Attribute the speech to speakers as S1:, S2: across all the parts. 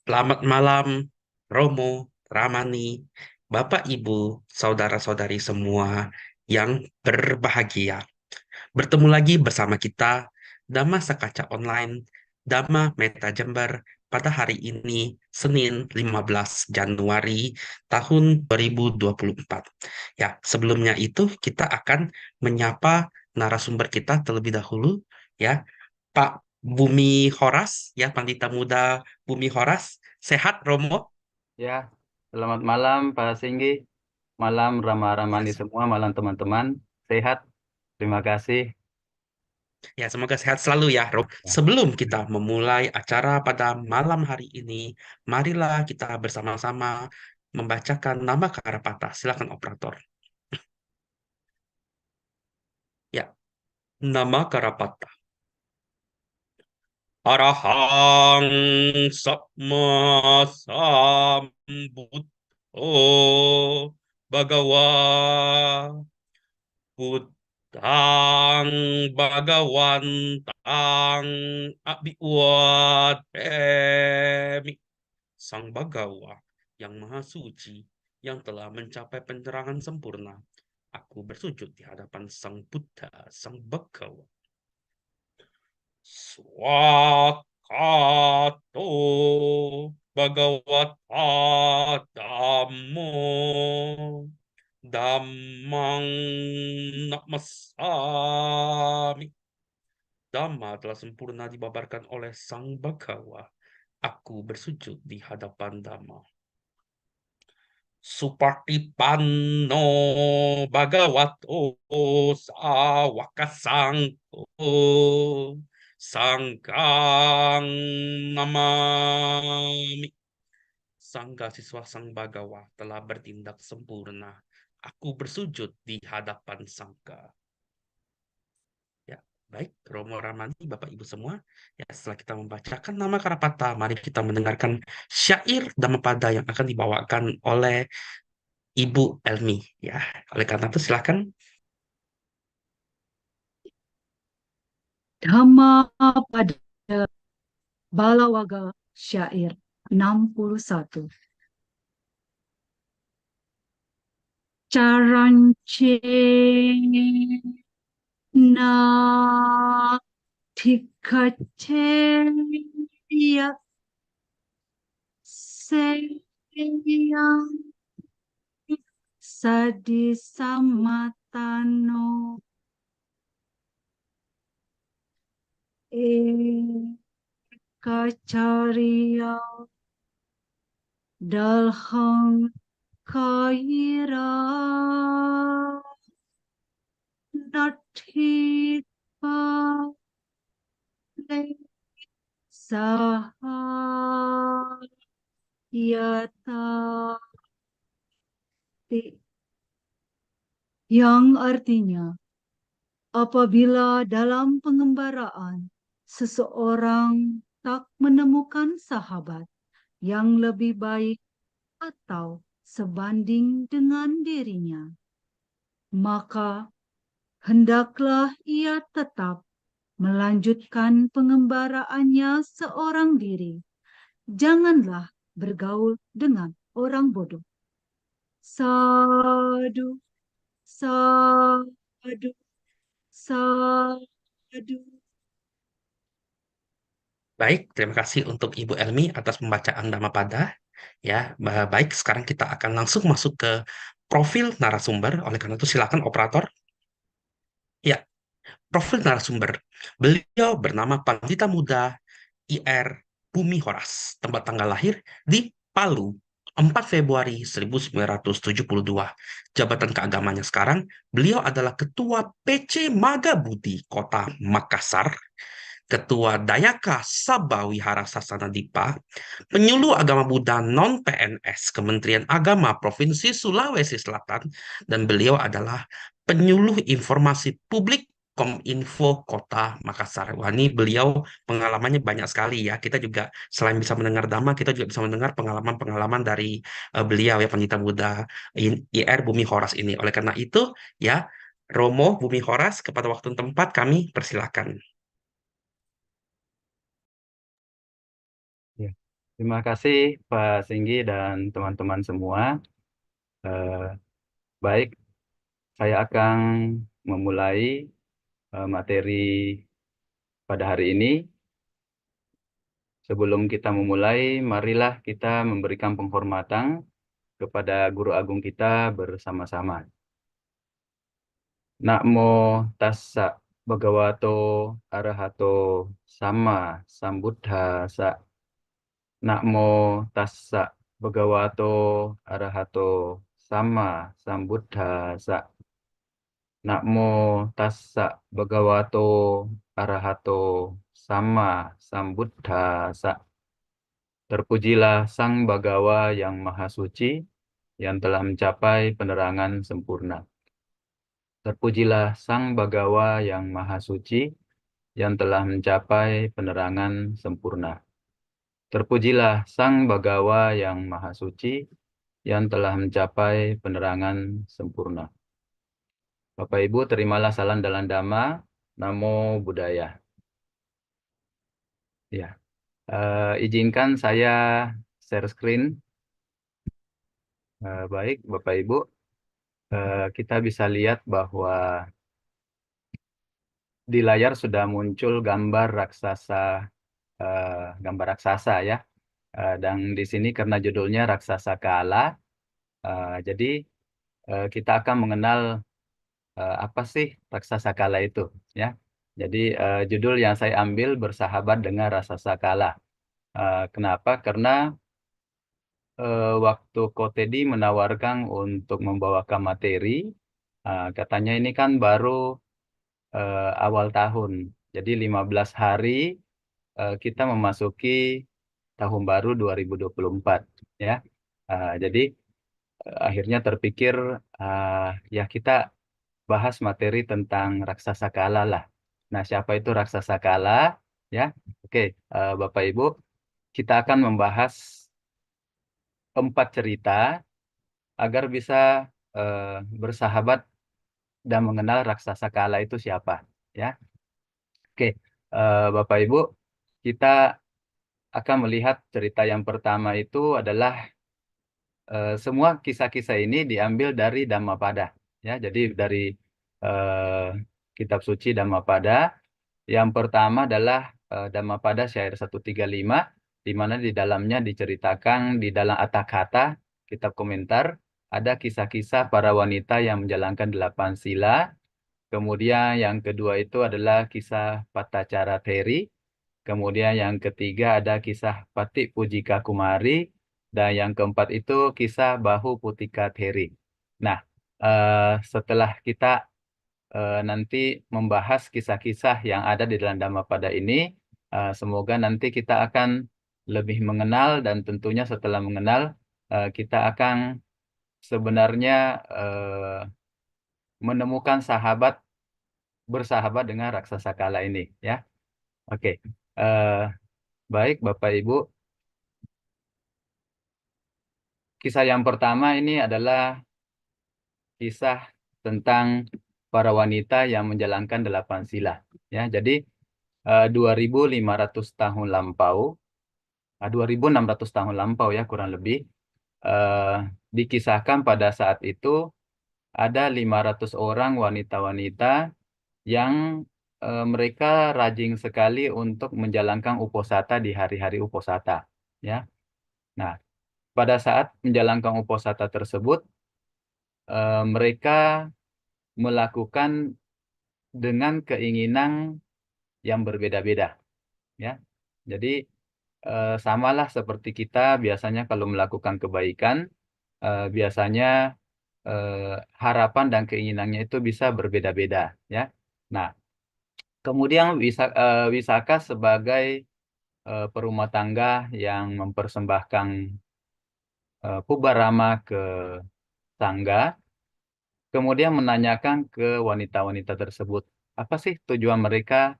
S1: Selamat malam, Romo, Ramani, Bapak, Ibu, saudara-saudari semua yang berbahagia. Bertemu lagi bersama kita, Dhamma Sekaca Online, Dhamma Meta Jember, pada hari ini, Senin 15 Januari tahun 2024. Ya, sebelumnya itu kita akan menyapa narasumber kita terlebih dahulu, ya. Pak Bumi Horas, ya, Pandita Muda Bumi Horas. Sehat, Romo?
S2: Ya, selamat malam Pak Singgi, malam
S1: Ya,
S2: Rama-Ramani semua, malam teman-teman. Sehat, terima kasih.
S1: ya, semoga sehat selalu ya, Rom.
S2: Ya.
S1: Sebelum kita memulai acara pada malam hari ini, marilah kita bersama-sama membacakan nama Karapata. Silakan operator. Ya, nama Karapata. Arahang Sapma Sambuddho Bhagawa Buddhang Bhagawantang Abhiwademi. Sang Bagawa yang Maha Suci, yang telah mencapai penerangan sempurna. Aku bersujud di hadapan Sang Buddha, Sang Bagawa. Swakato Bhagavata Dhammo Dhammang Namasami. Dhamma telah sempurna dibabarkan oleh Sang Bagawa. Aku bersujud di hadapan Dhamma. Supatipanno Bhagavato Sawaka Sangho Sanggang Namami. Sangga siswa Sang Bagawa telah bertindak sempurna. Aku bersujud di hadapan Sangga. Ya, baik, Romo Ramani, Bapak Ibu semua. Ya, setelah kita membacakan nama Karapata, mari kita mendengarkan syair Dhammapada yang akan dibawakan oleh Ibu Elmi. Ya, oleh karena itu silakan.
S3: Dhammapada Balawaga Syair 61. Carance na Thikacheya Seyang Sadisamatano Ekacarya Dalhang Kaira Nathika Sahayata, yang artinya apabila dalam pengembaraan seseorang tak menemukan sahabat yang lebih baik atau sebanding dengan dirinya, maka hendaklah ia tetap melanjutkan pengembaraannya seorang diri. Janganlah bergaul dengan orang bodoh. Sadu, sadu, sadu.
S1: Baik, terima kasih untuk Ibu Elmi atas pembacaan Dhammapada. Ya, baik, sekarang kita akan langsung masuk ke profil narasumber. Oleh karena itu silakan operator. Ya, profil narasumber. Beliau bernama Pandita Muda IR Bumi Horas. Tempat tanggal lahir di Palu, 4 Februari 1972. Jabatan keagamannya sekarang, beliau adalah Ketua PC Maga Budi Kota Makassar, Ketua Dayaka Sabha Wihara Sasana Dipa, Penyuluh Agama Buddha Non-PNS Kementerian Agama Provinsi Sulawesi Selatan, dan beliau adalah Penyuluh Informasi Publik Kominfo Kota Makassar. Wah, ini beliau pengalamannya banyak sekali ya. Kita juga selain bisa mendengar dhamma, kita juga bisa mendengar pengalaman-pengalaman dari beliau ya, Pendeta Buddha IR Bumi Horas ini. Oleh karena itu ya, Romo Bumi Horas, kepada waktu dan tempat kami persilakan.
S2: Ya. Terima kasih Pak Singgi dan teman-teman semua. Eh, Baik, saya akan memulai materi pada hari ini. Sebelum kita memulai, marilah kita memberikan penghormatan kepada Guru Agung kita bersama-sama. Namo tassa bhagavato arahato sama sambuddhassa. Namo tassa bhagavato arahato sama sambuddhassa. Namo tassa bhagavato arahato sama sambuddhassa. Terpujilah Sang Bhagawa yang Maha Suci, yang telah mencapai penerangan sempurna. Terpujilah Sang Bhagawa yang Maha Suci, yang telah mencapai penerangan sempurna. Terpujilah Sang Bhagawa yang Maha Suci, yang telah mencapai penerangan sempurna. Bapak Ibu, terimalah salam dalam Dhamma. Namo Buddhaya. Ya, izinkan saya share screen. Baik, Bapak Ibu, kita bisa lihat bahwa di layar sudah muncul gambar raksasa, gambar raksasa ya. Dan di sini karena judulnya Raksasa Kala, jadi kita akan mengenal apa sih raksasa kala itu ya. Jadi judul yang saya ambil bersahabat dengan raksasa kala. Kenapa? Karena waktu Kotedi menawarkan untuk membawakan materi, katanya ini kan baru awal tahun. Jadi 15 hari kita memasuki tahun baru 2024 ya. Jadi akhirnya terpikir ya kita bahas materi tentang raksasa kala lah. Nah, siapa itu raksasa kala? Ya, oke, Bapak Ibu, kita akan membahas 4 cerita agar bisa bersahabat dan mengenal raksasa kala itu siapa. Ya, oke, Bapak Ibu, kita akan melihat cerita yang pertama itu adalah semua kisah-kisah ini diambil dari Dhammapada. Ya, jadi dari eh, kitab suci Dhammapada. Yang pertama adalah Dhammapada syair 135, di mana di dalamnya diceritakan di dalam Atthakatha, kitab komentar, ada kisah-kisah para wanita yang menjalankan 8 sila. Kemudian yang kedua itu adalah kisah Patacara Theri. Kemudian yang ketiga ada kisah Patik Pujika Kumari. Dan yang keempat itu kisah Bahu Putika Theri. Nah, setelah kita nanti membahas kisah-kisah yang ada di dalam Dhammapada ini, semoga nanti kita akan lebih mengenal dan tentunya setelah mengenal, kita akan sebenarnya menemukan bersahabat dengan raksasa kala ini, ya. Oke, eh, baik Bapak Ibu. Kisah yang pertama ini adalah kisah tentang para wanita yang menjalankan 8 sila. Ya, jadi 2.500 tahun lampau, 2.600 tahun lampau ya kurang lebih, eh, dikisahkan pada saat itu ada 500 orang wanita-wanita yang mereka rajin sekali untuk menjalankan uposatha di hari-hari uposatha. Ya, nah pada saat menjalankan uposatha tersebut, mereka melakukan dengan keinginan yang berbeda-beda. Ya, jadi samalah seperti kita biasanya kalau melakukan kebaikan, biasanya harapan dan keinginannya itu bisa berbeda-beda, ya. Nah, kemudian Wisaka sebagai perumah tangga yang mempersembahkan Pubarama ke Sangga, kemudian menanyakan ke wanita-wanita tersebut, apa sih tujuan mereka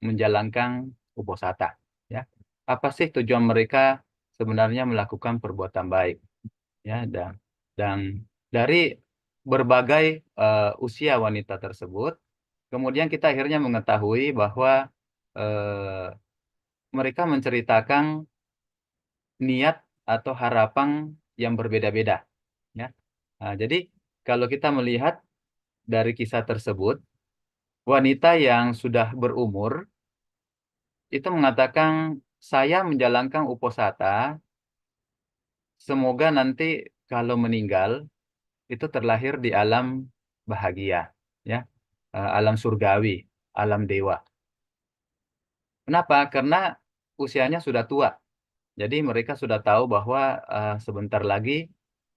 S2: menjalankan uposatha, ya? Apa sih tujuan mereka sebenarnya melakukan perbuatan baik, ya? Dan dari berbagai usia wanita tersebut, kemudian kita akhirnya mengetahui bahwa mereka menceritakan niat atau harapan yang berbeda-beda. Ya. Nah, jadi kalau kita melihat dari kisah tersebut, wanita yang sudah berumur itu mengatakan, saya menjalankan uposatha, semoga nanti kalau meninggal itu terlahir di alam bahagia, ya, alam surgawi, alam dewa. Kenapa? Karena usianya sudah tua. Jadi mereka sudah tahu bahwa sebentar lagi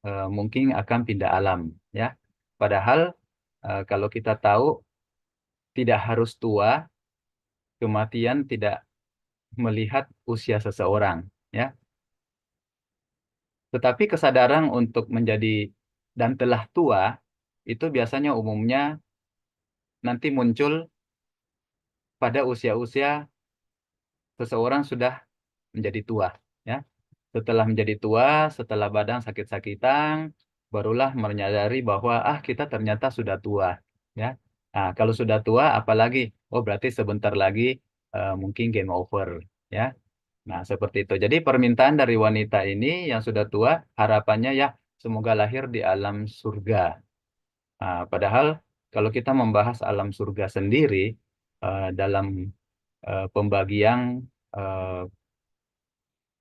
S2: mungkin akan pindah alam, ya. Padahal kalau kita tahu tidak harus tua, kematian tidak melihat usia seseorang, ya. Tetapi kesadaran untuk menjadi dan telah tua itu biasanya umumnya nanti muncul pada usia-usia seseorang sudah menjadi tua, ya. Setelah menjadi tua, setelah badan sakit-sakitan, barulah menyadari bahwa kita ternyata sudah tua, ya. Nah, kalau sudah tua, apalagi? Oh, berarti sebentar lagi mungkin game over, ya. Nah, seperti itu. Jadi permintaan dari wanita ini yang sudah tua, harapannya ya semoga lahir di alam surga. Nah, padahal kalau kita membahas alam surga sendiri dalam pembagian eh,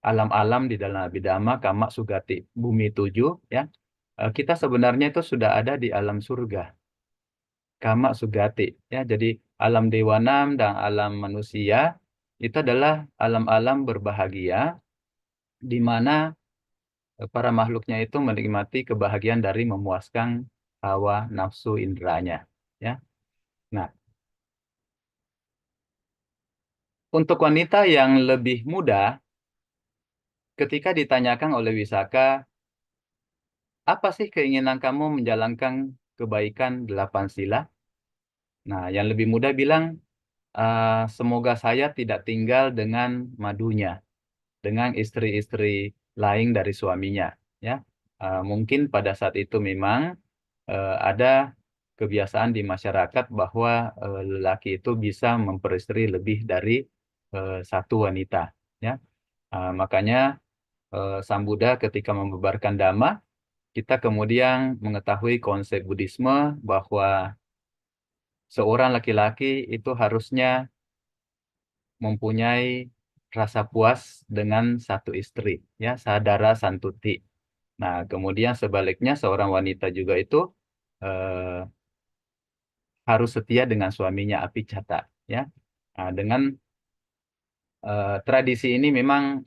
S2: alam-alam di dalam Abhidhamma, Kama, Sugati, Bumi 7, ya. Kita sebenarnya itu sudah ada di alam surga, Kama, Sugati, ya. Jadi alam Dewa 6 dan alam manusia itu adalah alam-alam berbahagia di mana para makhluknya itu menikmati kebahagiaan dari memuaskan hawa nafsu indranya, ya. Nah, untuk wanita yang lebih muda, ketika ditanyakan oleh Wisaka, apa sih keinginan kamu menjalankan kebaikan 8 sila? Nah, yang lebih muda bilang, semoga saya tidak tinggal dengan madunya, dengan istri-istri lain dari suaminya. Ya, mungkin pada saat itu memang ada kebiasaan di masyarakat bahwa lelaki itu bisa memperistri lebih dari satu wanita. Ya, makanya Sang Buddha ketika membebarkan Dhamma, kita kemudian mengetahui konsep Buddhisme bahwa seorang laki-laki itu harusnya mempunyai rasa puas dengan satu istri, ya, sadara santuti. Nah, kemudian sebaliknya seorang wanita juga itu eh, harus setia dengan suaminya apicata, ya. Nah, dengan tradisi ini memang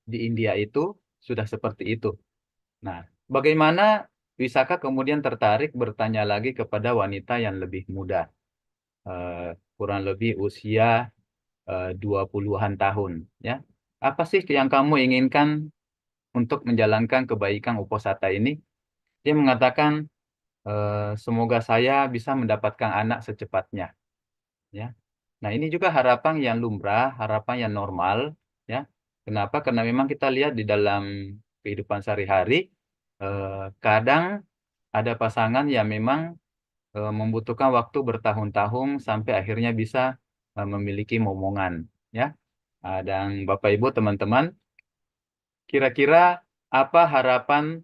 S2: di India itu sudah seperti itu. Nah, bagaimana Wisaka kemudian tertarik bertanya lagi kepada wanita yang lebih muda, kurang lebih usia 20-an tahun, ya. Apa sih yang kamu inginkan untuk menjalankan kebaikan uposatha ini? Dia mengatakan, semoga saya bisa mendapatkan anak secepatnya, ya. Nah, ini juga harapan yang lumrah, harapan yang normal, ya. Kenapa? Karena memang kita lihat di dalam kehidupan sehari-hari, kadang ada pasangan yang memang membutuhkan waktu bertahun-tahun sampai akhirnya bisa memiliki momongan, ya. Dan Bapak Ibu teman-teman, kira-kira apa harapan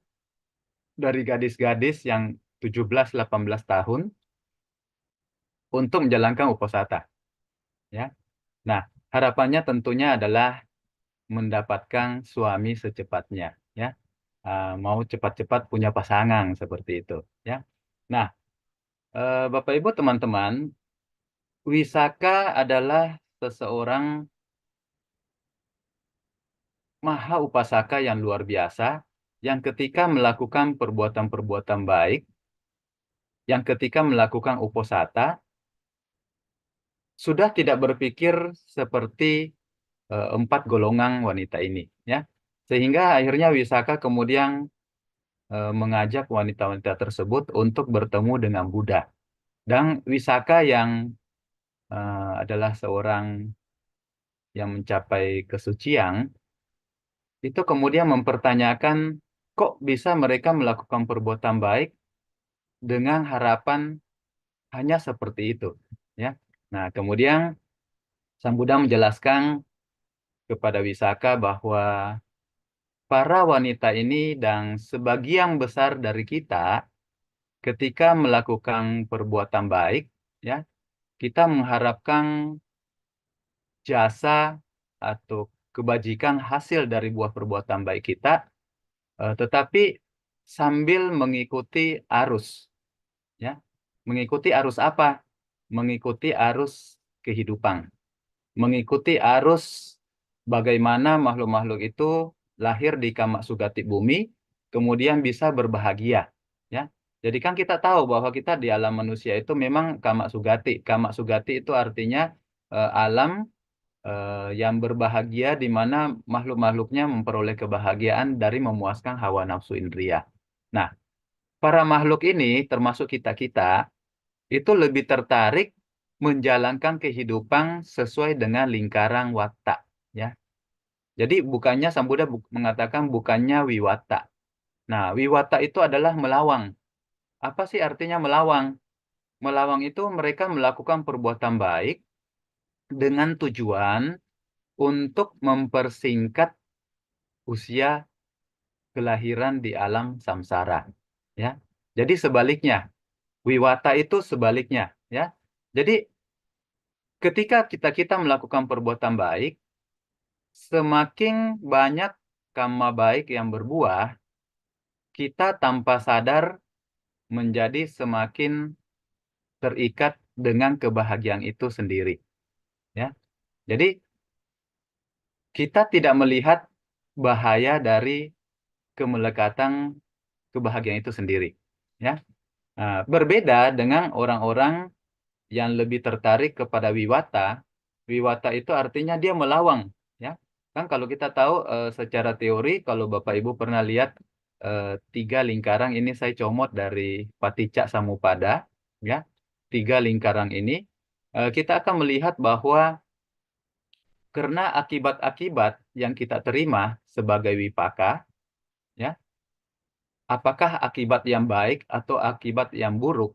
S2: dari gadis-gadis yang 17-18 tahun untuk menjalankan uposatha, ya? Nah, harapannya tentunya adalah mendapatkan suami secepatnya, ya. Mau cepat-cepat punya pasangan seperti itu, ya. Nah, Bapak Ibu teman-teman, Wisaka adalah seseorang maha upasaka yang luar biasa, yang ketika melakukan perbuatan-perbuatan baik, yang ketika melakukan uposatha, sudah tidak berpikir seperti 4 golongan wanita ini, ya. Sehingga akhirnya Wisaka kemudian mengajak wanita-wanita tersebut untuk bertemu dengan Buddha. Dan Wisaka yang adalah seorang yang mencapai kesucian, itu kemudian mempertanyakan, kok bisa mereka melakukan perbuatan baik dengan harapan hanya seperti itu, ya. Nah, kemudian Sang Buddha menjelaskan kepada Wisaka bahwa para wanita ini dan sebagian besar dari kita ketika melakukan perbuatan baik, ya, kita mengharapkan jasa atau kebajikan hasil dari buah perbuatan baik kita, tetapi sambil mengikuti arus, ya. Mengikuti arus apa? Mengikuti arus kehidupan. Mengikuti arus bagaimana makhluk-makhluk itu lahir di kama sugati bumi, kemudian bisa berbahagia. Ya, jadi kan kita tahu bahwa kita di alam manusia itu memang kama sugati. Kama sugati itu artinya alam yang berbahagia di mana makhluk-makhluknya memperoleh kebahagiaan dari memuaskan hawa nafsu indria. Nah, para makhluk ini termasuk kita-kita itu lebih tertarik menjalankan kehidupan sesuai dengan lingkaran watta, ya. Jadi bukannya Sang Buddha mengatakan bukannya wiwatta. Nah, wiwatta itu adalah melawang. Apa sih artinya melawang? Melawang itu mereka melakukan perbuatan baik dengan tujuan untuk mempersingkat usia kelahiran di alam samsara, ya. Jadi sebaliknya, wiwatta itu sebaliknya, ya. Jadi ketika kita melakukan perbuatan baik, semakin banyak karma baik yang berbuah, kita tanpa sadar menjadi semakin terikat dengan kebahagiaan itu sendiri, ya. Jadi kita tidak melihat bahaya dari kemelekatan kebahagiaan itu sendiri, ya. Nah, berbeda dengan orang-orang yang lebih tertarik kepada wiwata. Wiwata itu artinya dia melawang, ya. Kan kalau kita tahu secara teori, kalau Bapak Ibu pernah lihat 3 lingkaran ini saya comot dari Paticca Samuppada, ya. 3 lingkaran ini kita akan melihat bahwa karena akibat-akibat yang kita terima sebagai wipaka, ya, apakah akibat yang baik atau akibat yang buruk,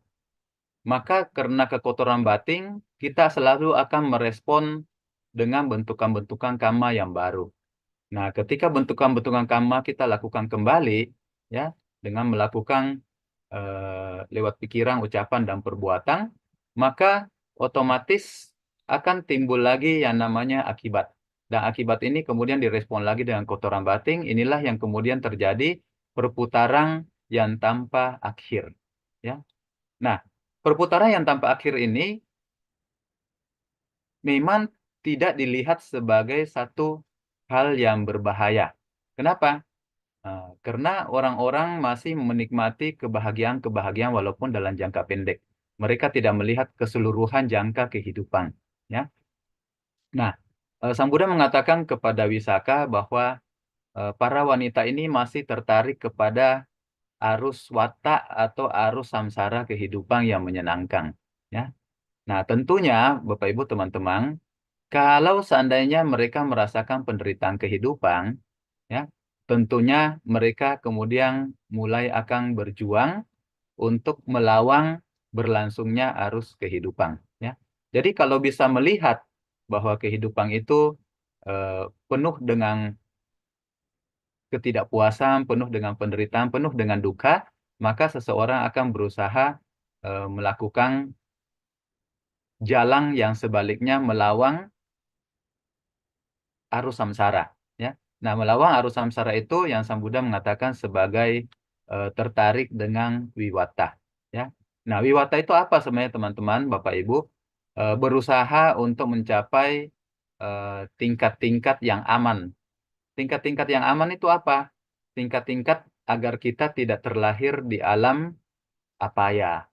S2: maka karena kekotoran batin, kita selalu akan merespon dengan bentukan-bentukan karma yang baru. Nah, ketika bentukan-bentukan karma kita lakukan kembali, ya, dengan melakukan lewat pikiran, ucapan, dan perbuatan, maka otomatis akan timbul lagi yang namanya akibat. Dan akibat ini kemudian direspon lagi dengan kotoran batin. Inilah yang kemudian terjadi perputaran yang tanpa akhir, ya. Nah, perputaran yang tanpa akhir ini memang tidak dilihat sebagai satu hal yang berbahaya. Kenapa? Karena orang-orang masih menikmati kebahagiaan-kebahagiaan walaupun dalam jangka pendek. Mereka tidak melihat keseluruhan jangka kehidupan, ya. Nah, Sang Buddha mengatakan kepada Wisaka bahwa para wanita ini masih tertarik kepada arus watta atau arus samsara kehidupan yang menyenangkan, ya. Nah, tentunya Bapak Ibu teman-teman, kalau seandainya mereka merasakan penderitaan kehidupan, ya, tentunya mereka kemudian mulai akan berjuang untuk melawan berlangsungnya arus kehidupan, ya. Jadi kalau bisa melihat bahwa kehidupan itu penuh dengan ketidakpuasan, penuh dengan penderitaan, penuh dengan duka, maka seseorang akan berusaha melakukan jalan yang sebaliknya melawan arus samsara, ya. Nah, melawan arus samsara itu yang Sang Buddha mengatakan sebagai tertarik dengan wiwatta, ya. Nah, wiwatta itu apa sebenarnya teman-teman, Bapak Ibu? Berusaha untuk mencapai tingkat-tingkat yang aman. Tingkat-tingkat yang aman itu apa? Tingkat-tingkat agar kita tidak terlahir di alam apaya.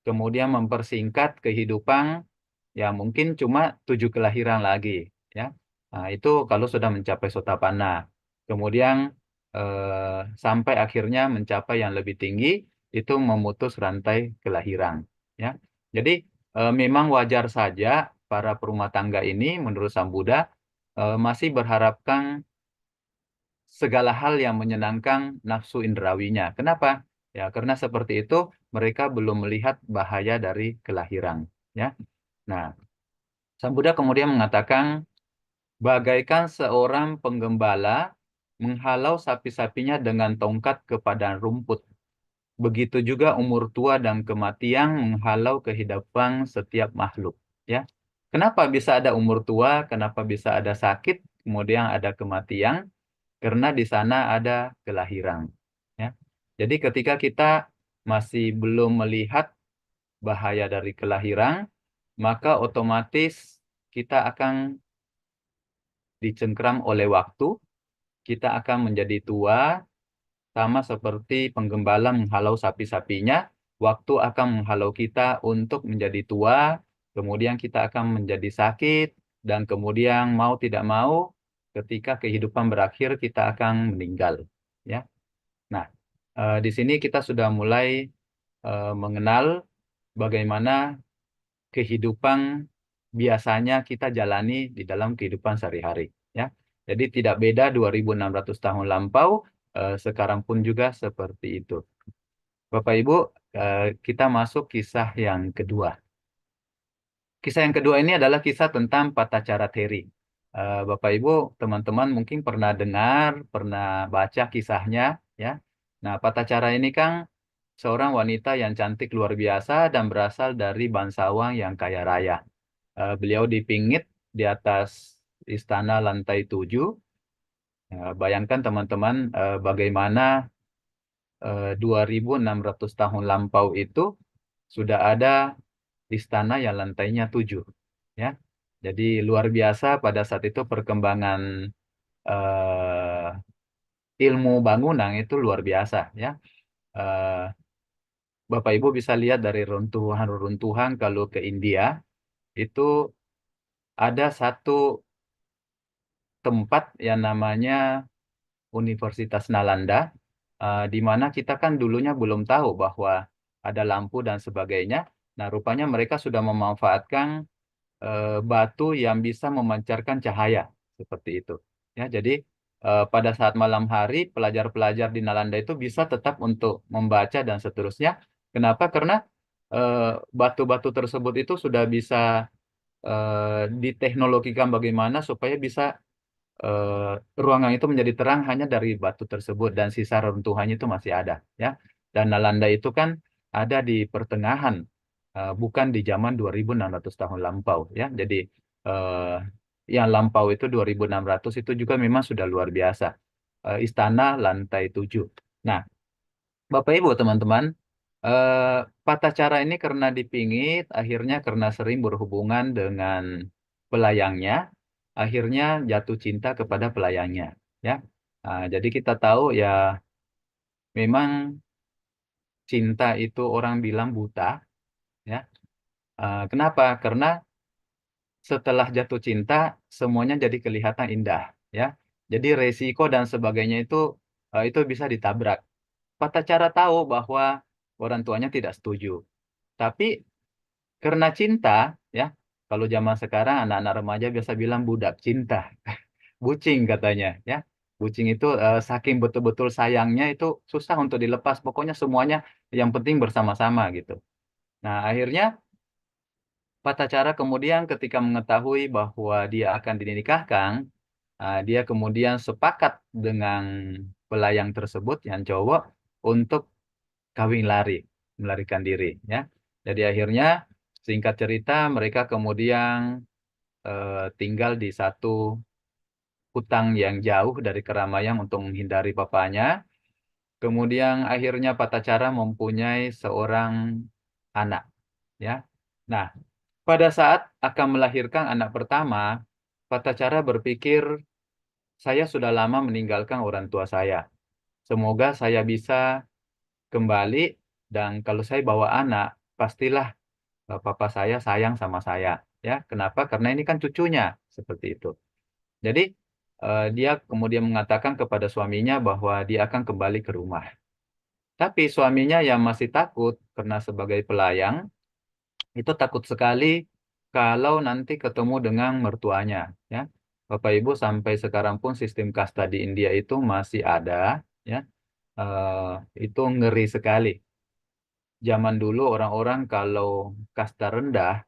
S2: Kemudian mempersingkat kehidupan yang mungkin cuma 7 kelahiran lagi, ya. Nah, itu kalau sudah mencapai sotapanna. Kemudian sampai akhirnya mencapai yang lebih tinggi, itu memutus rantai kelahiran, ya. Jadi memang wajar saja para perumah tangga ini menurut Sang Buddha masih berharapkan segala hal yang menyenangkan nafsu indrawinya. Kenapa? Ya, karena seperti itu mereka belum melihat bahaya dari kelahiran, ya. Nah, Sang Buddha kemudian mengatakan, bagaikan seorang penggembala menghalau sapi-sapinya dengan tongkat ke padang rumput. Begitu juga umur tua dan kematian menghalau kehidupan setiap makhluk. Ya, kenapa bisa ada umur tua? Kenapa bisa ada sakit? Kemudian ada kematian? Karena di sana ada kelahiran. Ya, jadi ketika kita masih belum melihat bahaya dari kelahiran, maka otomatis kita akan dicengkram oleh waktu, kita akan menjadi tua, sama seperti penggembala menghalau sapi-sapinya, waktu akan menghalau kita untuk menjadi tua, kemudian kita akan menjadi sakit, dan kemudian mau tidak mau, ketika kehidupan berakhir, kita akan meninggal. Ya, nah, di sini kita sudah mulai mengenal bagaimana kehidupan biasanya kita jalani di dalam kehidupan sehari-hari. Ya, jadi tidak beda 2.600 tahun lampau, sekarang pun juga seperti itu. Bapak Ibu, kita masuk kisah yang kedua. Kisah yang kedua ini adalah kisah tentang Patacara Teri. Bapak Ibu, teman-teman mungkin pernah dengar, pernah baca kisahnya, ya. Nah, Patacara ini kan seorang wanita yang cantik luar biasa dan berasal dari bangsawan yang kaya raya. Beliau dipingit di atas istana lantai 7. Bayangkan teman-teman, bagaimana 2.600 tahun lampau itu sudah ada istana yang lantainya 7. Ya. Jadi luar biasa pada saat itu perkembangan eh, ilmu bangunan itu luar biasa. Ya. Eh, Bapak Ibu bisa lihat dari runtuhan-runtuhan kalau ke India, itu ada satu tempat yang namanya Universitas Nalanda, di mana kita kan dulunya belum tahu bahwa ada lampu dan sebagainya. Nah, rupanya mereka sudah memanfaatkan batu yang bisa memancarkan cahaya seperti itu. Ya, jadi pada saat malam hari pelajar-pelajar di Nalanda itu bisa tetap untuk membaca dan seterusnya. Kenapa? Karena eh, batu-batu tersebut itu sudah bisa diteknologikan bagaimana supaya bisa ruangan itu menjadi terang hanya dari batu tersebut dan sisa runtuhannya itu masih ada, ya. Dan Nalanda itu kan ada di pertengahan, bukan di zaman 2.600 tahun lampau, ya. Jadi eh, yang lampau itu 2.600 itu juga memang sudah luar biasa. Istana lantai 7. Nah, Bapak Ibu teman-teman, Patacara ini karena dipingit, akhirnya karena sering berhubungan dengan pelayangnya, akhirnya jatuh cinta kepada pelayangnya. Ya, jadi kita tahu ya, memang cinta itu orang bilang buta. Ya, kenapa? Karena setelah jatuh cinta, semuanya jadi kelihatan indah. Ya, jadi resiko dan sebagainya itu bisa ditabrak. Patacara tahu bahwa orang tuanya tidak setuju. Tapi karena cinta, ya, kalau zaman sekarang anak-anak remaja biasa bilang budak cinta, bucing katanya, ya. Bucing itu saking betul-betul sayangnya itu susah untuk dilepas. Pokoknya semuanya yang penting bersama-sama gitu. Nah, akhirnya Patacara kemudian ketika mengetahui bahwa dia akan dinikahkan, dia kemudian sepakat dengan pelayang tersebut yang cowok untuk kawin lari, melarikan diri, ya. Jadi akhirnya singkat cerita mereka kemudian tinggal di satu hutan yang jauh dari keramaian untuk menghindari papanya. Kemudian akhirnya Patacara mempunyai seorang anak, ya. Nah, pada saat akan melahirkan anak pertama, Patacara berpikir, saya sudah lama meninggalkan orang tua saya. Semoga saya bisa kembali, dan kalau saya bawa anak, pastilah papa saya sayang sama saya. Ya, kenapa? Karena ini kan cucunya, seperti itu. Jadi dia kemudian mengatakan kepada suaminya bahwa dia akan kembali ke rumah. Tapi suaminya yang masih takut karena sebagai pelayang, itu takut sekali kalau nanti ketemu dengan mertuanya. Ya, Bapak Ibu, sampai sekarang pun sistem kasta di India itu masih ada. Ya, itu ngeri sekali. Zaman dulu orang-orang kalau kasta rendah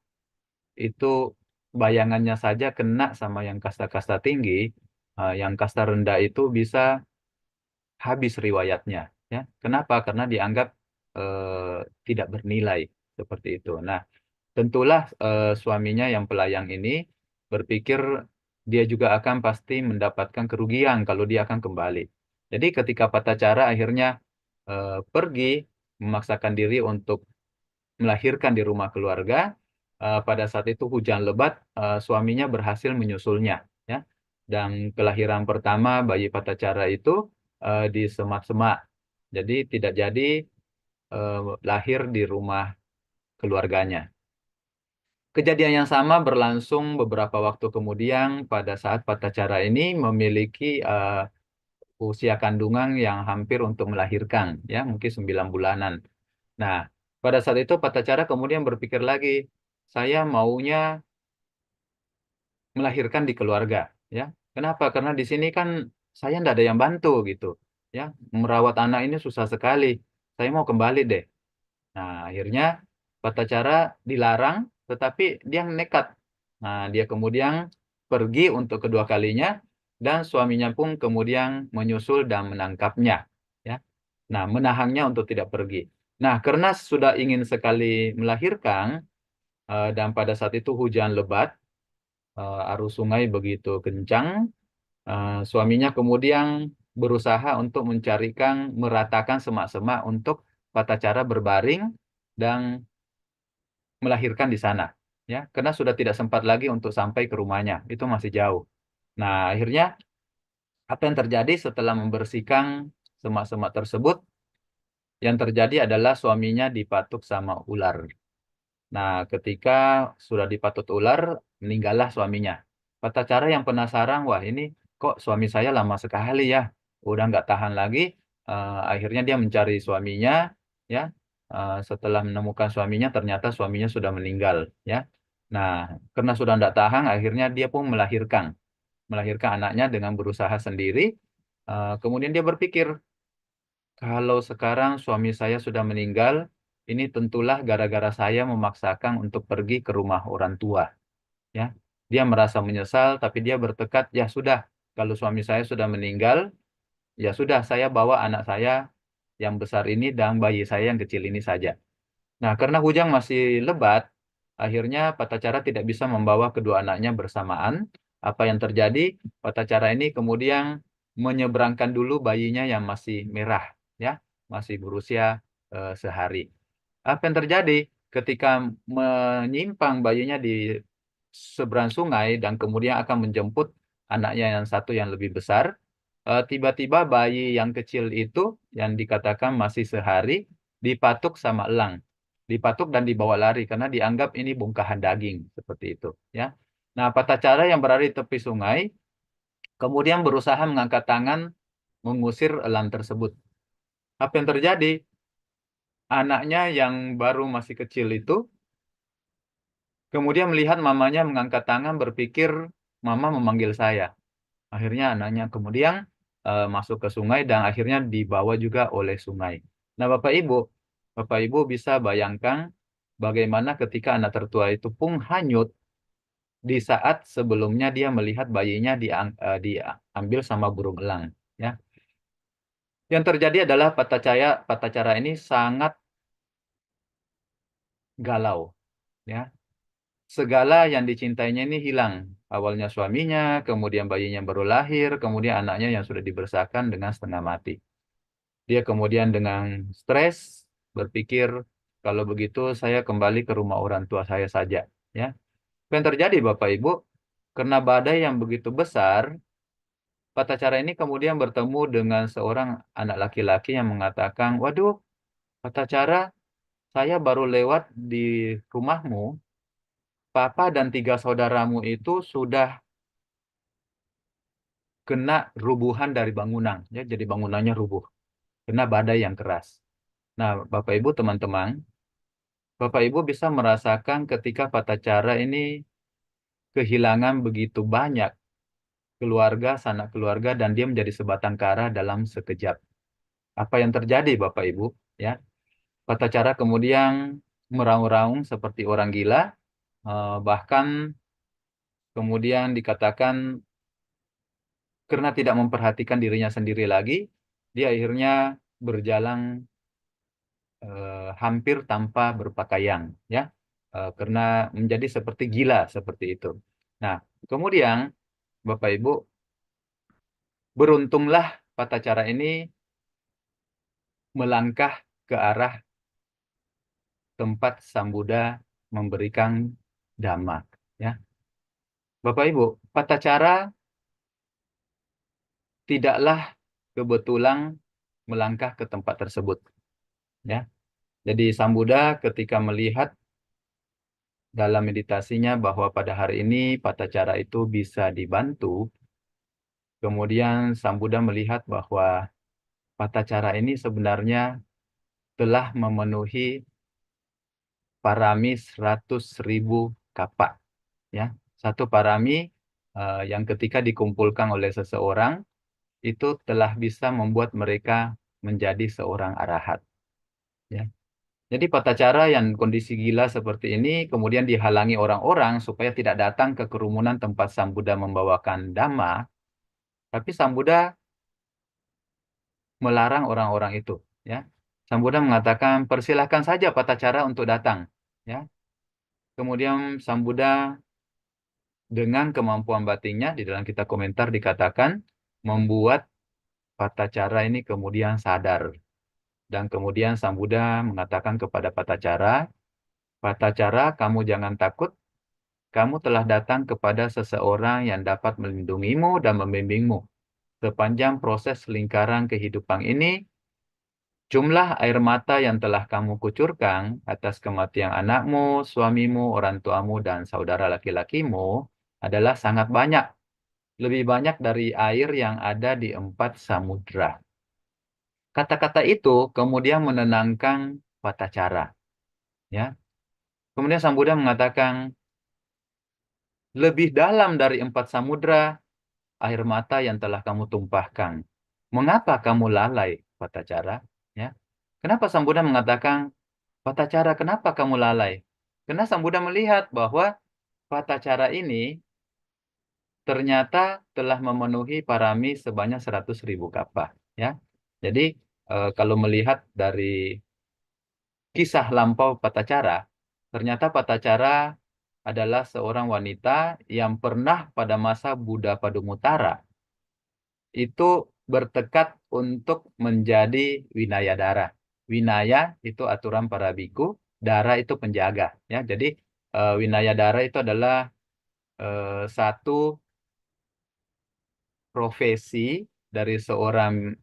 S2: itu bayangannya saja kena sama yang kasta-kasta tinggi, yang kasta rendah itu bisa habis riwayatnya. Ya, kenapa? Karena dianggap tidak bernilai seperti itu. Nah, tentulah suaminya yang pelayang ini berpikir dia juga akan pasti mendapatkan kerugian kalau dia akan kembali. Jadi ketika Patacara akhirnya pergi memaksakan diri untuk melahirkan di rumah keluarga, pada saat itu hujan lebat, suaminya berhasil menyusulnya, ya. Dan kelahiran pertama bayi Patacara itu di semak-semak. Jadi tidak jadi eh, lahir di rumah keluarganya. Kejadian yang sama berlangsung beberapa waktu kemudian pada saat Patacara ini memiliki usia kandungan yang hampir untuk melahirkan, ya mungkin 9 bulanan. Nah, pada saat itu Patacara kemudian berpikir lagi, saya maunya melahirkan di keluarga, ya. Kenapa? Karena di sini kan saya tidak ada yang bantu gitu, ya. Merawat anak ini susah sekali. Saya mau kembali deh. Nah, akhirnya Patacara dilarang, tetapi dia nekat. Nah, dia kemudian pergi untuk kedua kalinya, dan suaminya pun kemudian menyusul dan menangkapnya, ya. Nah, menahannya untuk tidak pergi. Nah, karena sudah ingin sekali melahirkan, dan pada saat itu hujan lebat, arus sungai begitu kencang, suaminya kemudian berusaha untuk meratakan semak-semak untuk Patacara berbaring dan melahirkan di sana, ya, karena sudah tidak sempat lagi untuk sampai ke rumahnya, itu masih jauh. Nah, akhirnya apa yang terjadi setelah membersihkan semak-semak tersebut? Yang terjadi adalah suaminya dipatuk sama ular. Nah, ketika sudah dipatut ular, meninggallah suaminya. Patacara yang penasaran, wah ini kok suami saya lama sekali ya, udah nggak tahan lagi. Akhirnya dia mencari suaminya, ya. Setelah menemukan suaminya, ternyata suaminya sudah meninggal, ya. Nah, karena sudah nggak tahan, akhirnya dia pun melahirkan anaknya dengan berusaha sendiri. Kemudian dia berpikir, kalau sekarang suami saya sudah meninggal, ini tentulah gara-gara saya memaksakan untuk pergi ke rumah orang tua. Ya, dia merasa menyesal, tapi dia bertekad, ya sudah, kalau suami saya sudah meninggal, ya sudah, saya bawa anak saya yang besar ini dan bayi saya yang kecil ini saja. Nah, karena hujan masih lebat, akhirnya Patacara tidak bisa membawa kedua anaknya bersamaan. Apa yang terjadi? Patacara ini kemudian menyeberangkan dulu bayinya yang masih merah, ya, masih berusia sehari. Apa yang terjadi? Ketika menyimpang bayinya di seberang sungai dan kemudian akan menjemput anaknya yang satu yang lebih besar, tiba-tiba bayi yang kecil itu yang dikatakan masih sehari dipatuk sama elang, dipatuk dan dibawa lari karena dianggap ini bongkahan daging seperti itu, ya. Nah, Patacara yang berada di tepi sungai kemudian berusaha mengangkat tangan mengusir elang tersebut. Apa yang terjadi? Anaknya yang baru masih kecil itu kemudian melihat mamanya mengangkat tangan, berpikir mama memanggil saya. Akhirnya anaknya kemudian masuk ke sungai dan akhirnya dibawa juga oleh sungai. Nah, Bapak Ibu bisa bayangkan bagaimana ketika anak tertua itu pun hanyut di saat sebelumnya dia melihat bayinya diambil sama burung elang. Ya, yang terjadi adalah Patacara ini sangat galau. Ya, segala yang dicintainya ini hilang. Awalnya suaminya, kemudian bayinya baru lahir, kemudian anaknya yang sudah dibesarkan dengan setengah mati. Dia kemudian dengan stres berpikir, kalau begitu saya kembali ke rumah orang tua saya saja. Ya, apa yang terjadi Bapak Ibu? Karena badai yang begitu besar, Patacara ini kemudian bertemu dengan seorang anak laki-laki yang mengatakan, waduh, Patacara, saya baru lewat di rumahmu. Papa dan 3 saudaramu itu sudah kena rubuhan dari bangunan, ya, jadi bangunannya rubuh, kena badai yang keras. Nah, Bapak Ibu teman-teman, Bapak Ibu bisa merasakan ketika Patacara ini kehilangan begitu banyak keluarga, sanak keluarga, dan dia menjadi sebatang kara dalam sekejap. Apa yang terjadi Bapak Ibu? Ya, Patacara kemudian meraung-raung seperti orang gila, bahkan kemudian dikatakan karena tidak memperhatikan dirinya sendiri lagi, dia akhirnya berjalan hampir tanpa berpakaian, ya, karena menjadi seperti gila seperti itu. Nah, kemudian Bapak Ibu, beruntunglah Patacara ini melangkah ke arah tempat Sang Buddha memberikan dhamma, ya. Bapak Ibu, Patacara tidaklah kebetulan melangkah ke tempat tersebut, ya. Jadi Sang Buddha ketika melihat dalam meditasinya bahwa pada hari ini Patacara itu bisa dibantu, kemudian Sang Buddha melihat bahwa Patacara ini sebenarnya telah memenuhi parami 100.000 kapak, ya. Satu parami yang ketika dikumpulkan oleh seseorang itu telah bisa membuat mereka menjadi seorang arahat, ya. Jadi Patacara yang kondisi gila seperti ini kemudian dihalangi orang-orang supaya tidak datang ke kerumunan tempat Sang Buddha membawakan dhamma, tapi Sang Buddha melarang orang-orang itu, ya. Sang Buddha mengatakan persilahkan saja Patacara untuk datang, ya. Kemudian Sang Buddha dengan kemampuan batinnya, di dalam kitab komentar dikatakan, membuat Patacara ini kemudian sadar. Dan kemudian Sang Buddha mengatakan kepada Patacara, Patacara, kamu jangan takut, kamu telah datang kepada seseorang yang dapat melindungimu dan membimbingmu. Sepanjang proses lingkaran kehidupan ini, jumlah air mata yang telah kamu kucurkan atas kematian anakmu, suamimu, orang tuamu, dan saudara laki-lakimu adalah sangat banyak. Lebih banyak dari air yang ada di 4 samudra. Kata-kata itu kemudian menenangkan Patacara, ya. Kemudian Sang Buddha mengatakan, lebih dalam dari 4 samudra air mata yang telah kamu tumpahkan. Mengapa kamu lalai, Patacara? Ya. Kenapa Sang Buddha mengatakan, Patacara, kenapa kamu lalai? Karena Sang Buddha melihat bahwa Patacara ini ternyata telah memenuhi parami sebanyak 100.000 kapah, ya. Jadi kalau melihat dari kisah lampau Patacara, ternyata Patacara adalah seorang wanita yang pernah pada masa Buddha Padumutara itu bertekad untuk menjadi Winayadara. Winaya itu aturan para biku, dara itu penjaga, ya. Jadi Winayadara itu adalah satu profesi dari seorang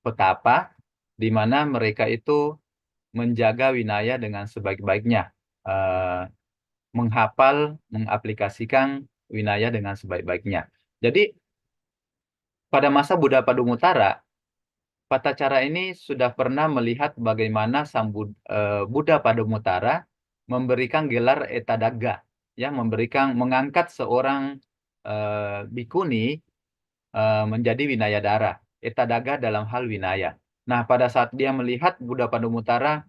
S2: petapa di mana mereka itu menjaga winaya dengan sebaik-baiknya, menghafal, mengaplikasikan winaya dengan sebaik-baiknya. Jadi pada masa Buddha Padumutara, Patacara ini sudah pernah melihat bagaimana Sang Buddha Padumutara memberikan gelar etadaga, ya, mengangkat seorang bikuni menjadi winayadara, etadaga dalam hal winaya. Nah, pada saat dia melihat Buddha Padumutara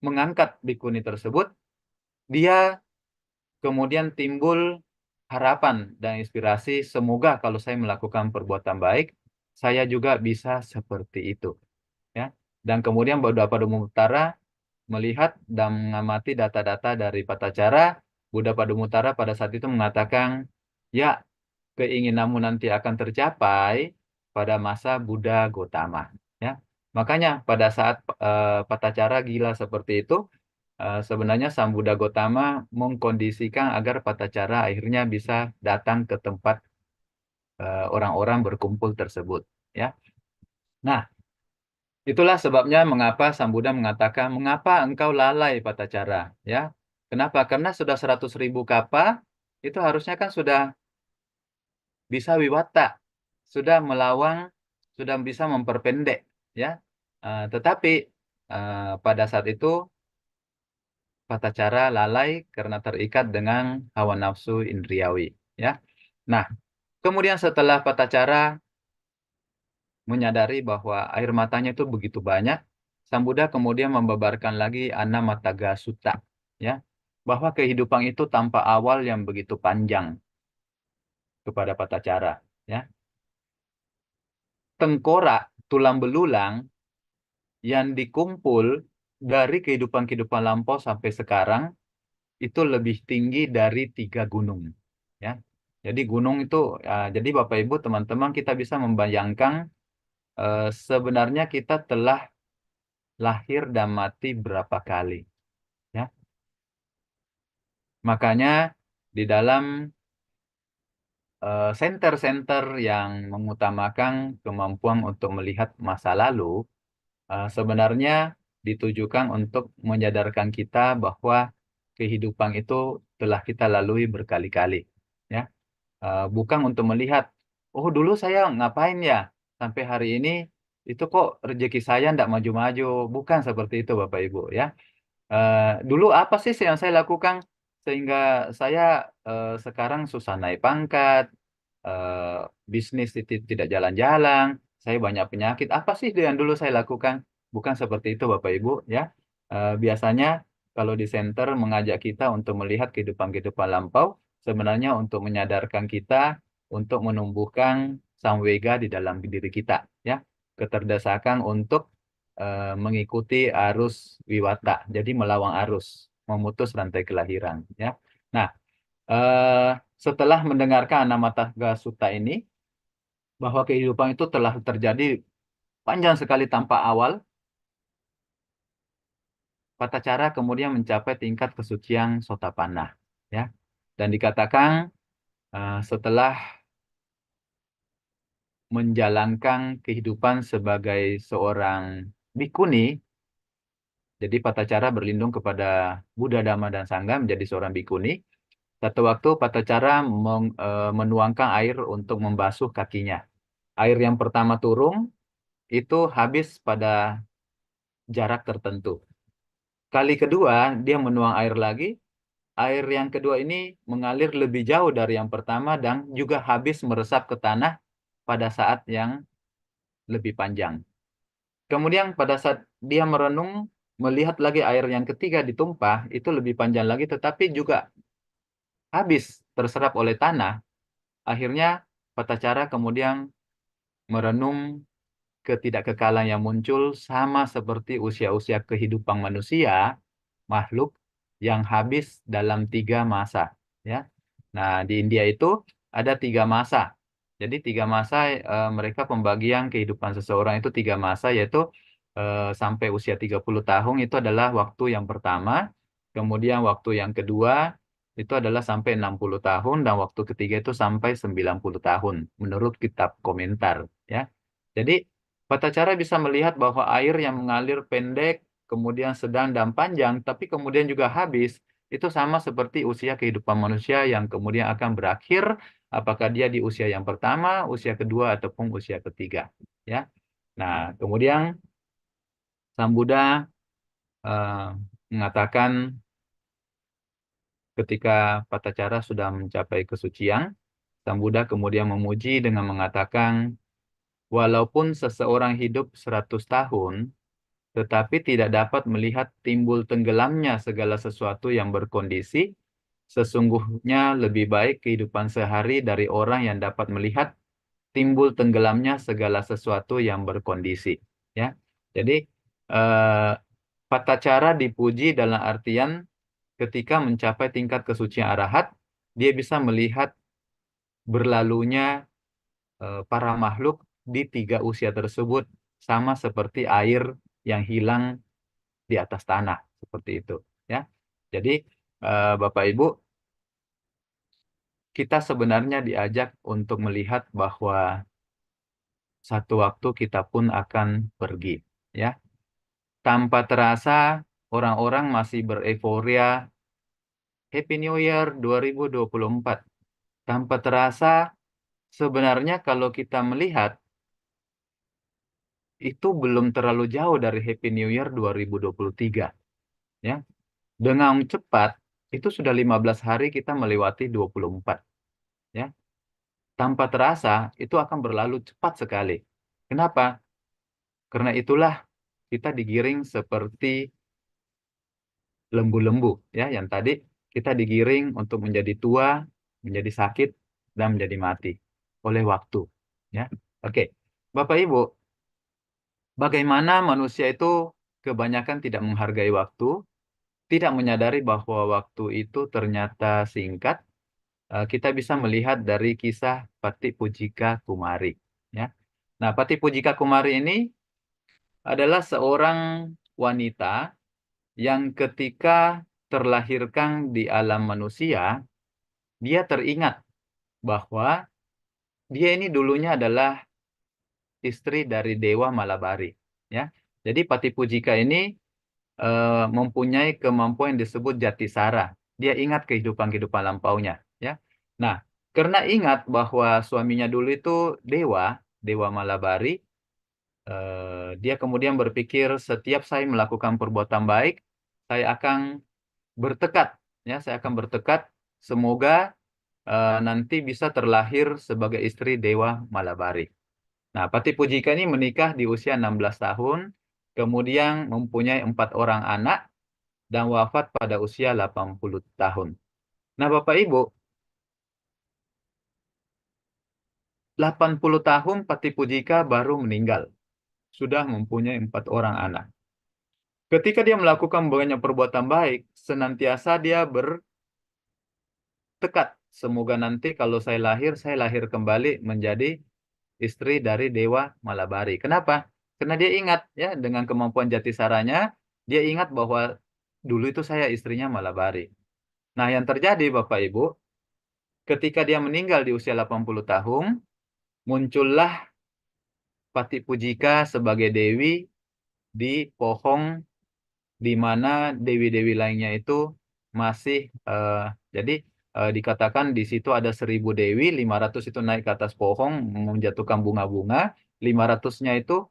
S2: mengangkat bikuni tersebut, dia kemudian timbul harapan dan inspirasi, semoga kalau saya melakukan perbuatan baik, saya juga bisa seperti itu, ya. Dan kemudian Buddha Padumutara melihat dan mengamati data-data dari Patacara, Buddha Padumutara pada saat itu mengatakan, ya, keinginanmu nanti akan tercapai pada masa Buddha Gotama, ya. Makanya pada saat Patacara gila seperti itu, sebenarnya Sang Buddha Gotama mengkondisikan agar Patacara akhirnya bisa datang ke tempat orang-orang berkumpul tersebut, ya. Nah, itulah sebabnya mengapa Sang Buddha mengatakan, mengapa engkau lalai Patacara, ya. Kenapa? Karena sudah 100.000 kapa, itu harusnya kan sudah bisa wiwata, sudah melawang, sudah bisa memperpendek, ya. Tetapi pada saat itu Patacara lalai karena terikat dengan hawa nafsu indriawi, ya. Nah, kemudian setelah Patacara menyadari bahwa air matanya itu begitu banyak, Sang Buddha kemudian membabarkan lagi Anamataga Sutta, ya, bahwa kehidupan itu tanpa awal yang begitu panjang kepada Patacara, ya. tengkorak, tulang belulang yang dikumpul dari kehidupan-kehidupan lampau sampai sekarang itu lebih tinggi dari 3 gunung. Ya. Jadi gunung itu, jadi Bapak Ibu teman-teman kita bisa membayangkan sebenarnya kita telah lahir dan mati berapa kali. Ya. Makanya di dalam center-center yang mengutamakan kemampuan untuk melihat masa lalu, sebenarnya ditujukan untuk menyadarkan kita bahwa kehidupan itu telah kita lalui berkali-kali. Ya. Bukan untuk melihat, oh dulu saya ngapain ya sampai hari ini itu kok rezeki saya tidak maju-maju. Bukan seperti itu Bapak Ibu ya. Dulu apa sih yang saya lakukan sehingga saya sekarang susah naik pangkat, eh, bisnis tidak jalan-jalan, saya banyak penyakit. Apa sih yang dulu saya lakukan? Bukan seperti itu Bapak Ibu ya. Biasanya kalau di center mengajak kita untuk melihat kehidupan-kehidupan lampau, sebenarnya untuk menyadarkan kita untuk menumbuhkan samvega di dalam diri kita ya. Keterdesakan untuk mengikuti arus wiwata, jadi melawan arus, memutus rantai kelahiran. Ya, nah eh, setelah mendengarkan Anamataga Sutta ini, bahwa kehidupan itu telah terjadi panjang sekali tanpa awal, Patacara kemudian mencapai tingkat kesucian Sotapanna. Ya, dan dikatakan setelah menjalankan kehidupan sebagai seorang bikuni. Jadi Patacara berlindung kepada Buddha, Dhamma, dan Sangha menjadi seorang bikuni. Satu waktu Patacara menuangkan air untuk membasuh kakinya. Air yang pertama turun itu habis pada jarak tertentu. Kali kedua dia menuang air lagi. Air yang kedua ini mengalir lebih jauh dari yang pertama dan juga habis meresap ke tanah pada saat yang lebih panjang. Kemudian pada saat dia merenung, melihat lagi air yang ketiga ditumpah, itu lebih panjang lagi, tetapi juga habis terserap oleh tanah. Akhirnya Patacara kemudian merenung ketidakkekalan yang muncul sama seperti usia-usia kehidupan manusia, makhluk yang habis dalam 3 masa. Ya. Nah, di India itu ada 3 masa. Jadi 3 masa mereka pembagian kehidupan seseorang itu 3 masa, yaitu sampai usia 30 tahun itu adalah waktu yang pertama, kemudian waktu yang kedua itu adalah sampai 60 tahun, dan waktu ketiga itu sampai 90 tahun, menurut kitab komentar. Ya. Jadi Patacara bisa melihat bahwa air yang mengalir pendek, kemudian sedang dan panjang, tapi kemudian juga habis, itu sama seperti usia kehidupan manusia yang kemudian akan berakhir, apakah dia di usia yang pertama, usia kedua, ataupun usia ketiga. Ya. Nah, kemudian Sang Buddha eh, mengatakan ketika Patacara sudah mencapai kesucian, Sang Buddha kemudian memuji dengan mengatakan, walaupun seseorang hidup 100 tahun, tetapi tidak dapat melihat timbul tenggelamnya segala sesuatu yang berkondisi, sesungguhnya lebih baik kehidupan sehari dari orang yang dapat melihat timbul tenggelamnya segala sesuatu yang berkondisi. Ya, jadi eh, Patacara dipuji dalam artian ketika mencapai tingkat kesucian arahat, dia bisa melihat berlalunya para makhluk di 3 usia tersebut sama seperti air yang hilang di atas tanah, seperti itu ya. Jadi Bapak Ibu, kita sebenarnya diajak untuk melihat bahwa satu waktu kita pun akan pergi ya. Tanpa terasa orang-orang masih bereforia Happy New Year 2024. Tanpa terasa sebenarnya kalau kita melihat itu belum terlalu jauh dari Happy New Year 2023 ya. Dengan cepat itu sudah 15 hari kita melewati 24 ya. Tanpa terasa itu akan berlalu cepat sekali. Kenapa? Karena itulah kita digiring seperti lembu-lembu ya, yang tadi kita digiring untuk menjadi tua, menjadi sakit, dan menjadi mati oleh waktu ya. Oke. Bapak Ibu, bagaimana manusia itu kebanyakan tidak menghargai waktu, tidak menyadari bahwa waktu itu ternyata singkat. Kita bisa melihat dari kisah Pati Pujika Kumari. Ya. Nah, Pati Pujika Kumari ini adalah seorang wanita yang ketika terlahirkan di alam manusia, dia teringat bahwa dia ini dulunya adalah istri dari Dewa Malabari. Ya. Jadi Pati Pujika ini mempunyai kemampuan yang disebut Jatisara. Dia ingat kehidupan-kehidupan lampaunya. Ya. Nah, karena ingat bahwa suaminya dulu itu Dewa Malabari, dia kemudian berpikir setiap saya melakukan perbuatan baik, saya akan bertekad, ya, saya akan bertekad semoga nanti bisa terlahir sebagai istri Dewa Malabari. Nah, Pati Pujika ini menikah di usia 16 tahun, kemudian mempunyai 4 orang anak, dan wafat pada usia 80 tahun. Nah, Bapak Ibu, 80 tahun Pati Pujika baru meninggal. Sudah mempunyai 4 orang anak. Ketika dia melakukan banyak perbuatan baik, senantiasa dia bertekad. Semoga nanti kalau saya lahir kembali menjadi istri dari Dewa Malabari. Kenapa? Karena dia ingat, ya, dengan kemampuan Jatisaranya, dia ingat bahwa dulu itu saya istrinya Malabari. Nah, yang terjadi Bapak Ibu, ketika dia meninggal di usia 80 tahun, muncullah Pati Pujika sebagai dewi di pohong di mana dewi-dewi lainnya itu masih jadi dikatakan di situ ada 1000 dewi, 500 itu naik ke atas pohong menjatuhkan bunga-bunga, 500-nya itu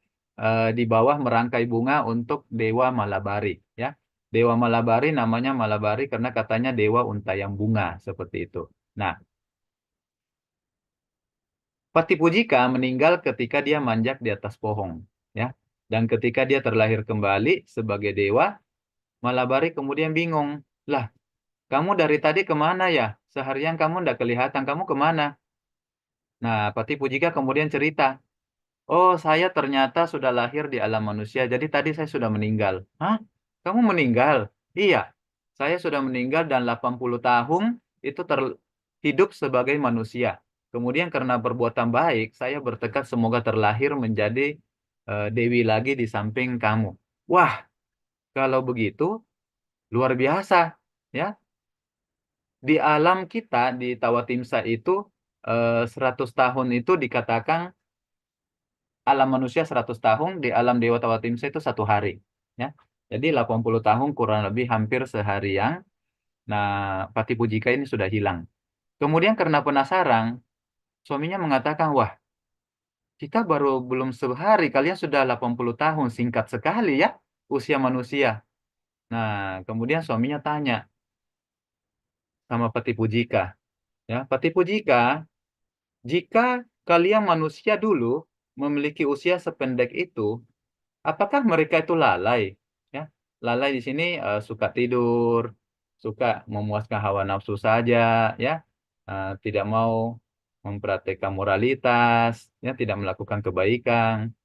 S2: di bawah merangkai bunga untuk Dewa Malabari, ya. Dewa Malabari namanya Malabari karena katanya dewa untaian bunga seperti itu. Nah, Pati Pujika meninggal ketika dia manjat di atas pohon, ya. Dan ketika dia terlahir kembali sebagai dewa, Malabari kemudian bingung. Lah, kamu dari tadi kemana ya? Seharian kamu tidak kelihatan, kamu kemana? Nah, Pati Pujika kemudian cerita. Oh, saya ternyata sudah lahir di alam manusia, jadi tadi saya sudah meninggal. Hah? Kamu meninggal? Iya, saya sudah meninggal dan 80 tahun itu hidup sebagai manusia. Kemudian karena perbuatan baik, saya bertekad semoga terlahir menjadi dewi lagi di samping kamu. Wah, kalau begitu luar biasa, ya. Di alam kita di Tawatimsa itu 100 tahun itu dikatakan alam manusia 100 tahun, di alam Dewa Tawatimsa itu 1 hari. Ya. Jadi 80 tahun kurang lebih hampir seharian. Nah, Pati Pujika ini sudah hilang. Kemudian karena penasaran, suaminya mengatakan, wah, kita baru belum sehari, kalian sudah 80 tahun, singkat sekali ya usia manusia. Nah, kemudian suaminya tanya sama Pati Pujika, ya, Pati Pujika, jika kalian manusia dulu memiliki usia sependek itu, apakah mereka itu lalai? Ya, lalai di sini suka tidur, suka memuaskan hawa nafsu saja, ya, tidak mau mempraktekkan moralitas, ya, tidak melakukan kebaikan.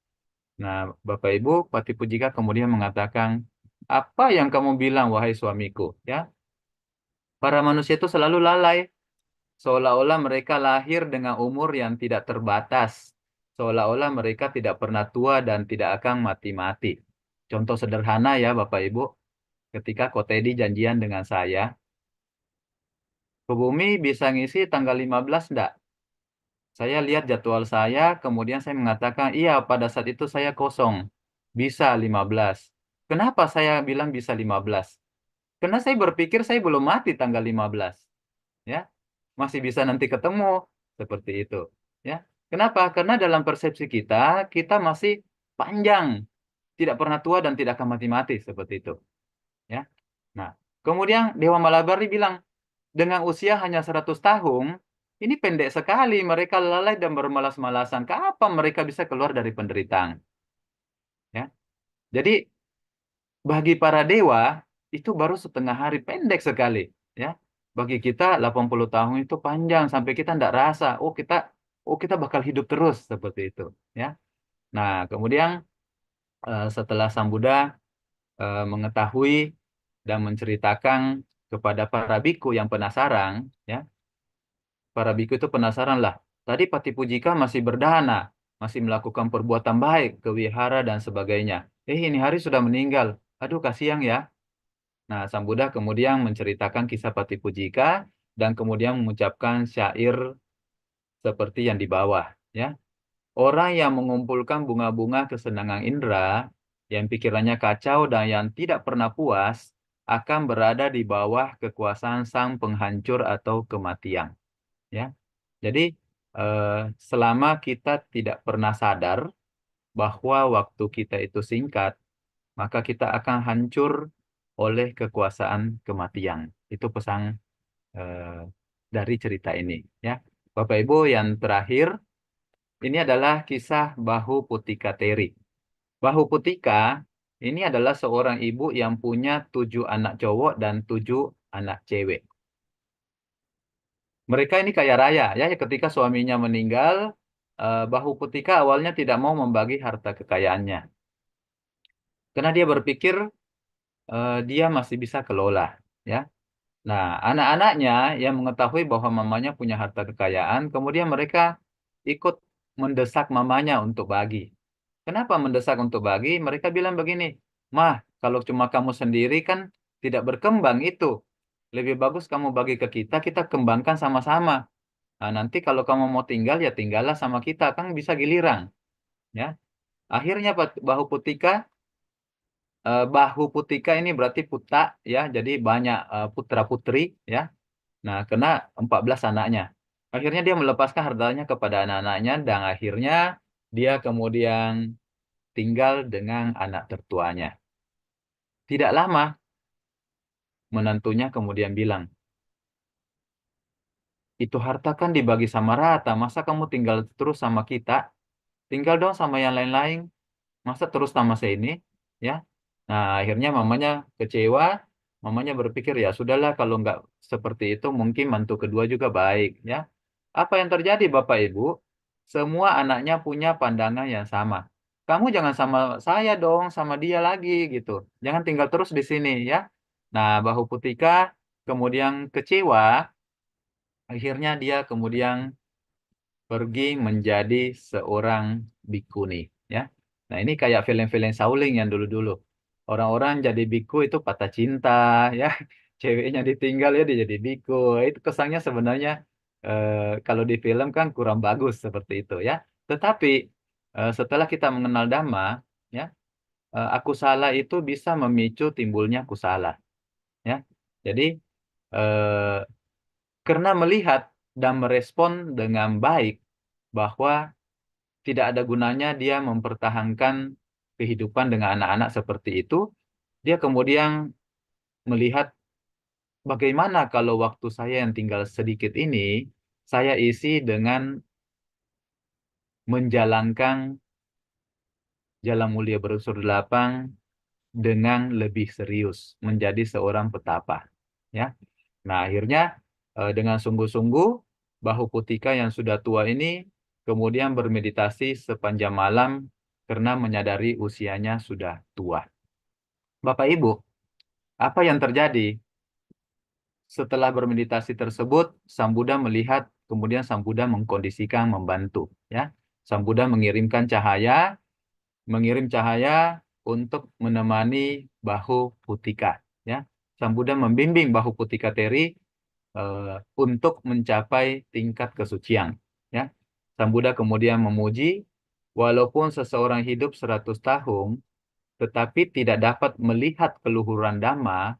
S2: Nah, Bapak Ibu, Pati Pujika kemudian mengatakan, apa yang kamu bilang, wahai suamiku? Ya, para manusia itu selalu lalai, seolah-olah mereka lahir dengan umur yang tidak terbatas, seolah-olah mereka tidak pernah tua dan tidak akan mati-mati. Contoh sederhana ya Bapak Ibu, ketika Kotedi janjian dengan saya, ke bumi bisa ngisi tanggal 15 enggak? Saya lihat jadwal saya, kemudian saya mengatakan, iya pada saat itu saya kosong, bisa 15. Kenapa saya bilang bisa 15? Karena saya berpikir saya belum mati tanggal 15. Ya, masih bisa nanti ketemu seperti itu, ya. Kenapa? Karena dalam persepsi kita, kita masih panjang, tidak pernah tua dan tidak akan mati-mati seperti itu, ya. Nah, kemudian Dewa Malabari bilang, dengan usia hanya 100 tahun, ini pendek sekali, mereka lalai dan bermalas-malasan. Kapan mereka bisa keluar dari penderitaan? Ya. Jadi bagi para dewa itu baru setengah hari, pendek sekali, ya. Bagi kita 80 tahun itu panjang sampai kita tidak rasa, oh kita bakal hidup terus seperti itu, ya. Nah, kemudian setelah Sang Buddha mengetahui dan menceritakan kepada para biku yang penasaran, ya, para biku itu penasaran lah. Tadi Patipujika masih berdana, masih melakukan perbuatan baik ke wihara dan sebagainya. Ini hari sudah meninggal. Aduh, kasihan ya. Nah, Sang Buddha kemudian menceritakan kisah Patipujika dan kemudian mengucapkan syair seperti yang di bawah, ya. Orang yang mengumpulkan bunga-bunga kesenangan indera, yang pikirannya kacau dan yang tidak pernah puas, akan berada di bawah kekuasaan sang penghancur atau kematian. Ya, jadi selama kita tidak pernah sadar bahwa waktu kita itu singkat, maka kita akan hancur oleh kekuasaan kematian. Itu pesan eh, dari cerita ini. Ya, Bapak Ibu, yang terakhir ini adalah kisah Bahu Putika Teri. Bahu Putika ini adalah seorang ibu yang punya 7 anak cowok dan 7 anak cewek. Mereka ini kaya raya, ya. Ketika suaminya meninggal, Bahu Putika awalnya tidak mau membagi harta kekayaannya, karena dia berpikir dia masih bisa kelola, ya. Nah, anak-anaknya yang mengetahui bahwa mamanya punya harta kekayaan, kemudian mereka ikut mendesak mamanya untuk bagi. Kenapa mendesak untuk bagi? Mereka bilang begini, "Mah, kalau cuma kamu sendiri kan tidak berkembang itu. Lebih bagus kamu bagi ke kita, kita kembangkan sama-sama. Nah, nanti kalau kamu mau tinggal, ya tinggallah sama kita, kan bisa giliran." Ya, akhirnya Bahu Putika ini berarti puta, ya, jadi banyak putra-putri, ya. Nah, kena 14 anaknya. Akhirnya dia melepaskan hartanya kepada anak-anaknya dan akhirnya dia kemudian tinggal dengan anak tertuanya. Tidak lama, menantunya kemudian bilang, "Itu harta kan dibagi sama rata, masa kamu tinggal terus sama kita? Tinggal dong sama yang lain-lain, masa terus sama saya ini?" Ya. Nah, akhirnya mamanya kecewa, mamanya berpikir, ya sudahlah kalau nggak seperti itu, mungkin mantu kedua juga baik. Ya. Apa yang terjadi Bapak Ibu? Semua anaknya punya pandangan yang sama. Kamu jangan sama saya dong, sama dia lagi gitu. Jangan tinggal terus di sini ya. Nah, Bahu Putika kemudian kecewa, akhirnya dia kemudian pergi menjadi seorang bikuni ya. Nah, ini kayak film-film Shaolin yang dulu-dulu. Orang-orang jadi biku itu patah cinta ya. Ceweknya ditinggal ya dia jadi biku. Itu kesannya sebenarnya kalau di film kan kurang bagus seperti itu ya. Tetapi setelah kita mengenal Dhamma ya, aku salah itu bisa memicu timbulnya kusala ya. Jadi eh, karena melihat dan merespon dengan baik bahwa tidak ada gunanya dia mempertahankan kehidupan dengan anak-anak seperti itu, dia kemudian melihat bagaimana kalau waktu saya yang tinggal sedikit ini, saya isi dengan menjalankan jalan mulia berunsur delapan dengan lebih serius, menjadi seorang petapa. Ya. Nah, akhirnya dengan sungguh-sungguh, Bahu Putika yang sudah tua ini kemudian bermeditasi sepanjang malam karena menyadari usianya sudah tua. Bapak Ibu, apa yang terjadi? Setelah bermeditasi tersebut, Sang Buddha melihat, kemudian Sang Buddha mengkondisikan membantu. Ya, Sang Buddha mengirim cahaya untuk menemani Bahu Putika. Ya, Sang Buddha membimbing Bahu Putika Teri untuk mencapai tingkat kesucian. Ya, Sang Buddha kemudian memuji, walaupun seseorang hidup 100 tahun, tetapi tidak dapat melihat keluhuran Dhamma,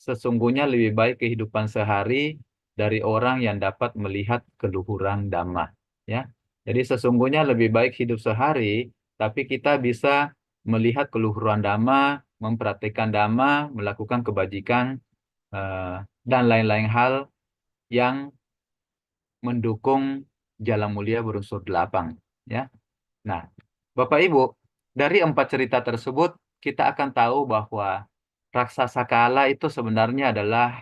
S2: sesungguhnya lebih baik kehidupan sehari dari orang yang dapat melihat keluhuran Dhamma. Ya, jadi sesungguhnya lebih baik hidup sehari, tapi kita bisa melihat keluhuran Dhamma, mempraktikkan Dhamma, melakukan kebajikan, dan lain-lain hal yang mendukung jalan mulia berunsur delapan. Ya, nah, Bapak Ibu, dari 4 cerita tersebut kita akan tahu bahwa raksasa kala itu sebenarnya adalah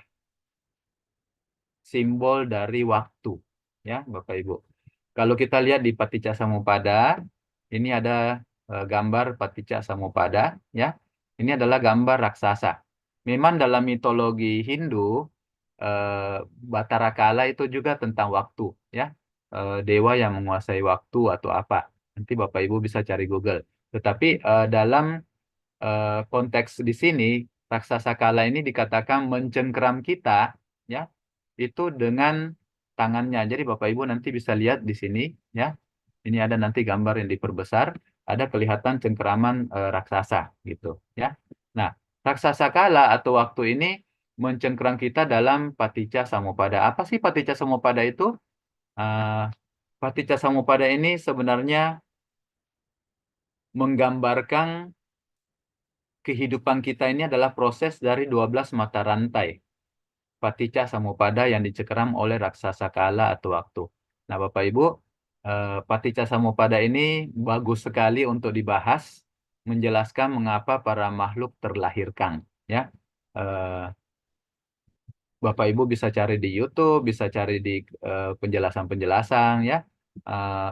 S2: simbol dari waktu, ya Bapak Ibu. Kalau kita lihat di Paticca Samuppada, ini ada gambar Paticca Samuppada, ya. Ini adalah gambar raksasa. Memang dalam mitologi Hindu, Batara Kala itu juga tentang waktu, ya. Dewa yang menguasai waktu atau apa. Nanti Bapak Ibu bisa cari Google. Tetapi dalam konteks di sini, raksasa kala ini dikatakan mencengkeram kita, ya, itu dengan tangannya. Jadi Bapak Ibu nanti bisa lihat di sini, ya. Ini ada nanti gambar yang diperbesar, ada kelihatan cengkeraman raksasa, gitu, ya. Nah, raksasa kala atau waktu ini mencengkeram kita dalam Paticca Samuppada. Apa sih Paticca Samuppada itu? Uh, Paticca Samuppada ini sebenarnya menggambarkan kehidupan kita ini adalah proses dari 12 mata rantai Paticca Samuppada yang dicengkeram oleh raksasa kala atau waktu. Nah, Bapak Ibu, Paticca Samuppada ini bagus sekali untuk dibahas, menjelaskan mengapa para makhluk terlahirkan. Ya, Bapak Ibu bisa cari di YouTube, bisa cari di penjelasan-penjelasan, ya.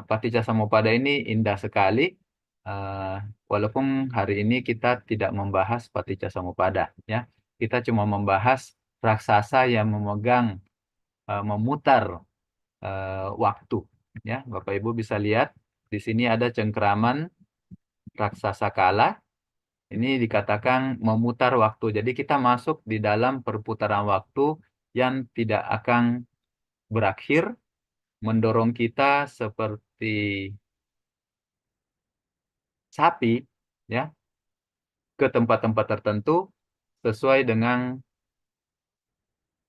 S2: Paticca Samuppada ini indah sekali. Uh, Walaupun hari ini kita tidak membahas Paticca Samuppada, ya. Kita cuma membahas raksasa yang memutar waktu, ya. Bapak Ibu bisa lihat di sini ada cengkeraman raksasa kala. Ini dikatakan memutar waktu. Jadi kita masuk di dalam perputaran waktu yang tidak akan berakhir, mendorong kita seperti sapi, ya, ke tempat-tempat tertentu sesuai dengan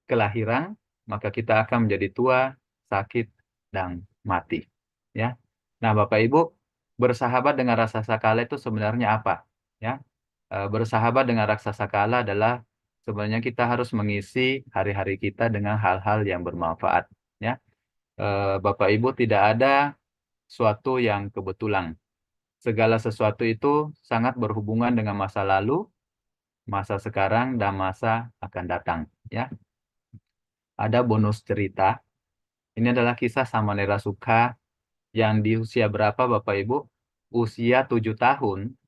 S2: kelahiran, maka kita akan menjadi tua, sakit, dan mati. Ya. Nah, Bapak Ibu, bersahabat dengan raksasa kala itu sebenarnya apa? Ya, bersahabat dengan raksasa kala adalah sebenarnya kita harus mengisi hari-hari kita dengan hal-hal yang bermanfaat. Ya, Bapak Ibu, tidak ada suatu yang kebetulan. Segala sesuatu itu sangat berhubungan dengan masa lalu, masa sekarang, dan masa akan datang. Ya, ada bonus cerita. Ini adalah kisah Samanera Sukha yang di usia berapa Bapak Ibu? Usia 7 tahun.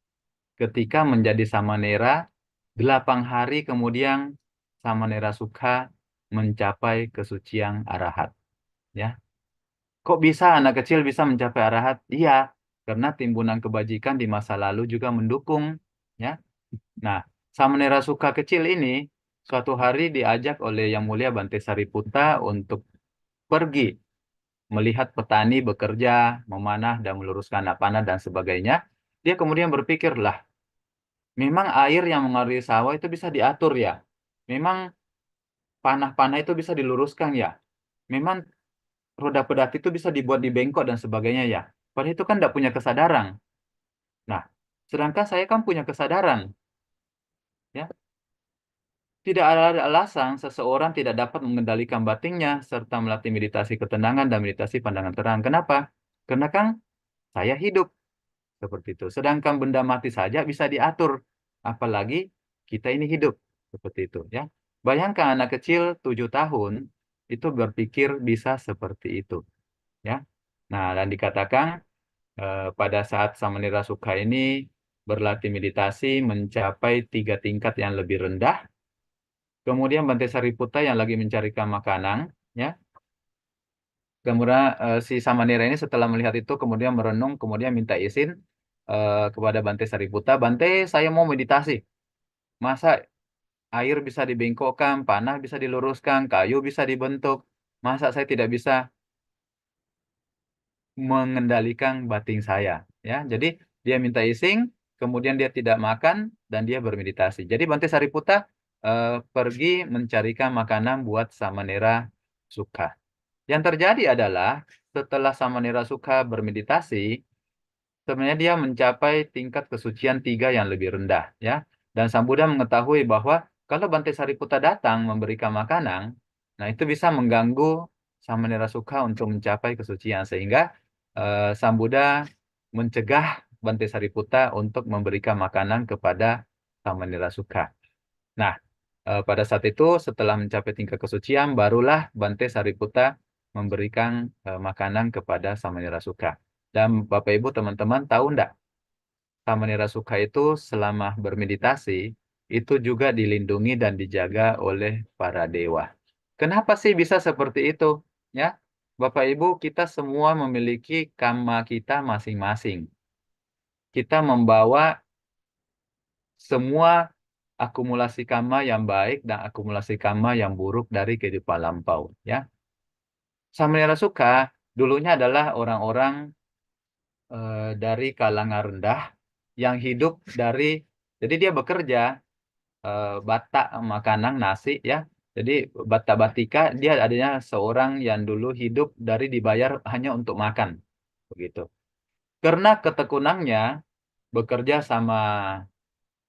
S2: Ketika menjadi Samanera, 8 hari kemudian Samanera Sukha mencapai kesucian arahat. Ya, kok bisa anak kecil bisa mencapai arahat? Iya, karena timbunan kebajikan di masa lalu juga mendukung. Ya, nah, Samanera Sukha kecil ini suatu hari diajak oleh Yang Mulia Bante Sariputta untuk pergi melihat petani bekerja, memanah dan meluruskan anak panah dan sebagainya. Dia kemudian berpikir, lah, memang air yang mengalir sawah itu bisa diatur ya. Memang panah-panah itu bisa diluruskan ya. Memang roda pedati itu bisa dibuat di bengkok dan sebagainya ya. Padahal itu kan tidak punya kesadaran. Nah, sedangkan saya kan punya kesadaran. Ya, tidak ada alasan seseorang tidak dapat mengendalikan batinnya serta melatih meditasi ketenangan dan meditasi pandangan terang. Kenapa? Karena kan saya hidup seperti itu. Sedangkan benda mati saja bisa diatur, apalagi kita ini hidup seperti itu. Ya, bayangkan anak kecil 7 tahun itu berpikir bisa seperti itu. Ya, nah dan dikatakan pada saat Samanera Sukha ini berlatih meditasi mencapai 3 tingkat yang lebih rendah. Kemudian Bante Sariputta yang lagi mencarikan makanan, ya. Kemudian si Samanera ini setelah melihat itu kemudian merenung, kemudian minta izin kepada Bante Sariputta, Bante, saya mau meditasi. Masa air bisa dibengkokkan, panah bisa diluruskan, kayu bisa dibentuk. Masa saya tidak bisa mengendalikan batin saya, ya. Jadi dia minta izin, kemudian dia tidak makan dan dia bermeditasi. Jadi Bante Sariputta pergi mencarikan makanan buat Samanera Sukha. Yang terjadi adalah setelah Samanera Sukha bermeditasi, sebenarnya dia mencapai tingkat kesucian 3 yang lebih rendah, ya. Dan Sang Buddha mengetahui bahwa kalau Bante Sariputta datang memberikan makanan, nah itu bisa mengganggu Samanera Sukha untuk mencapai kesucian, sehingga Sang Buddha mencegah Bante Sariputta untuk memberikan makanan kepada Samanera Sukha. Nah, pada saat itu setelah mencapai tingkat kesucian, barulah Bante Sariputta memberikan makanan kepada Samanera Sukha. Dan Bapak Ibu teman-teman tahu enggak, Samanera Sukha itu selama bermeditasi itu juga dilindungi dan dijaga oleh para dewa. Kenapa sih bisa seperti itu? Ya, Bapak Ibu, kita semua memiliki karma kita masing-masing. Kita membawa semua akumulasi karma yang baik dan akumulasi karma yang buruk dari kehidupan lampau. Ya, Samanera Sukha dulunya adalah orang-orang dari kalangan rendah yang hidup dari, jadi dia bekerja bata makanan nasi ya. Jadi bata batika dia adanya seorang yang dulu hidup dari dibayar hanya untuk makan begitu. Karena ketekunannya bekerja sama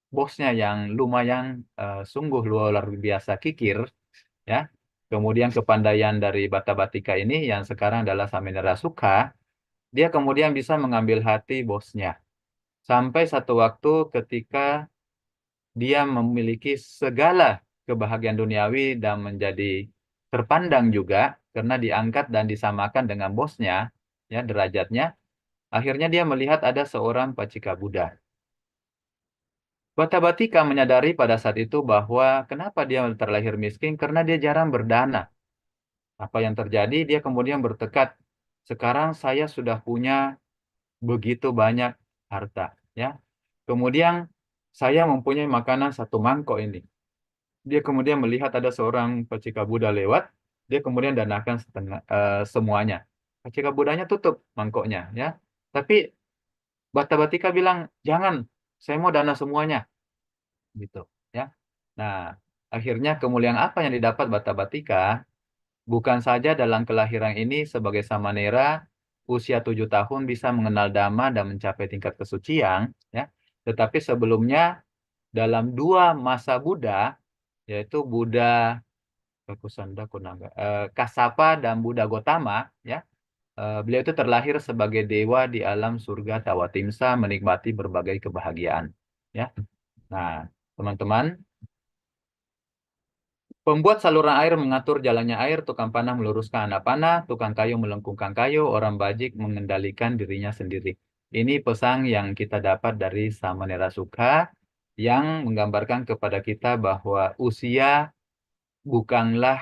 S2: bosnya yang lumayan sungguh luar biasa kikir ya. Kemudian kepandaian dari bata batika ini yang sekarang adalah Samanera Sukha, dia kemudian bisa mengambil hati bosnya. Sampai satu waktu ketika dia memiliki segala kebahagiaan duniawi dan menjadi terpandang juga karena diangkat dan disamakan dengan bosnya, ya derajatnya. Akhirnya dia melihat ada seorang Pacika Buddha. Bata Batika menyadari pada saat itu bahwa kenapa dia terlahir miskin karena dia jarang berdana. Apa yang terjadi? Dia kemudian bertekad, sekarang saya sudah punya begitu banyak harta, ya. Kemudian saya mempunyai makanan satu mangkok ini. Dia kemudian melihat ada seorang Pacika Buddha lewat, dia kemudian danakan semuanya. Pacika Buddhanya tutup mangkoknya, ya. Tapi Bata Batika bilang, jangan, saya mau dana semuanya, gitu, ya. Nah, akhirnya kemuliaan apa yang didapat Bata Batika? Bukan saja dalam kelahiran ini sebagai samanera, usia 7 tahun bisa mengenal Dhamma dan mencapai tingkat kesucian, ya. Tetapi sebelumnya dalam 2 masa Buddha, yaitu Buddha Kusanda Kunanga, Kassapa dan Buddha Gotama, ya, beliau itu terlahir sebagai dewa di alam surga Tawatimsa menikmati berbagai kebahagiaan, ya. Nah, teman-teman, pembuat saluran air mengatur jalannya air, tukang panah meluruskan anak panah, tukang kayu melengkungkan kayu, orang bajik mengendalikan dirinya sendiri. Ini pesan yang kita dapat dari Samanera Sukha yang menggambarkan kepada kita bahwa usia bukanlah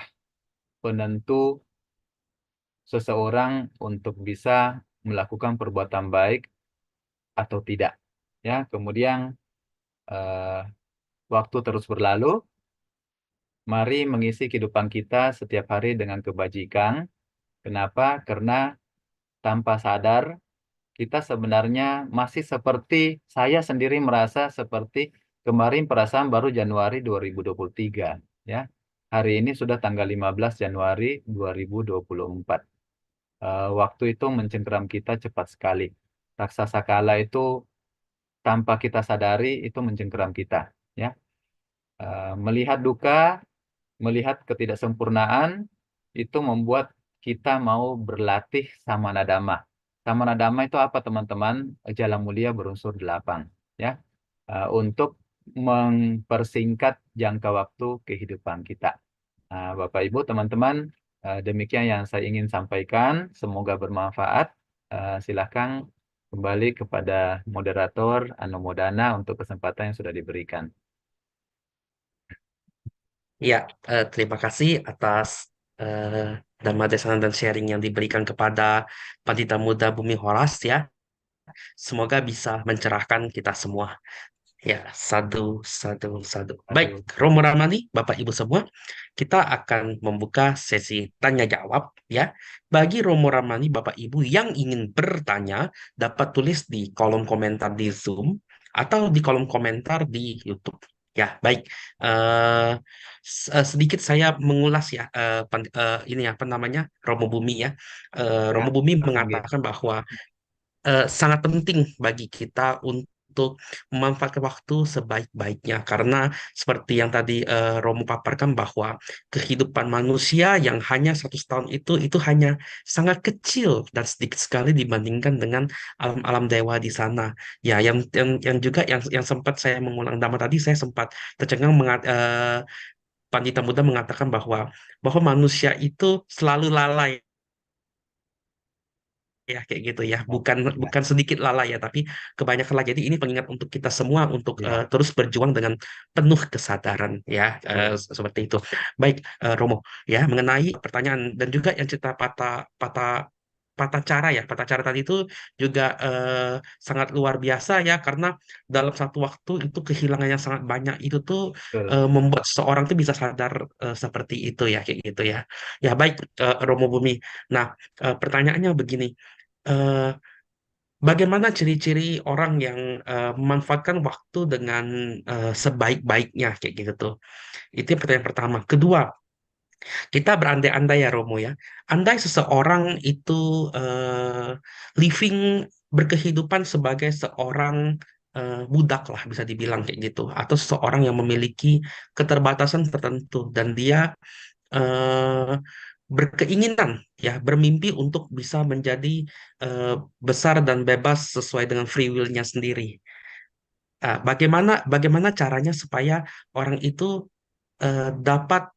S2: penentu seseorang untuk bisa melakukan perbuatan baik atau tidak. Ya, kemudian eh, waktu terus berlalu, mari mengisi kehidupan kita setiap hari dengan kebajikan. Kenapa? Karena tanpa sadar kita sebenarnya masih seperti, saya sendiri merasa seperti kemarin perasaan baru Januari 2023, ya. Hari ini sudah tanggal 15 Januari 2024. Waktu itu mencengkeram kita cepat sekali. Raksasa kala itu tanpa kita sadari itu mencengkeram kita, ya. Melihat duka, melihat ketidaksempurnaan itu membuat kita mau berlatih samana dhamma. Samana dhamma itu apa, teman-teman? Jalan mulia berunsur 8, ya. Untuk mempersingkat jangka waktu kehidupan kita. Bapak Ibu, teman-teman, demikian yang saya ingin sampaikan. Semoga bermanfaat. Silakan kembali kepada moderator Anumodana untuk kesempatan yang sudah diberikan.
S1: Ya, terima kasih atas Dhamma Desana dan sharing yang diberikan kepada Pandita Muda Bumi Horas ya. Semoga bisa mencerahkan kita semua. Ya, sadu, sadu, sadu. Baik,
S2: Aduh.
S1: Romo Ramani, Bapak Ibu semua, kita akan membuka sesi tanya jawab ya. Bagi Romo Ramani, Bapak Ibu yang ingin bertanya, dapat tulis di kolom komentar di Zoom atau di kolom komentar di YouTube. Ya, baik. Eh, sedikit saya mengulas ya, ini apa namanya, Romo Bumi ya.
S2: Ya,
S1: Romo Bumi
S2: Oke.
S1: mengatakan bahwa sangat penting bagi kita untuk memanfaatkan waktu sebaik-baiknya karena seperti yang tadi Romo paparkan bahwa kehidupan manusia yang hanya 100 tahun itu hanya sangat kecil dan sedikit sekali dibandingkan dengan alam-alam dewa di sana. Ya, yang juga yang sempat saya mengulang nama tadi saya sempat tercengang Pandita Muda mengatakan bahwa manusia itu selalu lalai ya kayak gitu ya. Bukan
S2: Ya,
S1: bukan sedikit lalai ya, tapi kebanyakan lah. Jadi ini pengingat untuk kita semua untuk
S2: ya,
S1: terus berjuang dengan penuh kesadaran ya,
S2: betul.
S1: seperti itu. Baik, Romo, ya mengenai pertanyaan dan juga yang cerita patah patah patah cara ya, patah cara tadi itu juga sangat luar biasa ya, karena dalam satu waktu itu kehilangan yang sangat banyak itu tuh
S2: Betul.
S1: membuat seorang tuh bisa sadar seperti itu ya, kayak gitu ya. Ya baik, Romo Bumi. Nah, pertanyaannya begini, eh, bagaimana ciri-ciri orang yang memanfaatkan waktu dengan sebaik-baiknya kayak gitu tuh? Itu yang pertanyaan pertama. Kedua, kita berandai-andai ya Romo ya. Andai seseorang itu eh, living berkehidupan sebagai seorang budak lah bisa dibilang kayak gitu, atau seseorang yang memiliki keterbatasan tertentu dan dia eh, berkeinginan ya, bermimpi untuk bisa menjadi eh, besar dan bebas sesuai dengan free will-nya sendiri. Bagaimana bagaimana caranya supaya orang itu dapat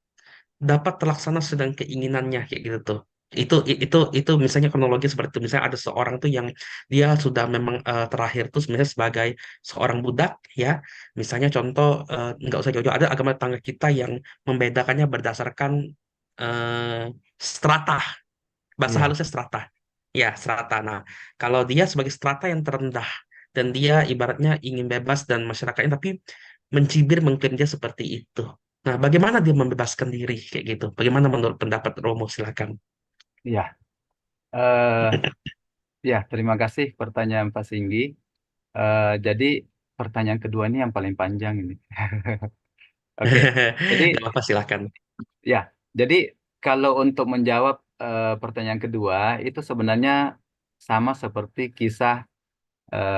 S1: dapat terlaksana sedang keinginannya kayak gitu tuh. Itu misalnya kronologi seperti itu. Misalnya ada seorang tuh yang dia sudah memang terakhir tuh sebenarnya sebagai seorang budak ya. Misalnya contoh, nggak usah jauh-jauh, ada agama tetangga kita yang membedakannya berdasarkan eh, strata, bahasa
S2: Iya,
S1: halusnya strata. Ya, strata. Nah, kalau dia sebagai strata yang terendah dan dia ibaratnya ingin bebas dan masyarakatnya, tapi mencibir mengklaim dia seperti itu. Nah, bagaimana dia membebaskan diri kayak gitu? Bagaimana menurut pendapat Romo? Silakan.
S2: iya. Eh, ya, terima kasih pertanyaan Pak Singgi. Jadi pertanyaan kedua ini yang paling panjang ini. Oke, jadi
S1: Gak apa-apa, silakan.
S2: ya, jadi kalau untuk menjawab pertanyaan kedua itu sebenarnya sama seperti kisah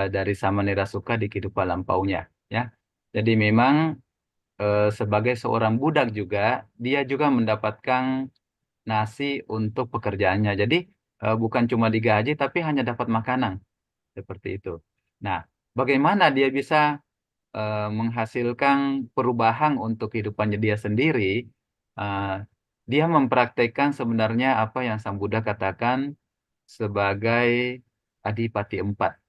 S2: dari Samanera Sukha di kehidupan lampaunya, ya. Jadi memang sebagai seorang budak juga dia juga mendapatkan nasi untuk pekerjaannya. Jadi bukan cuma digaji tapi hanya dapat makanan seperti itu. Nah, bagaimana dia bisa menghasilkan perubahan untuk kehidupannya dia sendiri? eh, Dia mempraktekkan sebenarnya apa yang Sang Buddha katakan sebagai Adipati Empat.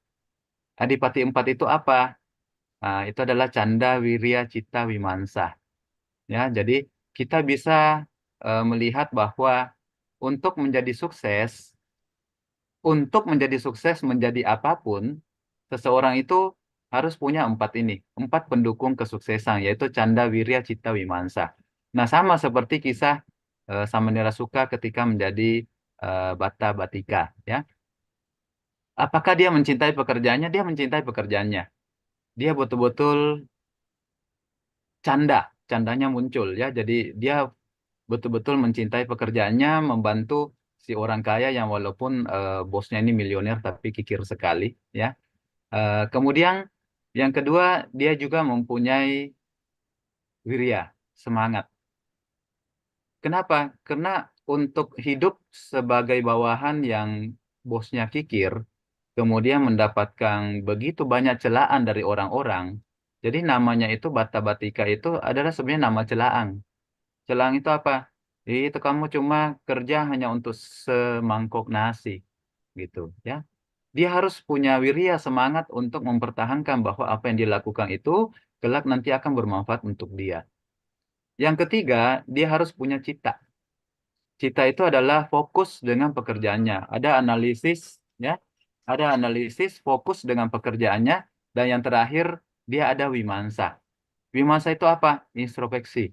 S2: Adipati Empat itu apa? Itu adalah Canda, Wirya, Cita, Wimansa. Ya, jadi kita bisa melihat bahwa untuk menjadi sukses, untuk menjadi sukses menjadi apapun, seseorang itu harus punya empat ini, empat pendukung kesuksesan, yaitu Canda, Wirya, Cita, Wimansa. Nah, sama seperti kisah Samanera Sukha ketika menjadi Bata Batika, ya. Apakah dia mencintai pekerjaannya? Dia mencintai pekerjaannya. Dia betul-betul canda, candanya muncul, ya. Jadi dia betul-betul mencintai pekerjaannya, membantu si orang kaya yang walaupun bosnya ini milioner tapi kikir sekali, ya. Kemudian yang kedua, dia juga mempunyai wirya, semangat. Kenapa? Karena untuk hidup sebagai bawahan yang bosnya kikir, kemudian mendapatkan begitu banyak celaan dari orang-orang, jadi namanya itu Bata Batika itu adalah sebenarnya nama celaan. Celang itu apa? Itu kamu cuma kerja hanya untuk semangkok nasi, gitu ya. Dia harus punya wirya semangat untuk mempertahankan bahwa apa yang dilakukan itu kelak nanti akan bermanfaat untuk dia. Yang ketiga, dia harus punya cita. Cita itu adalah fokus dengan pekerjaannya. Ada analisis, ya, ada analisis fokus dengan pekerjaannya, dan yang terakhir dia ada wimansa. Wimansa itu apa? Introspeksi.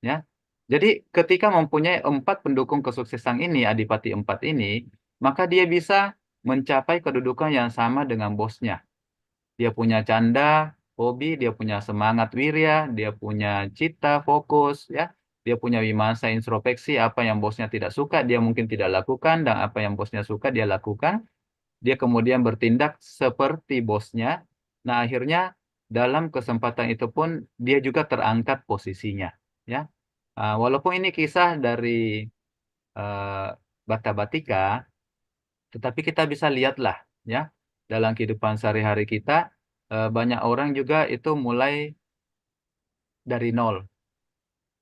S2: Ya. Jadi ketika mempunyai empat pendukung kesuksesan ini, adipati empat ini, maka dia bisa mencapai kedudukan yang sama dengan bosnya. Dia punya canda, hobi, dia punya semangat wirya, dia punya cita, fokus, ya. Dia punya wimasa, introspeksi, apa yang bosnya tidak suka, dia mungkin tidak lakukan, dan apa yang bosnya suka, dia lakukan. Dia kemudian bertindak seperti bosnya. Nah, akhirnya dalam kesempatan itu pun dia juga terangkat posisinya, ya. Walaupun ini kisah dari uh, Bata Batika, tetapi kita bisa lihatlah, ya, dalam kehidupan sehari-hari kita banyak orang juga itu mulai dari nol,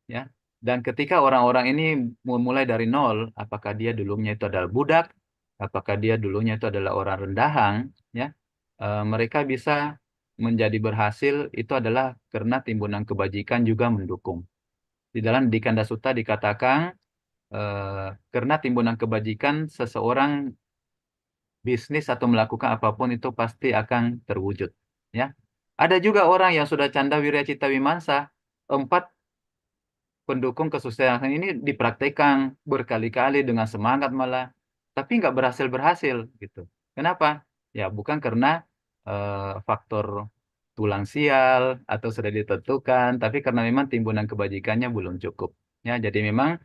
S2: ya. Dan ketika orang-orang ini memulai dari nol, apakah dia dulunya itu adalah budak apakah dia dulunya itu adalah orang rendahan, ya, mereka bisa menjadi berhasil itu adalah karena timbunan kebajikan juga mendukung. Di dalam Dikan Dasuta dikatakan karena timbunan kebajikan seseorang bisnis atau melakukan apapun itu pasti akan terwujud. Ya, ada juga orang yang sudah canda wirya cita wimansa, 4 pendukung kesuksesan ini dipraktekkan berkali-kali dengan semangat malah, tapi nggak berhasil gitu. Kenapa? Ya bukan karena faktor tulang sial atau sudah ditentukan, tapi karena memang timbunan kebajikannya belum cukup. Ya, jadi memang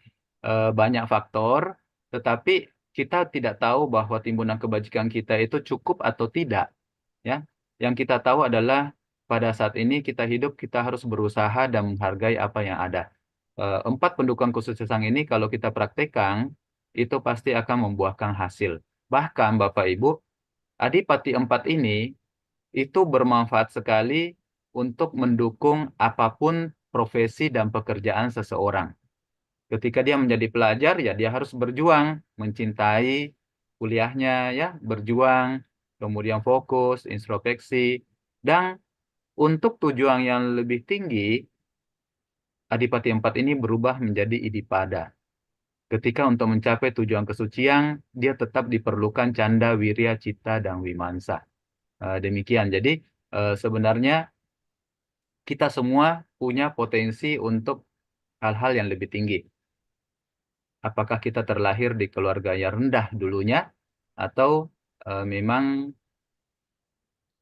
S2: banyak faktor, tetapi kita tidak tahu bahwa timbunan kebajikan kita itu cukup atau tidak. Ya, yang kita tahu adalah pada saat ini kita hidup, kita harus berusaha dan menghargai apa yang ada. 4 pendukung kesuksesan ini kalau kita praktekkan, itu pasti akan membuahkan hasil. Bahkan Bapak Ibu, Adipati 4 ini itu bermanfaat sekali untuk mendukung apapun profesi dan pekerjaan seseorang. Ketika dia menjadi pelajar, ya dia harus berjuang, mencintai kuliahnya, ya, berjuang, kemudian fokus, introspeksi, dan untuk tujuan yang lebih tinggi, Adipati 4 ini berubah menjadi Idipada. Ketika untuk mencapai tujuan kesucian, dia tetap diperlukan canda, wirya, cita, dan wimansa. Demikian. Jadi sebenarnya kita semua punya potensi untuk hal-hal yang lebih tinggi. Apakah kita terlahir di keluarga yang rendah dulunya, atau memang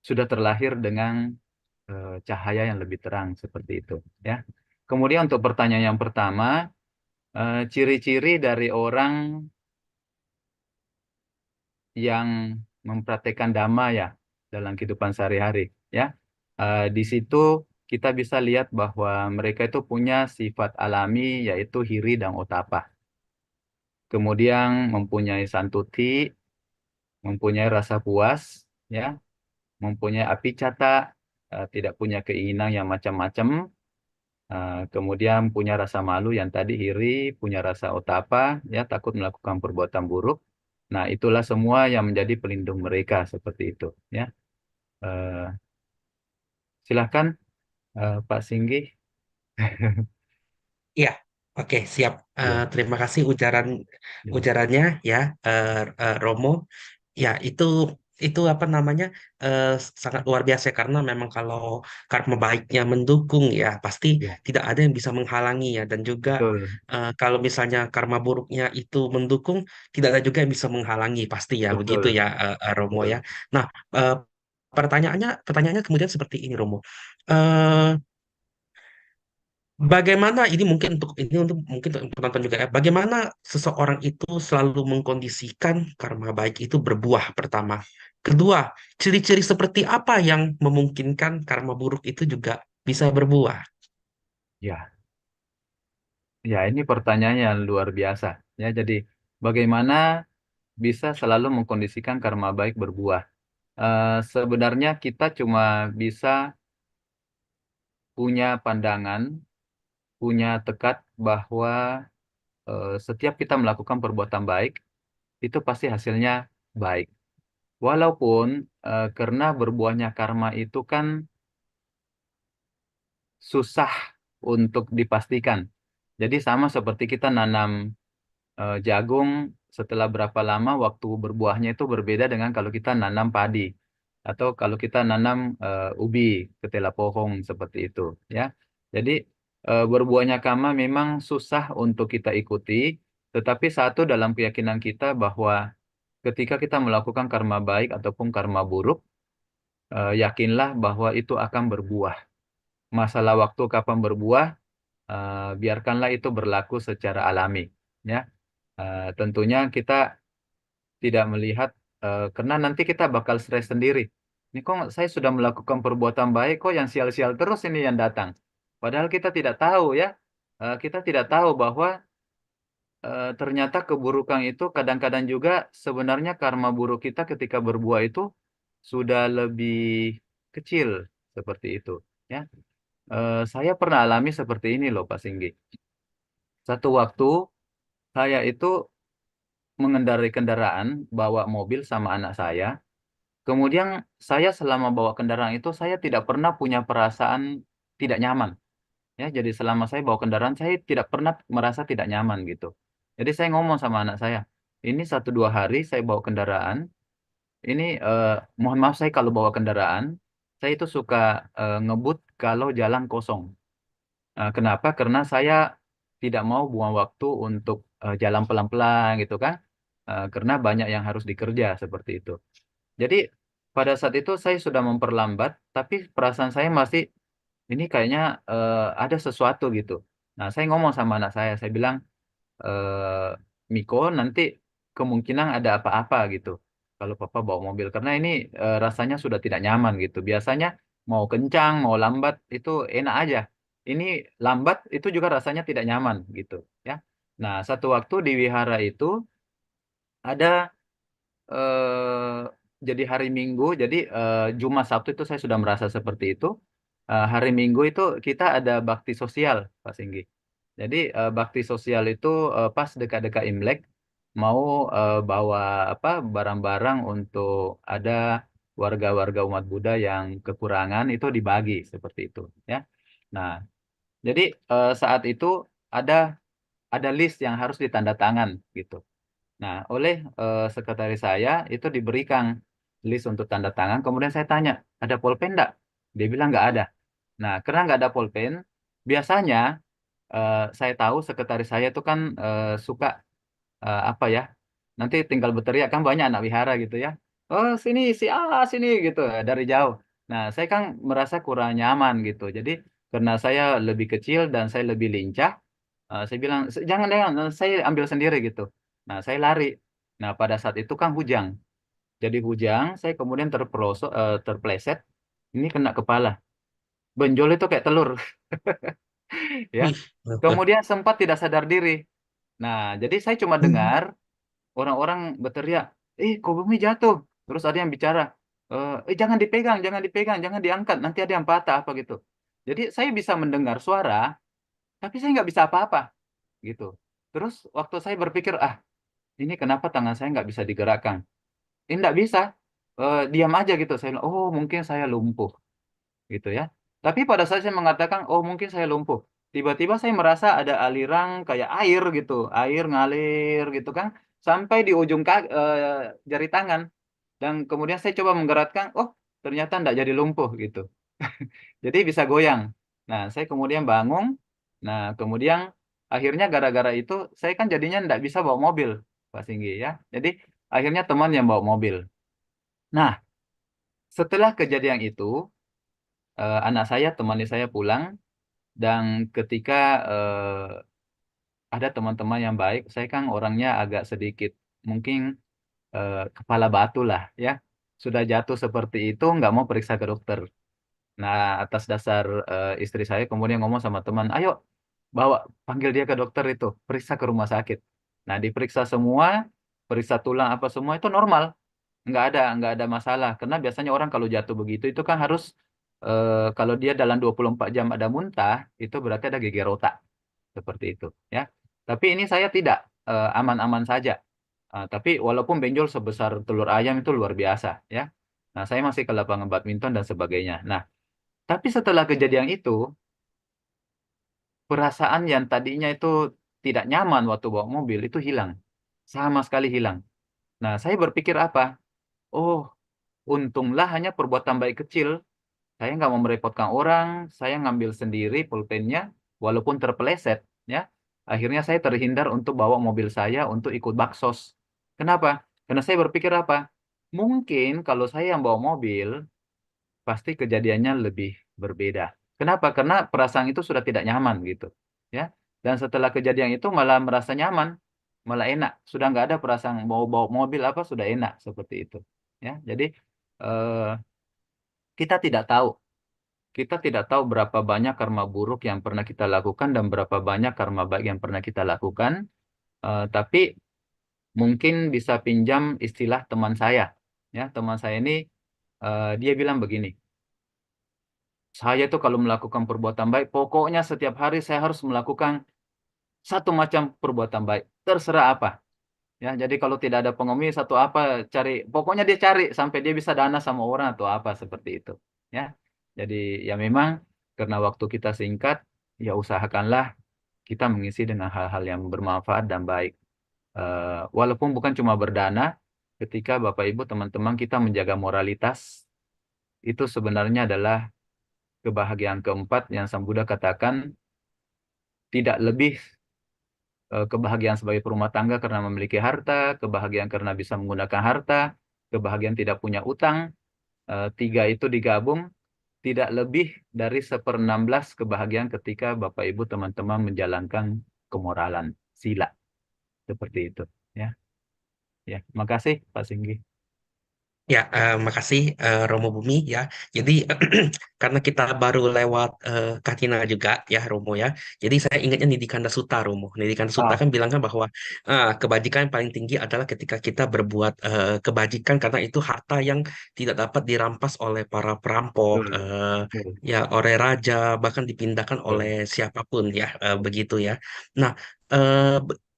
S2: sudah terlahir dengan cahaya yang lebih terang seperti itu, ya. Kemudian untuk pertanyaan yang pertama, ciri-ciri dari orang yang mempraktekkan dhamma ya dalam kehidupan sehari-hari, ya. Di situ kita bisa lihat bahwa mereka itu punya sifat alami yaitu hiri dan otapa. Kemudian mempunyai santuti, mempunyai rasa puas, ya, mempunyai api cata, tidak punya keinginan yang macam-macam, kemudian punya rasa malu yang tadi hiri, punya rasa otapa, ya, takut melakukan perbuatan buruk. Nah, itulah semua yang menjadi pelindung mereka seperti itu, ya. Eh, Silahkan Pak Singgih.
S1: Iya, oke, siap.
S2: Ya,
S1: Terima kasih
S2: ya,
S1: ujarannya ya, Romo. Ya, itu apa namanya, eh, sangat luar biasa karena memang kalau karma baiknya mendukung ya pasti
S2: ya,
S1: tidak ada yang bisa menghalangi ya, dan juga
S2: betul,
S1: kalau misalnya karma buruknya itu mendukung tidak ada juga yang bisa menghalangi pasti ya, begitu
S2: betul,
S1: ya, Romo ya.
S2: betul.
S1: Nah, eh, pertanyaannya seperti ini, Romo. Eh, Bagaimana ini untuk mungkin untuk penonton juga ya. Bagaimana seseorang itu selalu mengkondisikan karma baik itu berbuah pertama. Kedua, ciri-ciri seperti apa yang memungkinkan karma buruk itu juga bisa berbuah?
S2: Ya, ya, ini pertanyaan yang luar biasa. Ya, jadi bagaimana bisa selalu mengkondisikan karma baik berbuah? Sebenarnya kita cuma bisa punya pandangan, punya tekad bahwa setiap kita melakukan perbuatan baik, itu pasti hasilnya baik. Walaupun karena berbuahnya karma itu kan susah untuk dipastikan. Jadi sama seperti kita nanam jagung, setelah berapa lama waktu berbuahnya itu berbeda dengan kalau kita nanam padi atau kalau kita nanam ubi, ketela pohon seperti itu, ya. Jadi berbuahnya karma memang susah untuk kita ikuti, tetapi satu dalam keyakinan kita bahwa ketika kita melakukan karma baik ataupun karma buruk, yakinlah bahwa itu akan berbuah. Masalah waktu kapan berbuah, biarkanlah itu berlaku secara alami, ya. Tentunya kita tidak melihat karena nanti kita bakal stres sendiri. Ini kok saya sudah melakukan perbuatan baik, kok yang sial-sial terus ini yang datang. Padahal kita tidak tahu, ya. Kita tidak tahu bahwa ternyata keburukan itu kadang-kadang juga sebenarnya karma buruk kita ketika berbuah itu sudah lebih kecil seperti itu, ya. Saya pernah alami seperti ini loh Pak Singgi. Satu waktu saya itu mengendarai kendaraan, bawa mobil sama anak saya. Kemudian saya selama bawa kendaraan itu saya tidak pernah punya perasaan tidak nyaman. Ya, jadi selama saya bawa kendaraan saya tidak pernah merasa tidak nyaman gitu. Jadi saya ngomong sama anak saya, ini 1-2 hari saya bawa kendaraan, ini mohon maaf saya kalau bawa kendaraan, saya itu suka ngebut kalau jalan kosong. Kenapa? Karena saya tidak mau buang waktu untuk jalan pelan-pelan gitu kan. Karena banyak yang harus dikerja seperti itu. Jadi pada saat itu saya sudah memperlambat, tapi perasaan saya masih ini kayaknya ada sesuatu gitu. Nah, saya ngomong sama anak saya bilang, eh, Miko, nanti kemungkinan ada apa-apa gitu. Kalau papa bawa mobil, karena ini rasanya sudah tidak nyaman gitu. Biasanya mau kencang, mau lambat itu enak aja. Ini lambat itu juga rasanya tidak nyaman gitu ya. Nah, satu waktu di wihara itu ada jadi hari Minggu, jadi Jumat Sabtu itu saya sudah merasa seperti itu. Hari Minggu itu kita ada bakti sosial, Pak Singgi. Jadi bakti sosial itu pas dekat-dekat Imlek mau bawa apa barang-barang untuk ada warga-warga umat Buddha yang kekurangan itu dibagi seperti itu, ya. Nah, jadi saat itu ada ada list yang harus ditandatangan gitu. Nah, oleh sekretaris saya itu diberikan list untuk tanda tangan. Kemudian saya tanya, ada pulpen enggak? Dia bilang nggak ada. Nah, karena nggak ada pulpen, biasanya saya tahu sekretaris saya itu kan suka apa ya? Nanti tinggal berteriak kan banyak anak wihara gitu ya. Oh sini si A sini gitu dari jauh. Nah, saya kan merasa kurang nyaman gitu. Jadi karena saya lebih kecil dan saya lebih lincah, saya bilang jangan jangan saya ambil sendiri gitu. Nah, saya lari. Nah, pada saat itu kan hujan. Jadi hujan, saya kemudian terpleset. Ini kena kepala. Benjol itu kayak telur, ya.
S1: Wih,
S2: Kemudian sempat tidak sadar diri. Nah, jadi saya cuma dengar orang-orang berteriak, Kobumi jatuh. Terus ada yang bicara, jangan dipegang, jangan dipegang, jangan diangkat, nanti ada yang patah apa gitu. Jadi saya bisa mendengar suara, tapi saya nggak bisa apa-apa gitu. Terus waktu saya berpikir, ini kenapa tangan saya nggak bisa digerakkan? Ini nggak bisa, diam aja gitu. Saya bilang, oh mungkin saya lumpuh gitu ya. Tapi pada saat saya mengatakan, oh mungkin saya lumpuh, tiba-tiba saya merasa ada aliran kayak air gitu, air ngalir gitu kan, sampai di ujung jari tangan. Dan kemudian saya coba menggerakkan, oh ternyata enggak jadi lumpuh gitu. Jadi bisa goyang. Nah, saya kemudian bangun. Nah, kemudian akhirnya gara-gara itu saya kan jadinya enggak bisa bawa mobil, Pak Singgi ya. Jadi akhirnya teman yang bawa mobil. Nah, setelah kejadian itu, anak saya, temani saya pulang, dan ketika ada teman-teman yang baik, saya kan orangnya agak sedikit mungkin kepala batu lah ya. Sudah jatuh seperti itu, nggak mau periksa ke dokter. Nah, atas dasar istri saya kemudian ngomong sama teman, ayo bawa panggil dia ke dokter itu, periksa ke rumah sakit. Nah, diperiksa semua, periksa tulang apa semua itu normal, nggak ada masalah. Karena biasanya orang kalau jatuh begitu itu kan harus kalau dia dalam 24 jam ada muntah, itu berarti ada geger otak seperti itu, ya. Tapi ini saya tidak aman-aman saja. Tapi walaupun benjol sebesar telur ayam itu luar biasa, ya. Nah, saya masih ke lapangan badminton dan sebagainya. Nah, tapi setelah kejadian itu, perasaan yang tadinya itu tidak nyaman waktu bawa mobil itu hilang. Sama sekali hilang. Nah, saya berpikir apa? Oh, untunglah hanya perbuatan baik kecil. Saya nggak mau merepotkan orang, saya ngambil sendiri pulpennya, walaupun terpeleset, ya. Akhirnya saya terhindar untuk bawa mobil saya untuk ikut baksos. Kenapa? Karena saya berpikir apa? Mungkin kalau saya yang bawa mobil, pasti kejadiannya lebih berbeda. Kenapa? Karena perasaan itu sudah tidak nyaman gitu, ya. Dan setelah kejadian itu malah merasa nyaman, malah enak. Sudah nggak ada perasaan mau bawa mobil apa sudah enak seperti itu, ya. Jadi eh, kita tidak tahu, kita tidak tahu berapa banyak karma buruk yang pernah kita lakukan dan berapa banyak karma baik yang pernah kita lakukan. Tapi mungkin bisa pinjam istilah teman saya, ya. Teman saya ini dia bilang begini. Saya tuh kalau melakukan perbuatan baik, pokoknya setiap hari saya harus melakukan satu macam perbuatan baik. Terserah apa. Ya, jadi kalau tidak ada pengemis atau apa, pokoknya dia cari sampai dia bisa dana sama orang atau apa seperti itu. Ya, jadi ya memang karena waktu kita singkat, ya usahakanlah kita mengisi dengan hal-hal yang bermanfaat dan baik. Walaupun bukan cuma berdana, ketika Bapak Ibu teman-teman kita menjaga moralitas, itu sebenarnya adalah kebahagiaan keempat yang Sang Buddha katakan tidak lebih kebahagiaan sebagai perumah tangga karena memiliki harta, kebahagiaan karena bisa menggunakan harta, kebahagiaan tidak punya utang, tiga itu digabung, tidak lebih dari 1/16 kebahagiaan ketika Bapak Ibu teman-teman menjalankan kemoralan, sila, seperti itu. Ya, ya, makasih Pak Singgi.
S1: Ya, makasih Romo Bumi ya. Jadi karena kita baru lewat Katina juga ya Romo ya. Jadi saya ingatnya Nidi Kanda Sutta Romo. Nidi Kanda Sutta
S2: Ah,
S1: kan bilang kan bahwa kebajikan yang paling tinggi adalah ketika kita berbuat kebajikan karena itu harta yang tidak dapat dirampas oleh para perampok,
S2: betul, betul,
S1: ya oleh raja, bahkan dipindahkan oleh
S2: betul.
S1: siapapun ya begitu ya. Nah,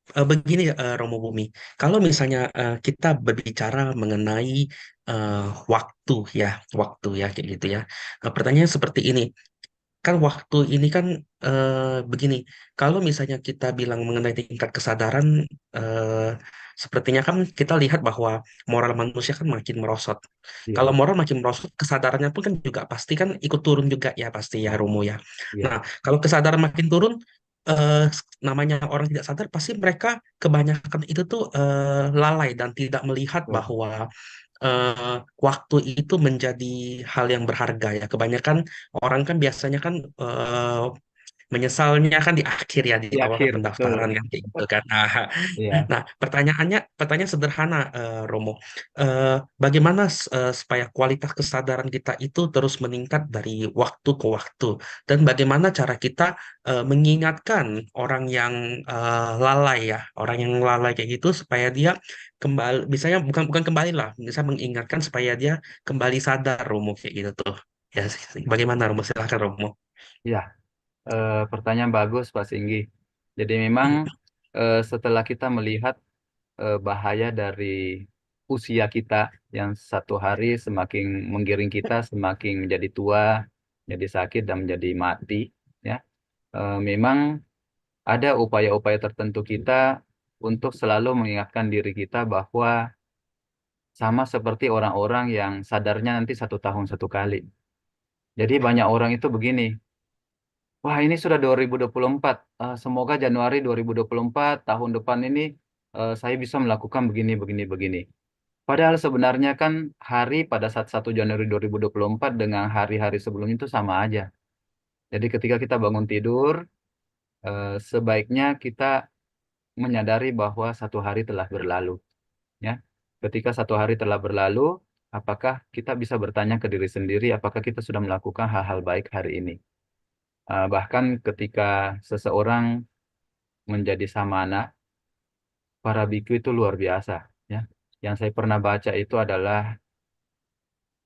S1: begini Romo Bumi. Kalau misalnya kita berbicara mengenai eh, waktu waktu ya kayak gitu ya. Pertanyaan seperti ini, kan waktu ini kan begini, kalau misalnya kita bilang mengenai tingkat kesadaran, eh, sepertinya kan kita lihat bahwa moral manusia kan makin merosot. Kalau
S2: Iya,
S1: moral makin merosot, kesadarannya pun kan juga pasti kan ikut turun juga ya pasti ya
S2: iya,
S1: Romo ya. Nah,
S2: iya,
S1: kalau kesadaran makin turun, namanya orang tidak sadar pasti mereka kebanyakan itu tuh lalai dan tidak melihat
S2: betul.
S1: bahwa eh, waktu itu menjadi hal yang berharga ya. Kebanyakan orang kan biasanya kan menyesalnya kan di akhir ya di
S2: Di
S1: awal
S2: akhir, betul.
S1: pendaftaran kan kayak gitu kan. Nah,
S2: Iya,
S1: nah, pertanyaan sederhana Romo. Bagaimana supaya kualitas kesadaran kita itu terus meningkat dari waktu ke waktu dan bagaimana cara kita mengingatkan orang yang lalai ya, orang yang lalai kayak gitu supaya dia kembali, misalnya bukan bukan kembali lah, bisa mengingatkan supaya dia kembali sadar Romo kayak gitu tuh. Ya, bagaimana Romo? Silakan Romo.
S2: iya. Pertanyaan bagus, Pak Singgi. Jadi memang setelah kita melihat bahaya dari usia kita yang satu hari semakin menggiring kita semakin menjadi tua, jadi sakit dan menjadi mati, ya. Memang ada upaya-upaya tertentu kita untuk selalu mengingatkan diri kita bahwa sama seperti orang-orang yang sadarnya nanti 1 tahun 1 kali. Jadi banyak orang itu begini, wah ini sudah 2024, semoga Januari 2024 tahun depan ini saya bisa melakukan begini, begini, begini. Padahal sebenarnya kan hari pada saat 1 Januari 2024 dengan hari-hari sebelumnya itu sama aja. Jadi ketika kita bangun tidur, sebaiknya kita menyadari bahwa satu hari telah berlalu. Ya, ketika satu hari telah berlalu, apakah kita bisa bertanya ke diri sendiri, apakah kita sudah melakukan hal-hal baik hari ini? Bahkan ketika seseorang menjadi samana, para biku itu luar biasa. Ya, yang saya pernah baca itu adalah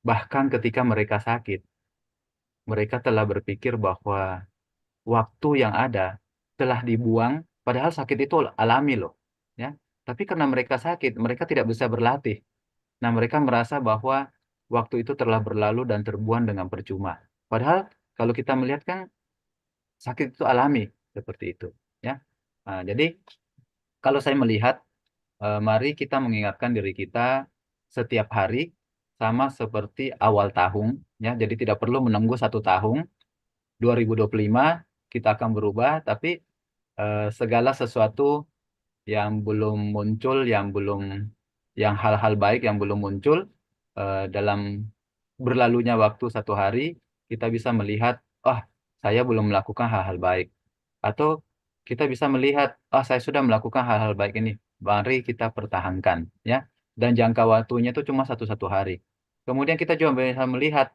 S2: bahkan ketika mereka sakit, mereka telah berpikir bahwa waktu yang ada telah dibuang, padahal sakit itu alami loh. Ya, tapi karena mereka sakit, mereka tidak bisa berlatih. Nah, mereka merasa bahwa waktu itu telah berlalu dan terbuang dengan percuma. Padahal kalau kita melihat kan sakit itu alami seperti itu, ya. Nah, jadi kalau saya melihat, mari kita mengingatkan diri kita setiap hari sama seperti awal tahun, ya. Jadi tidak perlu menunggu 1 tahun, 2025 kita akan berubah, tapi segala sesuatu yang belum muncul, yang hal-hal baik yang belum muncul dalam berlalunya waktu 1 hari, kita bisa melihat, oh, saya belum melakukan hal-hal baik. Atau kita bisa melihat, oh, saya sudah melakukan hal-hal baik ini. Mari kita pertahankan, ya. Dan jangka waktunya itu cuma 1 hari. Kemudian kita juga bisa melihat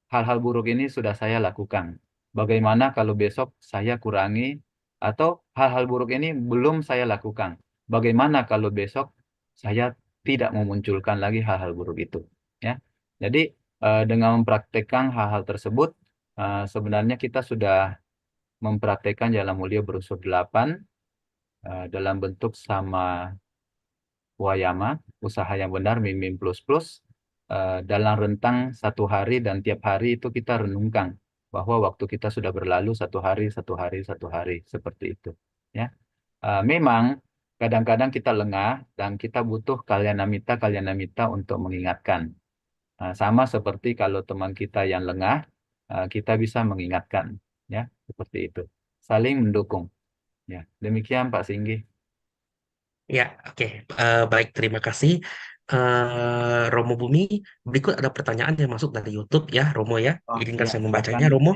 S2: hal-hal buruk ini sudah saya lakukan. Bagaimana kalau besok saya kurangi atau hal-hal buruk ini belum saya lakukan? Bagaimana kalau besok saya tidak memunculkan lagi hal-hal buruk itu? Ya, jadi dengan mempraktekkan hal-hal tersebut, sebenarnya kita sudah mempraktekkan Jalan Mulia Brosur 8 dalam bentuk sama Wayama, usaha yang benar, Mim plus plus, dalam rentang 1 hari, dan tiap hari itu kita renungkan bahwa waktu kita sudah berlalu 1 hari, 1 hari, 1 hari, seperti itu. Ya, memang kadang-kadang kita lengah dan kita butuh kalyanamita untuk mengingatkan. Sama seperti kalau teman kita yang lengah, kita bisa mengingatkan, ya, seperti itu. Saling mendukung. Ya, demikian Pak Singgih.
S1: Ya, oke. Baik, terima kasih. Romo Bumi, berikut ada pertanyaan yang masuk dari YouTube ya, Romo ya.
S2: Oh
S1: Izinkan
S2: ya,
S1: saya
S2: silakan.
S1: membacanya, Romo.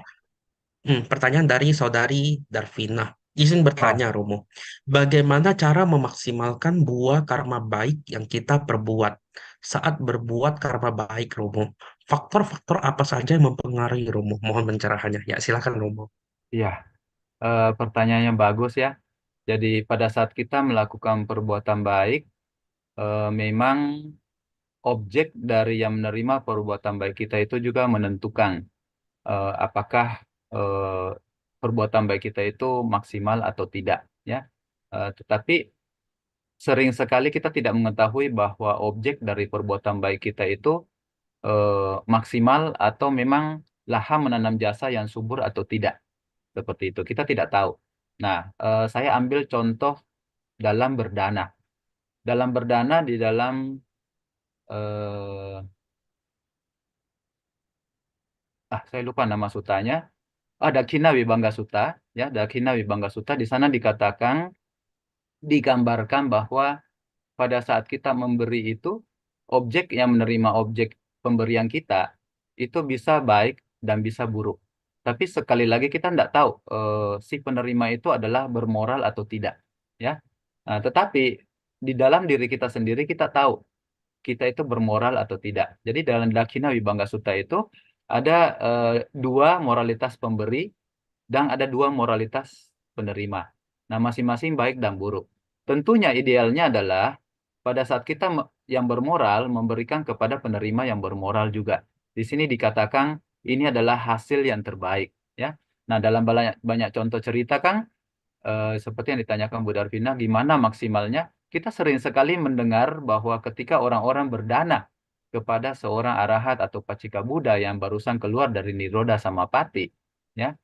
S1: Pertanyaan dari saudari Darvina. Izin
S2: Oh,
S1: bertanya, Romo. Bagaimana cara memaksimalkan buah karma baik yang kita perbuat saat berbuat karma baik, Romo? Faktor-faktor apa saja yang mempengaruhi, Romo? Mohon pencerahannya. Ya, silakan, Romo.
S2: iya. Pertanyaannya bagus ya. Jadi pada saat kita melakukan perbuatan baik, memang objek dari yang menerima perbuatan baik kita itu juga menentukan apakah eh, perbuatan baik kita itu maksimal atau tidak, ya. Tetapi sering sekali kita tidak mengetahui bahwa objek dari perbuatan baik kita itu maksimal atau memang lahan menanam jasa yang subur atau tidak, seperti itu. Kita tidak tahu. Nah, saya ambil contoh dalam berdana. Dalam berdana di dalam eh, saya lupa nama sutanya. Dakkhina Vibhanga Sutta, ya, Dakkhina Vibhanga Sutta, di sana dikatakan, digambarkan bahwa pada saat kita memberi itu, objek yang menerima objek pemberian kita itu bisa baik dan bisa buruk. Tapi sekali lagi kita tidak tahu si penerima itu adalah bermoral atau tidak, ya. Nah, tetapi di dalam diri kita sendiri kita tahu kita itu bermoral atau tidak. Jadi dalam Dakkhina Vibhanga Sutta itu ada 2 moralitas pemberi dan ada 2 moralitas penerima. Nah, masing-masing baik dan buruk. Tentunya idealnya adalah pada saat kita yang bermoral memberikan kepada penerima yang bermoral juga. Di sini dikatakan ini adalah hasil yang terbaik, ya. Nah, dalam banyak contoh cerita kan, seperti yang ditanyakan Bu Darvina, gimana maksimalnya? Kita sering sekali mendengar bahwa ketika orang-orang berdana kepada seorang arahat atau pacika Buddha yang barusan keluar dari Niroda Samapati, ya,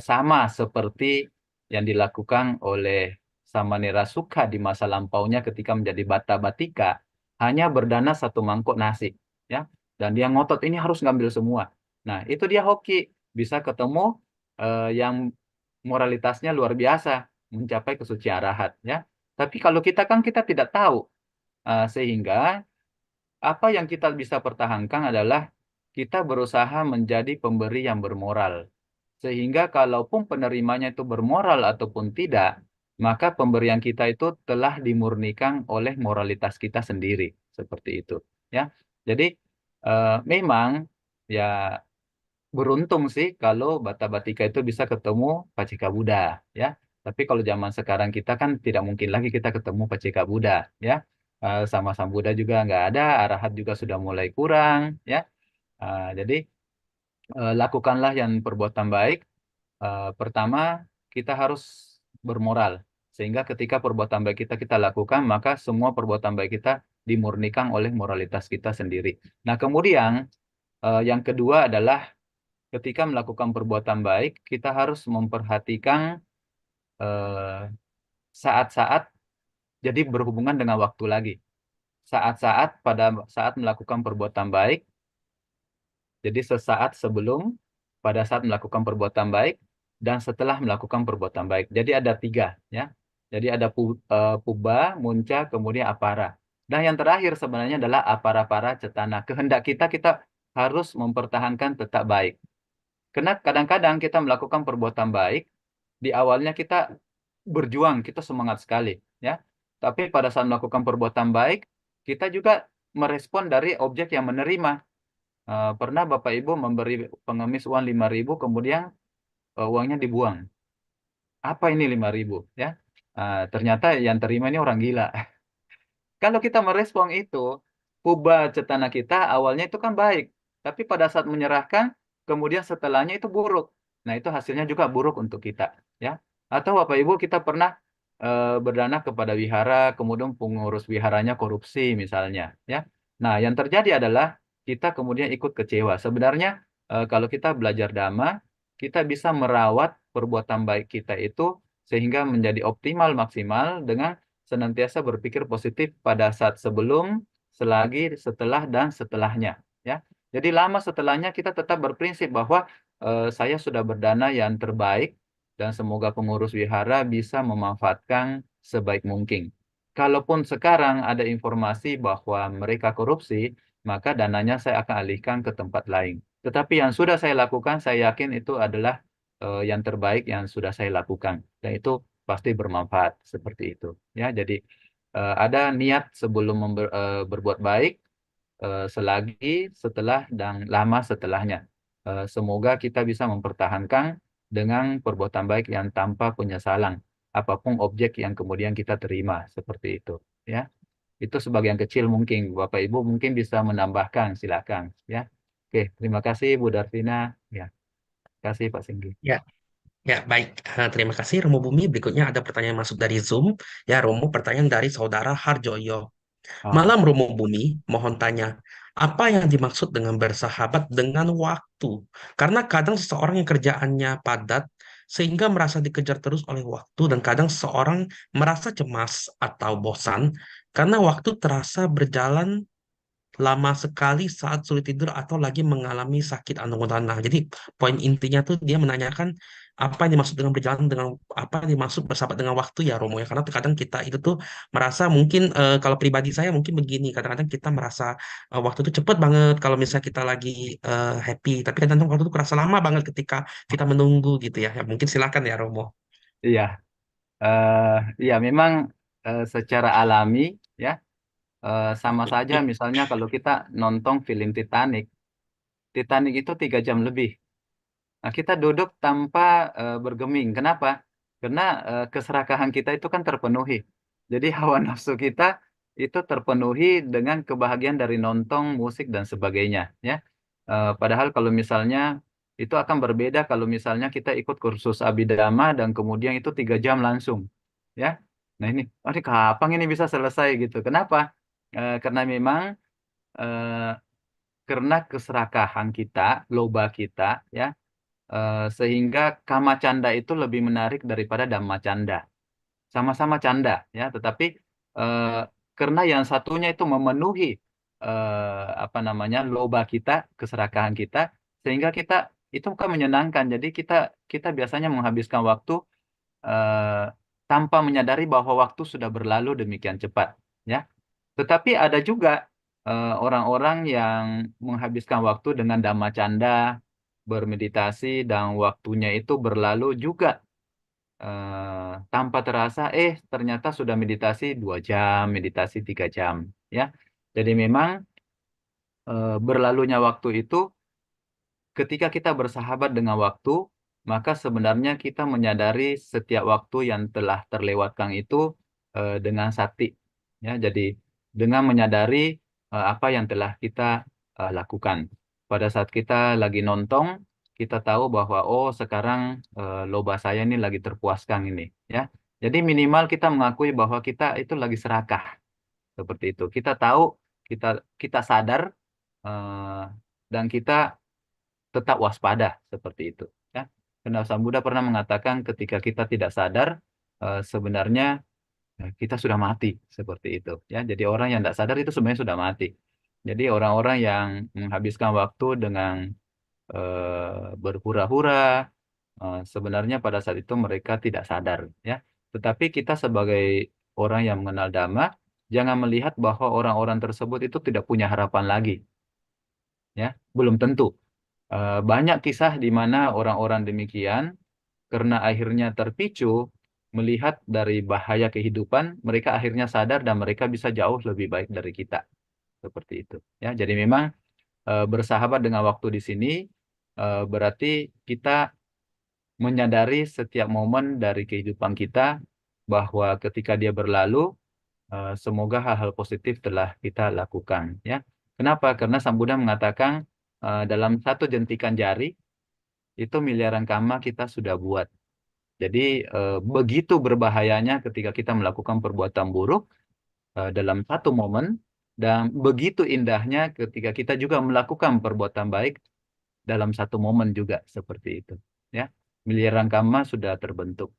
S2: sama seperti yang dilakukan oleh Samanera Sukha di masa lampaunya ketika menjadi Bata Batika, hanya berdana 1 mangkok nasi, ya, dan dia ngotot ini harus ngambil semua. Nah, itu dia hoki, bisa ketemu yang moralitasnya luar biasa, mencapai kesucian arahat, ya. Tapi kalau kita kan kita tidak tahu, sehingga apa yang kita bisa pertahankan adalah kita berusaha menjadi pemberi yang bermoral. Sehingga kalaupun penerimanya itu bermoral ataupun tidak, maka pemberian kita itu telah dimurnikan oleh moralitas kita sendiri. Seperti itu, ya. Jadi memang ya beruntung sih kalau Bata Batika itu bisa ketemu Pacika Buddha, ya. Tapi kalau zaman sekarang kita kan tidak mungkin lagi kita ketemu Pacika Buddha, ya. Sama Sang Buddha juga nggak ada, arahat juga sudah mulai kurang, ya. Jadi lakukanlah yang perbuatan baik. Pertama, kita harus bermoral. Sehingga ketika perbuatan baik kita lakukan, maka semua perbuatan baik kita dimurnikan oleh moralitas kita sendiri. Nah, kemudian yang kedua adalah ketika melakukan perbuatan baik, kita harus memperhatikan eh, saat-saat, jadi berhubungan dengan waktu lagi. Saat-saat pada saat melakukan perbuatan baik, jadi sesaat sebelum, pada saat melakukan perbuatan baik, dan setelah melakukan perbuatan baik. Jadi ada 3, ya. Jadi ada puba, munca, kemudian apara. Dan yang terakhir sebenarnya adalah apara-para cetana. Kehendak kita harus mempertahankan tetap baik. Karena kadang-kadang kita melakukan perbuatan baik, di awalnya kita berjuang, kita semangat sekali, ya. Tapi pada saat melakukan perbuatan baik, kita juga merespon dari objek yang menerima. Pernah Bapak Ibu memberi pengemis uang 5.000, kemudian uangnya dibuang. Apa ini 5.000? Ya, ternyata yang terima ini orang gila. Kalau kita merespon itu, puba cetana kita awalnya itu kan baik, tapi pada saat menyerahkan, kemudian setelahnya itu buruk. Nah, itu hasilnya juga buruk untuk kita, ya. Atau Bapak Ibu kita pernah berdana kepada wihara, kemudian pengurus wiharanya korupsi misalnya, ya. Nah, yang terjadi adalah kita kemudian ikut kecewa. Sebenarnya kalau kita belajar dhamma, kita bisa merawat perbuatan baik kita itu sehingga menjadi optimal maksimal dengan senantiasa berpikir positif pada saat sebelum, selagi, setelah, dan setelahnya, ya. Jadi lama setelahnya kita tetap berprinsip bahwa saya sudah berdana yang terbaik dan semoga pengurus wihara bisa memanfaatkan sebaik mungkin. Kalaupun sekarang ada informasi bahwa mereka korupsi, maka dananya saya akan alihkan ke tempat lain. Tetapi yang sudah saya lakukan, saya yakin itu adalah yang terbaik yang sudah saya lakukan, dan itu pasti bermanfaat seperti itu. Ya, jadi ada niat sebelum berbuat baik, selagi, setelah, dan lama setelahnya. Semoga kita bisa mempertahankan dengan perbuatan baik yang tanpa penyesalan, apapun objek yang kemudian kita terima, seperti itu. Ya, itu sebagian kecil mungkin. Bapak Ibu mungkin bisa menambahkan, silakan. Ya, oke, terima kasih Bu Darvina. Ya, terima kasih Pak Singgi.
S1: Ya, ya baik. Terima kasih Romo Bumi. Berikutnya ada pertanyaan masuk dari Zoom. Ya, Romo, pertanyaan dari Saudara Harjoyo.
S2: Oh,
S1: Malam Romo Bumi, mohon tanya, apa yang dimaksud dengan bersahabat dengan waktu? Karena kadang seseorang yang kerjaannya padat sehingga merasa dikejar terus oleh waktu dan kadang seseorang merasa cemas atau bosan karena waktu terasa berjalan lama sekali saat sulit tidur atau lagi mengalami sakit anontana. Nah, jadi poin intinya tuh dia menanyakan apa yang dimaksud dengan berjalan dengan apa yang dimaksud bersahabat dengan waktu ya Romo ya. Karena terkadang kita itu tuh merasa mungkin kalau pribadi saya mungkin begini, kadang-kadang kita merasa waktu itu cepet banget kalau misalnya kita lagi happy, tapi kadang-kadang waktu itu kerasa lama banget ketika kita menunggu gitu ya. Ya mungkin silakan ya Romo.
S2: iya, eh iya memang secara alami, ya, sama saja misalnya kalau kita nonton film Titanic. Titanic itu 3 jam lebih. Nah, kita duduk tanpa bergeming. Kenapa? Karena keserakahan kita itu kan terpenuhi. Jadi hawa nafsu kita itu terpenuhi dengan kebahagiaan dari nonton, musik, dan sebagainya. Ya, padahal kalau misalnya itu akan berbeda kalau misalnya kita ikut kursus Abhidhamma dan kemudian itu 3 jam langsung. Ya, nah ini, oh, ini kapan ini bisa selesai gitu? Kenapa? Karena memang eh, karena keserakahan kita, loba kita, ya, sehingga kama canda itu lebih menarik daripada dhamma canda. Sama-sama canda, ya, tetapi eh, karena yang satunya itu memenuhi apa namanya loba kita, keserakahan kita, sehingga kita itu bukan menyenangkan. Jadi kita kita biasanya menghabiskan waktu eh, tanpa menyadari bahwa waktu sudah berlalu demikian cepat, ya. Tetapi ada juga orang-orang yang menghabiskan waktu dengan dhamma canda, bermeditasi, dan waktunya itu berlalu juga tanpa terasa, ternyata sudah meditasi 2 jam, meditasi 3 jam, ya. Jadi memang berlalunya waktu itu ketika kita bersahabat dengan waktu, maka sebenarnya kita menyadari setiap waktu yang telah terlewatkan itu dengan sati. Ya, jadi dengan menyadari apa yang telah kita lakukan. Pada saat kita lagi nonton, kita tahu bahwa oh sekarang loba saya ini lagi terpuaskan ini. Ya, jadi minimal kita mengakui bahwa kita itu lagi serakah seperti itu. Kita tahu, kita kita sadar eh, dan kita tetap waspada seperti itu, ya. Karena Sang Buddha pernah mengatakan ketika kita tidak sadar sebenarnya kita sudah mati seperti itu, ya. Jadi orang yang tidak sadar itu sebenarnya sudah mati. Jadi orang-orang yang menghabiskan waktu dengan berhura-hura, sebenarnya pada saat itu mereka tidak sadar, ya. Tetapi kita sebagai orang yang mengenal Dhamma jangan melihat bahwa orang-orang tersebut itu tidak punya harapan lagi, ya. Belum tentu. Banyak kisah di mana orang-orang demikian karena akhirnya terpicu melihat dari bahaya kehidupan, mereka akhirnya sadar dan mereka bisa jauh lebih baik dari kita. Seperti itu. Ya, jadi memang bersahabat dengan waktu di sini berarti kita menyadari setiap momen dari kehidupan kita bahwa ketika dia berlalu, semoga hal-hal positif telah kita lakukan. Ya, kenapa? Karena Sang Buddha mengatakan dalam satu jentikan jari itu miliaran karma kita sudah buat. Jadi begitu berbahayanya ketika kita melakukan perbuatan buruk dalam satu momen, dan begitu indahnya ketika kita juga melakukan perbuatan baik dalam satu momen juga seperti itu. Ya, miliaran karma sudah terbentuk.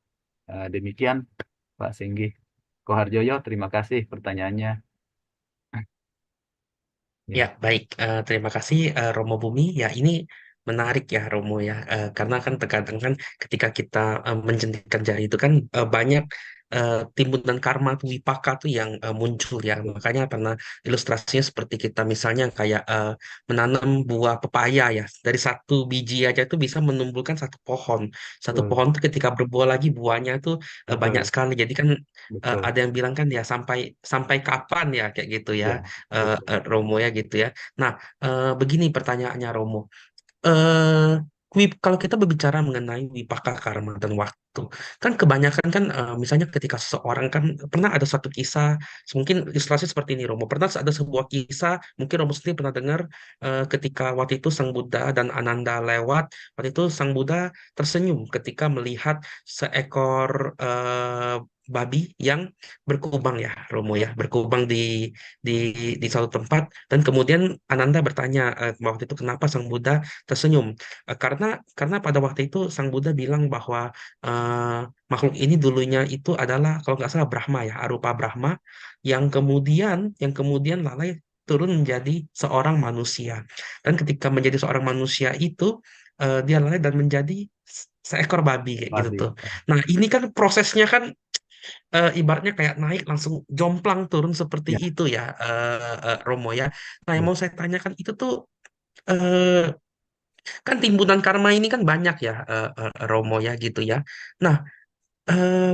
S2: Demikian Pak Singgih. Koharjoyo, terima kasih pertanyaannya.
S1: Ya,
S2: Ya,
S1: baik. Terima kasih Romo Bumi. Ya, ini menarik ya Romo ya. Karena kan terkadang kan ketika kita menjentikan jari itu kan banyak timbunan karma tuh wipaka tuh yang muncul ya. Makanya pernah ilustrasinya seperti kita misalnya kayak menanam buah pepaya ya. Dari satu biji aja itu bisa menumbuhkan satu pohon. Satu
S2: betul,
S1: pohon tuh ketika berbuah lagi buahnya tuh banyak
S2: betul,
S1: sekali. Jadi kan
S2: betul.
S1: ada yang bilang kan ya sampai sampai kapan ya kayak gitu ya.
S2: Ya, betul.
S1: Romo ya gitu ya. Nah, begini pertanyaannya Romo. Eh, kalau kita berbicara mengenai wipaka karma dan waktu, kan kebanyakan kan misalnya ketika seseorang kan pernah ada satu kisah, mungkin ilustrasi seperti ini Romo. Pernah ada sebuah kisah, mungkin Romo sendiri pernah dengar ketika waktu itu Sang Buddha dan Ananda lewat, waktu itu Sang Buddha tersenyum ketika melihat seekor babi yang berkubang ya Romo ya, berkubang di di suatu tempat dan kemudian Ananda bertanya waktu itu kenapa Sang Buddha tersenyum. Karena pada waktu itu Sang Buddha bilang bahwa makhluk ini dulunya itu adalah kalau nggak salah Brahma ya, arupa Brahma yang kemudian lalai turun menjadi seorang manusia. Dan ketika menjadi seorang manusia itu dia lalai dan menjadi seekor babi kayak gitu
S2: Babi.
S1: tuh. Nah, ini kan prosesnya kan ibaratnya kayak naik langsung jomplang turun seperti
S2: Ya,
S1: itu ya, Romo ya. Nah, yang
S2: ya,
S1: mau saya tanyakan itu tuh eh, kan timbunan karma ini kan banyak ya, Romo ya gitu ya. Nah,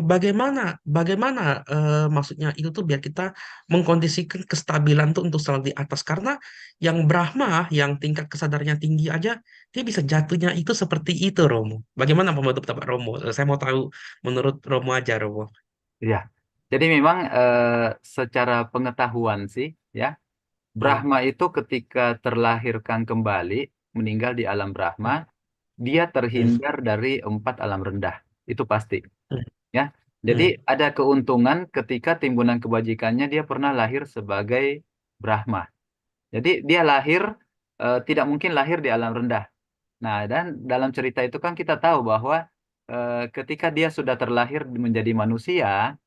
S1: bagaimana bagaimana maksudnya itu tuh biar kita mengkondisikan kestabilan tuh untuk selalu di atas karena yang Brahma yang tingkat kesadarannya tinggi aja dia bisa jatuhnya itu seperti itu Romo. Bagaimana menurut Bapak Romo? Saya mau tahu menurut Romo aja Romo.
S2: ya. Jadi memang secara pengetahuan sih, ya,
S1: Hmm,
S2: Brahma itu ketika terlahirkan kembali, meninggal di alam Brahma, dia
S1: hmm,
S2: terhindar dari 4 alam rendah. Itu pasti,
S1: hmm,
S2: ya. Jadi
S1: hmm,
S2: ada keuntungan ketika timbunan kebajikannya dia pernah lahir sebagai Brahma. Jadi dia lahir tidak mungkin lahir di alam rendah. Nah, dan dalam cerita itu kan kita tahu bahwa ketika dia sudah terlahir menjadi manusia,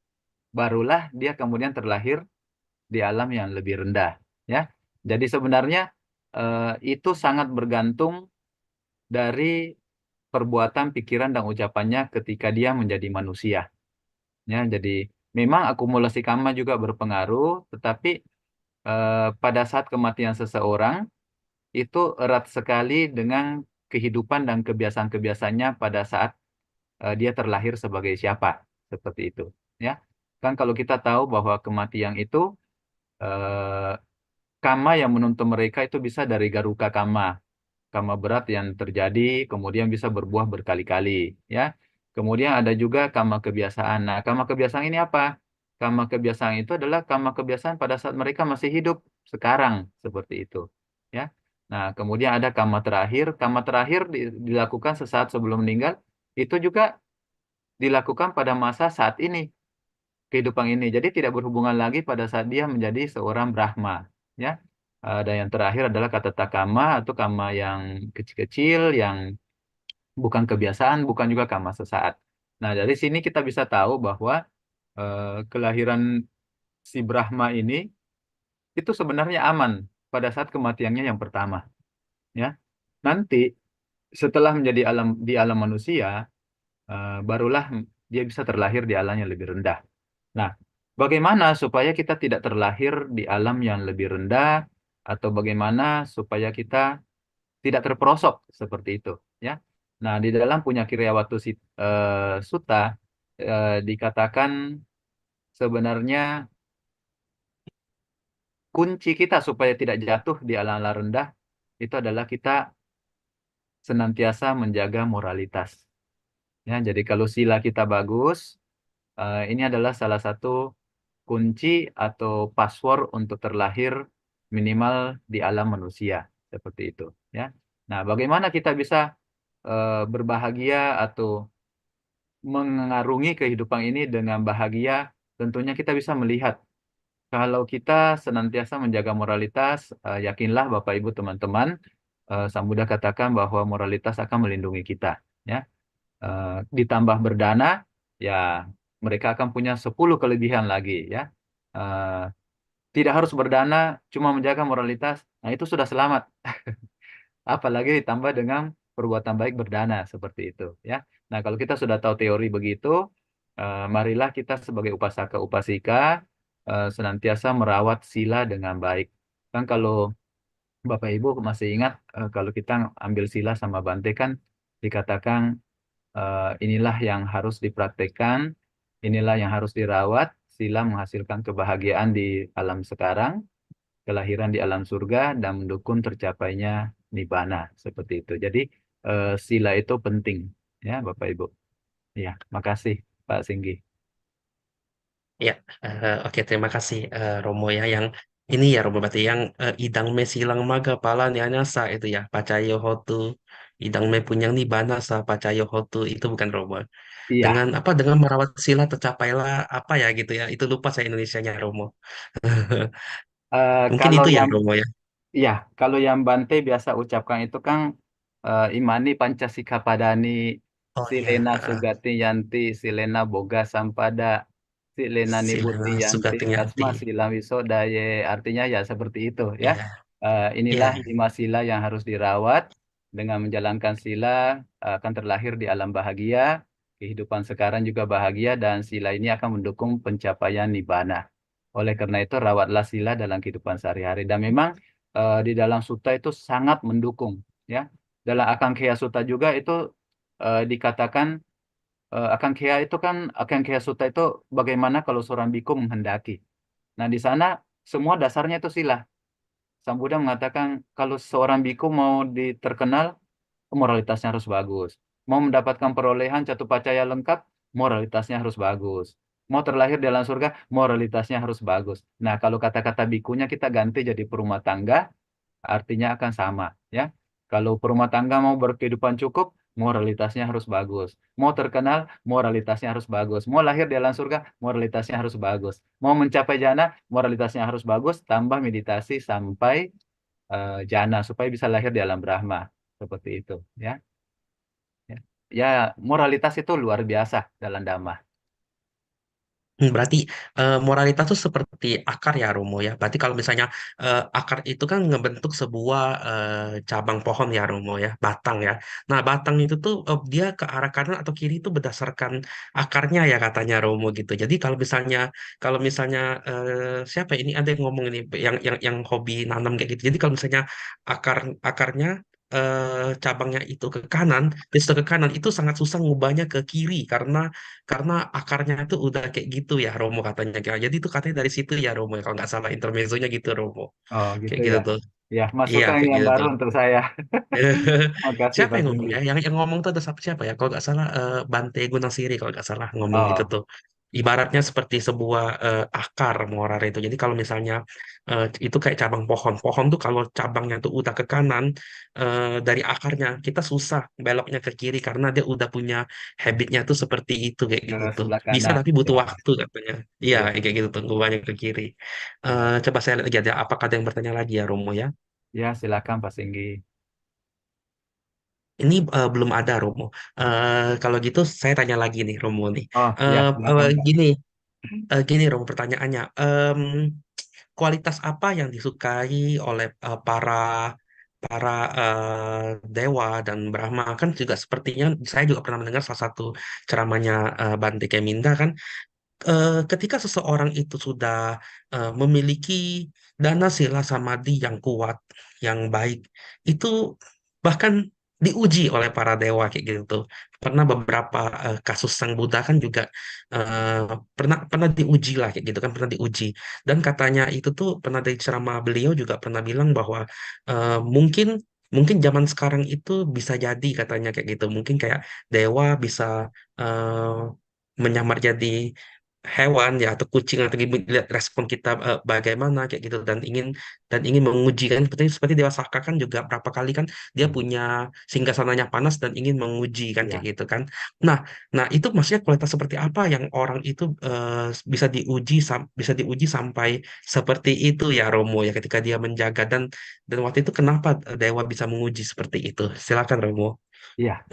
S2: barulah dia kemudian terlahir di alam yang lebih rendah, ya. Jadi sebenarnya itu sangat bergantung dari perbuatan, pikiran dan ucapannya ketika dia menjadi manusia, ya. Jadi memang akumulasi karma juga berpengaruh, tetapi pada saat kematian seseorang itu erat sekali dengan kehidupan dan kebiasaan-kebiasaannya pada saat dia terlahir sebagai siapa, seperti itu, ya. Kan kalau kita tahu bahwa kematian itu eh, kama yang menuntun mereka itu bisa dari garuka kama, kama berat yang terjadi kemudian bisa berbuah berkali-kali, ya. Kemudian ada juga kama kebiasaan. Nah, kama kebiasaan ini apa? Kama kebiasaan itu adalah kama kebiasaan pada saat mereka masih hidup sekarang, seperti itu, ya. Nah, kemudian ada kama terakhir. Kama terakhir dilakukan sesaat sebelum meninggal. Itu juga dilakukan pada masa saat ini, kehidupan ini. Jadi tidak berhubungan lagi pada saat dia menjadi seorang Brahma, ya. Dan yang terakhir adalah kata takama atau kama yang kecil-kecil, yang bukan kebiasaan, bukan juga kama sesaat. Nah, dari sini kita bisa tahu bahwa kelahiran si Brahma ini itu sebenarnya aman pada saat kematiannya yang pertama, ya. Nanti setelah menjadi di alam manusia, barulah dia bisa terlahir di alam yang lebih rendah. Nah, bagaimana supaya kita tidak terlahir di alam yang lebih rendah, atau bagaimana supaya kita tidak terperosok seperti itu, ya? Nah, di dalam Punya Kiryawatu Sutta dikatakan sebenarnya kunci kita supaya tidak jatuh di alam-alam rendah itu adalah kita senantiasa menjaga moralitas. Ya, jadi kalau sila kita bagus, ini adalah salah satu kunci atau password untuk terlahir minimal di alam manusia seperti itu, ya. Nah, bagaimana kita bisa berbahagia atau mengarungi kehidupan ini dengan bahagia, tentunya kita bisa melihat kalau kita senantiasa menjaga moralitas, yakinlah Bapak Ibu teman-teman, Sang Buddha katakan bahwa moralitas akan melindungi kita, ya. Ditambah berdana, ya mereka akan punya 10 kelebihan lagi, ya. Eh, Tidak harus berdana, cuma menjaga moralitas, nah itu sudah selamat. Apalagi ditambah dengan perbuatan baik berdana seperti itu, ya. Nah, kalau kita sudah tahu teori begitu, marilah kita sebagai upasaka upasika senantiasa merawat sila dengan baik. Kan kalau Bapak Ibu masih ingat, kalau kita ambil sila sama Bante kan dikatakan inilah yang harus dipraktekkan, inilah yang harus dirawat. Sila menghasilkan kebahagiaan di alam sekarang, kelahiran di alam surga, dan mendukung tercapainya nibbana seperti itu. Jadi sila itu penting, ya Bapak Ibu. Ya, makasih Pak Singgi.
S1: Ya, oke, terima kasih Romo ya, yang ini ya Romo, berarti yang idang me silang maga pala nyasa itu ya, pacayo hotu idang me punyang nibbana sa pacayo hotu, itu bukan Romo.
S2: Iya,
S1: Dengan apa, dengan merawat sila tercapailah apa ya gitu ya, itu lupa saya Indonesianya Romo. Mungkin
S2: kalau
S1: itu ya
S2: yang
S1: Romo ya.
S2: iya, kalau yang Bante biasa ucapkan itu kan imani pancasika padani,
S1: Oh
S2: silena
S1: ya,
S2: sugati yanti, silena boga sampada, silena nibuti
S1: sila
S2: yanti,
S1: sugating hati.
S2: tasma sila wisodaye. Artinya ya seperti itu, ya.
S1: Iya,
S2: Inilah
S1: iya.
S2: 5 sila yang harus dirawat. Dengan menjalankan sila akan terlahir di alam bahagia, kehidupan sekarang juga bahagia, dan sila ini akan mendukung pencapaian nibbana. Oleh karena itu, rawatlah sila dalam kehidupan sehari-hari. Dan memang di dalam sutta itu sangat mendukung, ya. Dalam Akangkheya Sutta juga itu dikatakan Akangkheya itu kan Akangkheya Sutta itu bagaimana kalau seorang biku menghendaki. Nah, di sana semua dasarnya itu sila. Sang Buddha mengatakan kalau seorang biku mau diterkenal, moralitasnya harus bagus. Mau mendapatkan perolehan Catupacaya lengkap, moralitasnya harus bagus. Mau terlahir di dalam surga, moralitasnya harus bagus. Nah, kalau kata-kata bikunya kita ganti jadi perumah tangga, artinya akan sama, ya. Kalau perumah tangga mau berkehidupan cukup, moralitasnya harus bagus. Mau terkenal, moralitasnya harus bagus. Mau lahir di alam surga, moralitasnya harus bagus. Mau mencapai jana, moralitasnya harus bagus. Tambah meditasi sampai jana supaya bisa lahir di alam Brahma. Seperti itu, ya. Ya, ya, moralitas itu luar biasa dalam Dhamma.
S1: Berarti moralitas itu seperti akar ya Romo ya. Berarti kalau misalnya akar itu kan ngebentuk sebuah cabang pohon ya Romo ya, batang ya. Nah batang itu tuh dia ke arah kanan atau kiri itu berdasarkan akarnya ya katanya Romo gitu. Jadi kalau misalnya siapa ya? Ini ada yang ngomong ini yang hobi nanam kayak gitu. Jadi kalau misalnya akarnya cabangnya itu ke kanan, dia sudah ke kanan itu sangat susah ngubahnya ke kiri karena akarnya itu udah kayak gitu ya Romo katanya. Jadi itu katanya dari situ ya Romo ya, kalau nggak salah intermezzonya gitu Romo.
S2: Oh, gitu
S1: Kayak gitu
S2: ya.
S1: tuh.
S2: Ya,
S1: Iya
S2: masukan
S1: kayak
S2: yang
S1: gitu
S2: baru
S1: tuh.
S2: untuk saya. Makasih,
S1: Siapa
S2: Pak
S1: yang ngomong
S2: Singgi.
S1: ya? Yang ngomong tuh ada siapa ya? Kalau nggak salah Bante Gunasiri kalau nggak salah ngomong gitu
S2: Oh,
S1: tuh. Ibaratnya seperti sebuah akar muara itu. Jadi kalau misalnya itu kayak cabang pohon. Pohon tuh kalau cabangnya tuh udah ke kanan dari akarnya, kita susah beloknya ke kiri karena dia udah punya habitnya tuh seperti itu kayak
S2: ke
S1: gitu.
S2: sebelah
S1: Bisa
S2: kanan.
S1: tapi
S2: Ya,
S1: butuh waktu katanya. Iya
S2: iya.
S1: kayak gitu tuh. Ngubahnya ke kiri.
S2: Ya,
S1: Coba saya lihat lagi ada apakah ada yang bertanya lagi ya Romo ya?
S2: ya, silakan Pak Singgi.
S1: Ini belum ada Romo. Kalau gitu saya tanya lagi nih Romo nih.
S2: Oh, ya,
S1: Eh,
S2: silakan Pak.
S1: gini Romo pertanyaannya. Kualitas apa yang disukai oleh para para dewa dan Brahma kan juga sepertinya saya juga pernah mendengar salah satu ceramahnya Bante Keminda kan ketika seseorang itu sudah memiliki dana sila samadhi yang kuat, yang baik, itu bahkan diuji oleh para dewa kayak gitu tuh. Pernah beberapa kasus Sang Buddha kan juga eh, pernah pernah diuji lah kayak gitu kan, pernah diuji. Dan katanya itu tuh pernah dari ceramah beliau juga pernah bilang bahwa mungkin mungkin zaman sekarang itu bisa jadi katanya kayak gitu. Mungkin kayak dewa bisa eh, menyamar jadi hewan ya atau kucing atau ibu lihat respon kita bagaimana kayak gitu dan ingin menguji kan seperti Dewa Saka kan juga berapa kali kan dia
S2: Hmm.
S1: punya singgasananya panas dan ingin menguji kan kayak
S2: Iya,
S1: gitu kan. Nah, nah itu maksudnya kualitas seperti apa yang orang itu bisa bisa diuji sampai seperti itu ya Romo ya ketika dia menjaga dan waktu itu kenapa Dewa bisa menguji seperti itu? Silakan Romo.
S2: iya.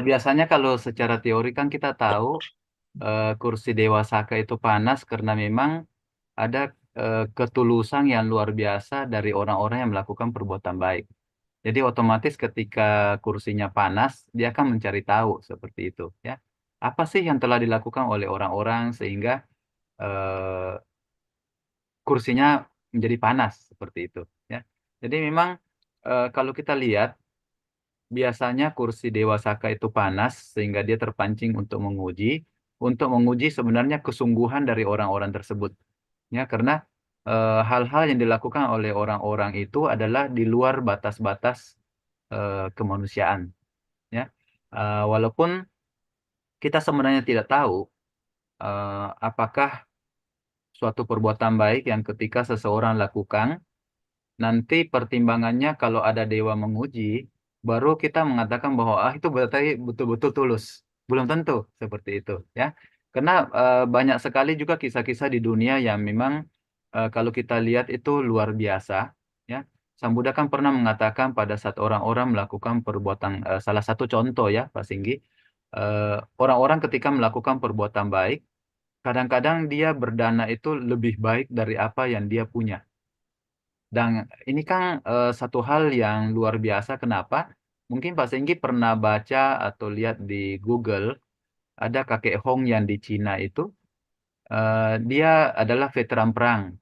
S2: Biasanya kalau secara teori kan kita tahu kursi Dewa Saka itu panas karena memang ada ketulusan yang luar biasa dari orang-orang yang melakukan perbuatan baik. Jadi otomatis ketika kursinya panas, dia akan mencari tahu seperti itu, ya. Apa sih yang telah dilakukan oleh orang-orang sehingga eh, kursinya menjadi panas seperti itu, ya. Jadi memang kalau kita lihat biasanya kursi Dewa Saka itu panas sehingga dia terpancing untuk menguji sebenarnya kesungguhan dari orang-orang tersebut, ya. Karena hal-hal yang dilakukan oleh orang-orang itu adalah di luar batas-batas kemanusiaan, ya. Walaupun kita sebenarnya tidak tahu apakah suatu perbuatan baik yang ketika seseorang lakukan, nanti pertimbangannya kalau ada dewa menguji, baru kita mengatakan bahwa itu berarti betul-betul tulus. Belum tentu seperti itu, ya. Karena banyak sekali juga kisah-kisah di dunia yang memang kalau kita lihat itu luar biasa, ya. Sang Buddha kan pernah mengatakan pada saat orang-orang melakukan perbuatan, salah satu contoh ya, Pak Singgi, eh, orang-orang ketika melakukan perbuatan baik, kadang-kadang dia berdana itu lebih baik dari apa yang dia punya. Dan ini kan satu hal yang luar biasa. Kenapa? Mungkin Pak Senggi pernah baca atau lihat di Google, ada kakek Hong yang di Cina itu, dia adalah veteran perang.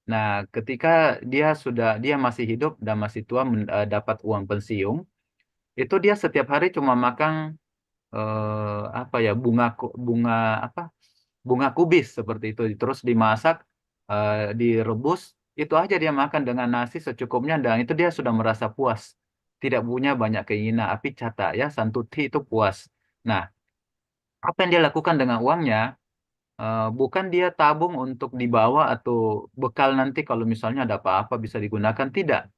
S2: Nah, ketika dia masih hidup dan masih tua dapat uang pensiun, itu dia setiap hari cuma makan apa ya bunga apa bunga kubis seperti itu terus dimasak, direbus, itu aja dia makan dengan nasi secukupnya dan itu dia sudah merasa puas, tidak punya banyak keinginan. Api cata ya santuti itu puas. Nah, apa yang dia lakukan dengan uangnya, bukan dia tabung untuk dibawa atau bekal nanti kalau misalnya ada apa-apa bisa digunakan, tidak.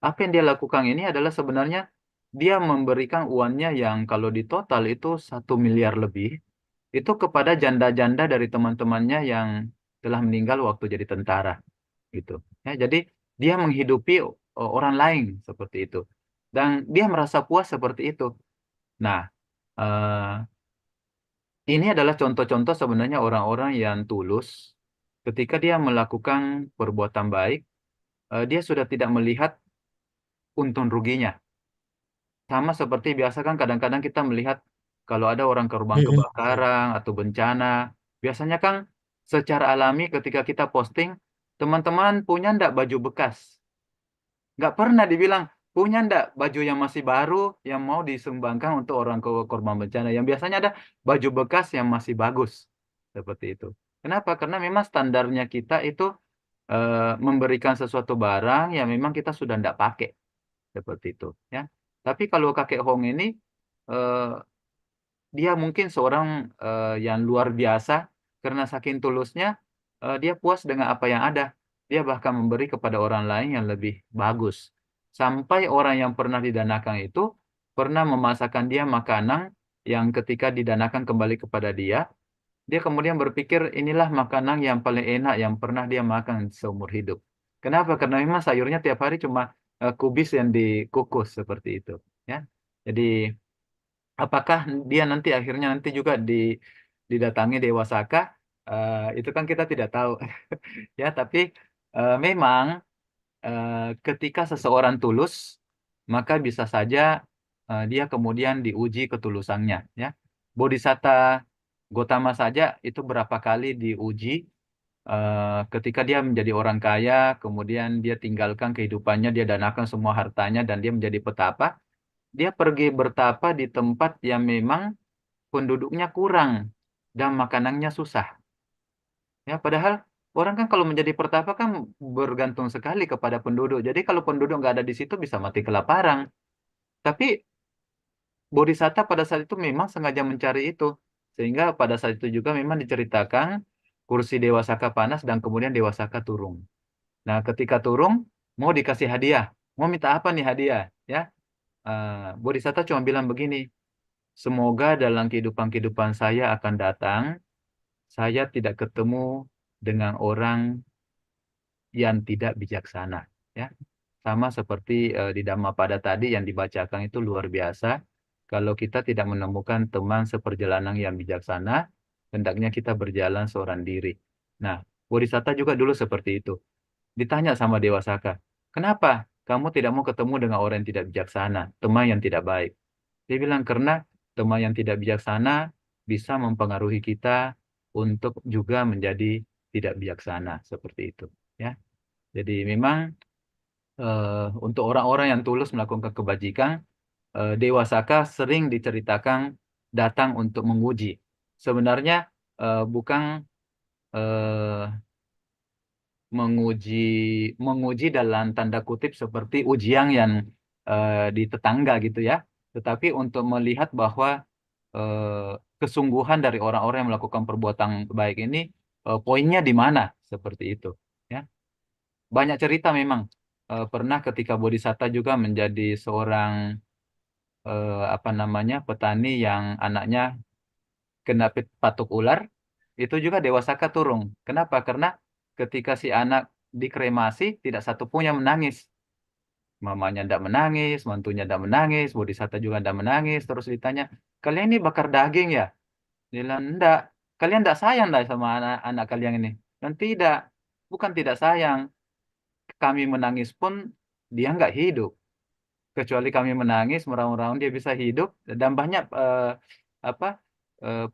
S2: Apa yang dia lakukan ini adalah sebenarnya dia memberikan uangnya yang kalau di total itu 1 miliar lebih itu kepada janda-janda dari teman-temannya yang telah meninggal waktu jadi tentara gitu. Ya, jadi dia menghidupi orang lain seperti itu dan dia merasa puas seperti itu. Nah, eh, ini adalah contoh-contoh sebenarnya orang-orang yang tulus ketika dia melakukan perbuatan baik, dia sudah tidak melihat untung ruginya. Sama seperti biasa kan kadang-kadang kita melihat kalau ada orang korban
S1: Mm-mm.
S2: kebakaran atau bencana, biasanya kan secara alami ketika kita posting, teman-teman punya ndak baju bekas? Nggak pernah dibilang, punya ndak baju yang masih baru yang mau disumbangkan untuk orang korban bencana. Yang biasanya ada baju bekas yang masih bagus. Seperti itu. Kenapa? Karena memang standarnya kita itu memberikan sesuatu barang yang memang kita sudah ndak pakai. Seperti itu, ya. Tapi kalau kakek Hong ini eh, dia mungkin seorang yang luar biasa karena saking tulusnya dia puas dengan apa yang ada. Dia bahkan memberi kepada orang lain yang lebih bagus. Sampai orang yang pernah didanakan itu pernah memasakkan dia makanan yang ketika didanakan kembali kepada dia, dia kemudian berpikir inilah makanan yang paling enak yang pernah dia makan seumur hidup. Kenapa? Karena memang sayurnya tiap hari cuma kubis yang dikukus seperti itu. Ya, jadi apakah dia nanti akhirnya nanti juga didatangi Dewa Saka? Itu kan kita tidak tahu. Ya, tapi memang eh, ketika seseorang tulus, maka bisa saja dia kemudian diuji ketulusannya. Ya, Bodhisatta Gotama saja itu berapa kali diuji ketika dia menjadi orang kaya, kemudian dia tinggalkan kehidupannya, dia danakan semua hartanya dan dia menjadi petapa. Dia pergi bertapa di tempat yang memang penduduknya kurang dan makanannya susah. Ya, padahal orang kan kalau menjadi pertapa kan bergantung sekali kepada penduduk. Jadi kalau penduduk nggak ada di situ bisa mati kelaparan. Tapi Bodhisatta pada saat itu memang sengaja mencari itu. Sehingga pada saat itu juga memang diceritakan kursi Dewa Saka panas dan kemudian Dewa Saka turun. Nah, ketika turun, mau dikasih hadiah. Mau minta apa nih hadiah? Ya, Bodhisatta cuma bilang begini, semoga dalam kehidupan-kehidupan saya akan datang, saya tidak ketemu dengan orang yang tidak bijaksana. Ya, sama seperti di Dhammapada tadi yang dibacakan itu luar biasa. Kalau kita tidak menemukan teman seperjalanan yang bijaksana, hendaknya kita berjalan seorang diri. Nah, Bodhisatta juga dulu seperti itu. Ditanya sama Dewa Saka, kenapa kamu tidak mau ketemu dengan orang yang tidak bijaksana, teman yang tidak baik? Dia bilang, karena teman yang tidak bijaksana bisa mempengaruhi kita untuk juga menjadi tidak bijaksana, seperti itu. Ya, jadi memang untuk orang-orang yang tulus melakukan kebajikan, Dewa Saka sering diceritakan datang untuk menguji. Sebenarnya bukan eh, menguji dalam tanda kutip seperti ujian yang di tetangga gitu ya, tetapi untuk melihat bahwa kesungguhan dari orang-orang yang melakukan perbuatan baik ini poinnya di mana seperti itu ya. Banyak cerita memang. Pernah ketika Bodhisatta juga menjadi seorang apa namanya petani yang anaknya kena patuk ular, itu juga Dewa Saka turun. Kenapa? Karena ketika si anak dikremasi, tidak satu pun yang menangis. Mamanya tidak menangis, mantunya tidak menangis, Bodhisatta juga tidak menangis. Terus ditanya, kalian ini bakar daging ya? Dia bilang, enggak. Kalian tidak sayang dah sama anak-anak kalian ini? Dan tidak. Bukan tidak sayang. Kami menangis pun dia nggak hidup. Kecuali kami menangis, meraung-raung dia bisa hidup. Dan banyak apa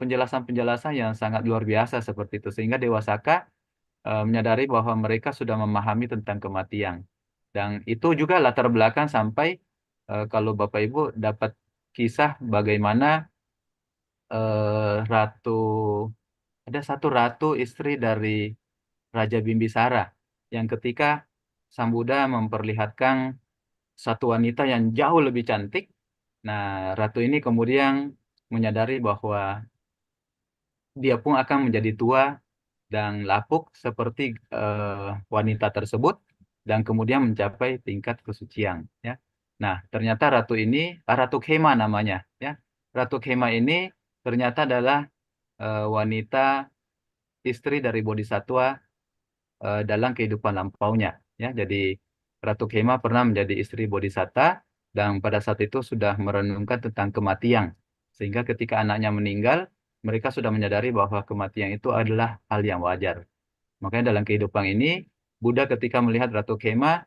S2: penjelasan-penjelasan yang sangat luar biasa seperti itu. Sehingga Dewa Saka menyadari bahwa mereka sudah memahami tentang kematian. Dan itu juga latar belakang sampai kalau Bapak Ibu dapat kisah bagaimana ratu ada satu ratu istri dari Raja Bimbisara yang ketika Sang Buddha memperlihatkan satu wanita yang jauh lebih cantik. Nah, ratu ini kemudian menyadari bahwa dia pun akan menjadi tua dan lapuk seperti wanita tersebut dan kemudian mencapai tingkat kesucian ya. Nah, ternyata ratu ini Ratu Khema namanya ya. Ratu Khema ini ternyata adalah wanita istri dari Bodhisattva dalam kehidupan lampaunya ya. Jadi Ratu Khema pernah menjadi istri Bodhisatta dan pada saat itu sudah merenungkan tentang kematian. Sehingga ketika anaknya meninggal, mereka sudah menyadari bahwa kematian itu adalah hal yang wajar. Makanya dalam kehidupan ini, Buddha ketika melihat Ratu Khema,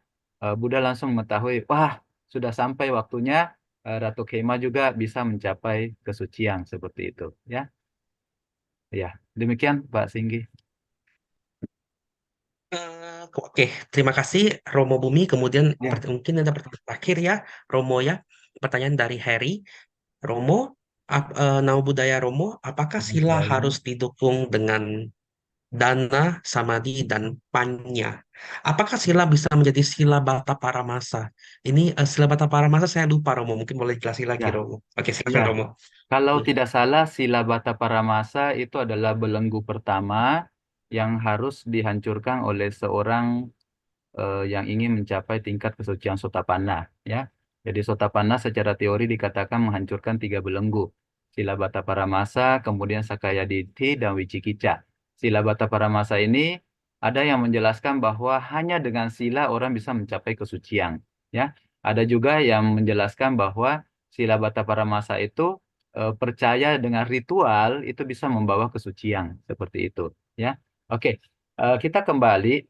S2: Buddha langsung mengetahui, wah, sudah sampai waktunya Ratu Khema juga bisa mencapai kesucian seperti itu. Ya, ya. Demikian Pak Singgi.
S1: Oke, terima kasih Romo Bumi. Kemudian
S2: Ya,
S1: mungkin ada pertanyaan terakhir ya, Romo ya. Pertanyaan dari Harry. Romo, Namo Buddhaya Romo, apakah sila harus didukung dengan dana, samadhi, dan panya? Apakah sila bisa menjadi sila bata paramasa? Ini sila bata paramasa saya lupa Romo, mungkin boleh jelasin lagi
S2: ya,
S1: Romo. Oke,
S2: ya.
S1: silakan Romo.
S2: Kalau tidak salah, sila Bata Paramasa itu adalah belenggu pertama yang harus dihancurkan oleh seorang yang ingin mencapai tingkat kesucian Sotapanna. Ya, jadi Sotapanna secara teori dikatakan menghancurkan 3 belenggu. Sila Bata Paramasa, kemudian Sakaya Ditti, dan Wicikicca. Sila Bata Paramasa ini ada yang menjelaskan bahwa hanya dengan sila orang bisa mencapai kesucian. Ya, ada juga yang menjelaskan bahwa sila Bata Paramasa itu percaya dengan ritual itu bisa membawa kesucian seperti itu. Ya, oke. Kita kembali.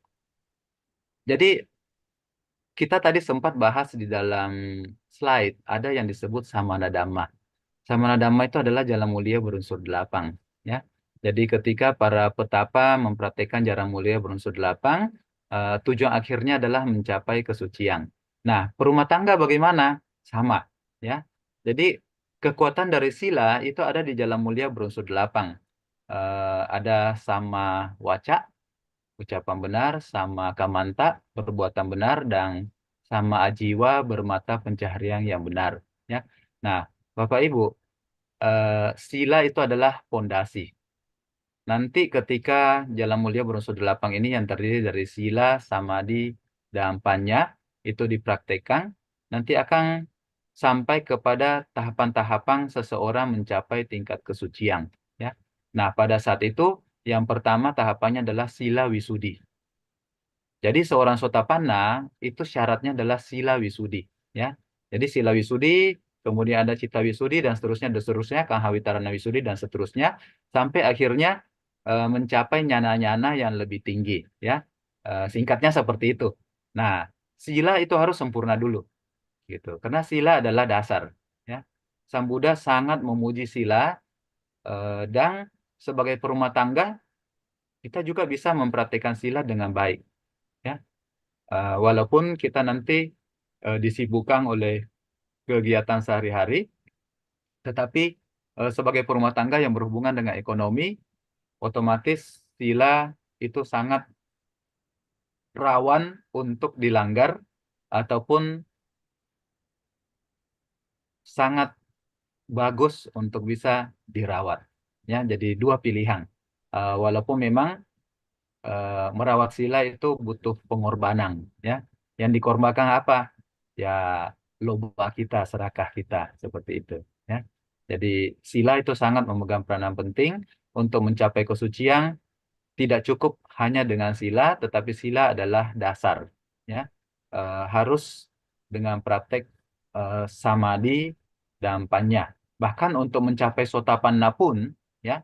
S2: Jadi kita tadi sempat bahas di dalam slide, ada yang disebut Samana Dhamma. Samana Dhamma itu adalah jalan mulia berunsur 8. Ya. Jadi ketika para petapa mempraktekkan jalan mulia berunsur 8, tujuan akhirnya adalah mencapai kesucian. Nah, perumah tangga bagaimana? Sama. Ya. Jadi kekuatan dari sila itu ada di jalan mulia berunsur 8. Ada sama waca, ucapan benar, sama kamanta, perbuatan benar, dan sama ajiwa, bermata pencaharian yang benar. Ya. Nah, Bapak Ibu, sila itu adalah pondasi. nanti ketika Jalan Mulia berunsur 8 ini yang terdiri dari sila, samadhi, dan panya itu dipraktekkan, nanti akan sampai kepada tahapan-tahapan seseorang mencapai tingkat kesucian. Ya. Nah, pada saat itu yang pertama tahapannya adalah sila wisudi. Jadi seorang sotapanna itu syaratnya adalah sila wisudi, ya. Jadi sila wisudi, kemudian ada cita wisudi dan seterusnya kahawitarana wisudi dan seterusnya sampai akhirnya mencapai nyana-nyana yang lebih tinggi, ya. Singkatnya seperti itu. Nah, sila itu harus sempurna dulu, gitu. Karena sila adalah dasar, ya. Sang Buddha sangat memuji sila dan sebagai perumah tangga kita juga bisa mempraktikkan sila dengan baik, ya. Walaupun kita nanti disibukkan oleh kegiatan sehari-hari, tetapi sebagai perumah tangga yang berhubungan dengan ekonomi, otomatis sila itu sangat rawan untuk dilanggar ataupun sangat bagus untuk bisa dirawat. Ya, jadi dua pilihan. Walaupun memang merawat sila itu butuh pengorbanan, ya. Yang dikorbankan apa? Ya, loba kita, serakah kita, seperti itu, ya. Jadi sila itu sangat memegang peranan penting untuk mencapai kesucian. Tidak cukup hanya dengan sila, tetapi sila adalah dasar, ya. Harus dengan praktek samadhi dan panya. Bahkan untuk mencapai sotapanna pun, ya,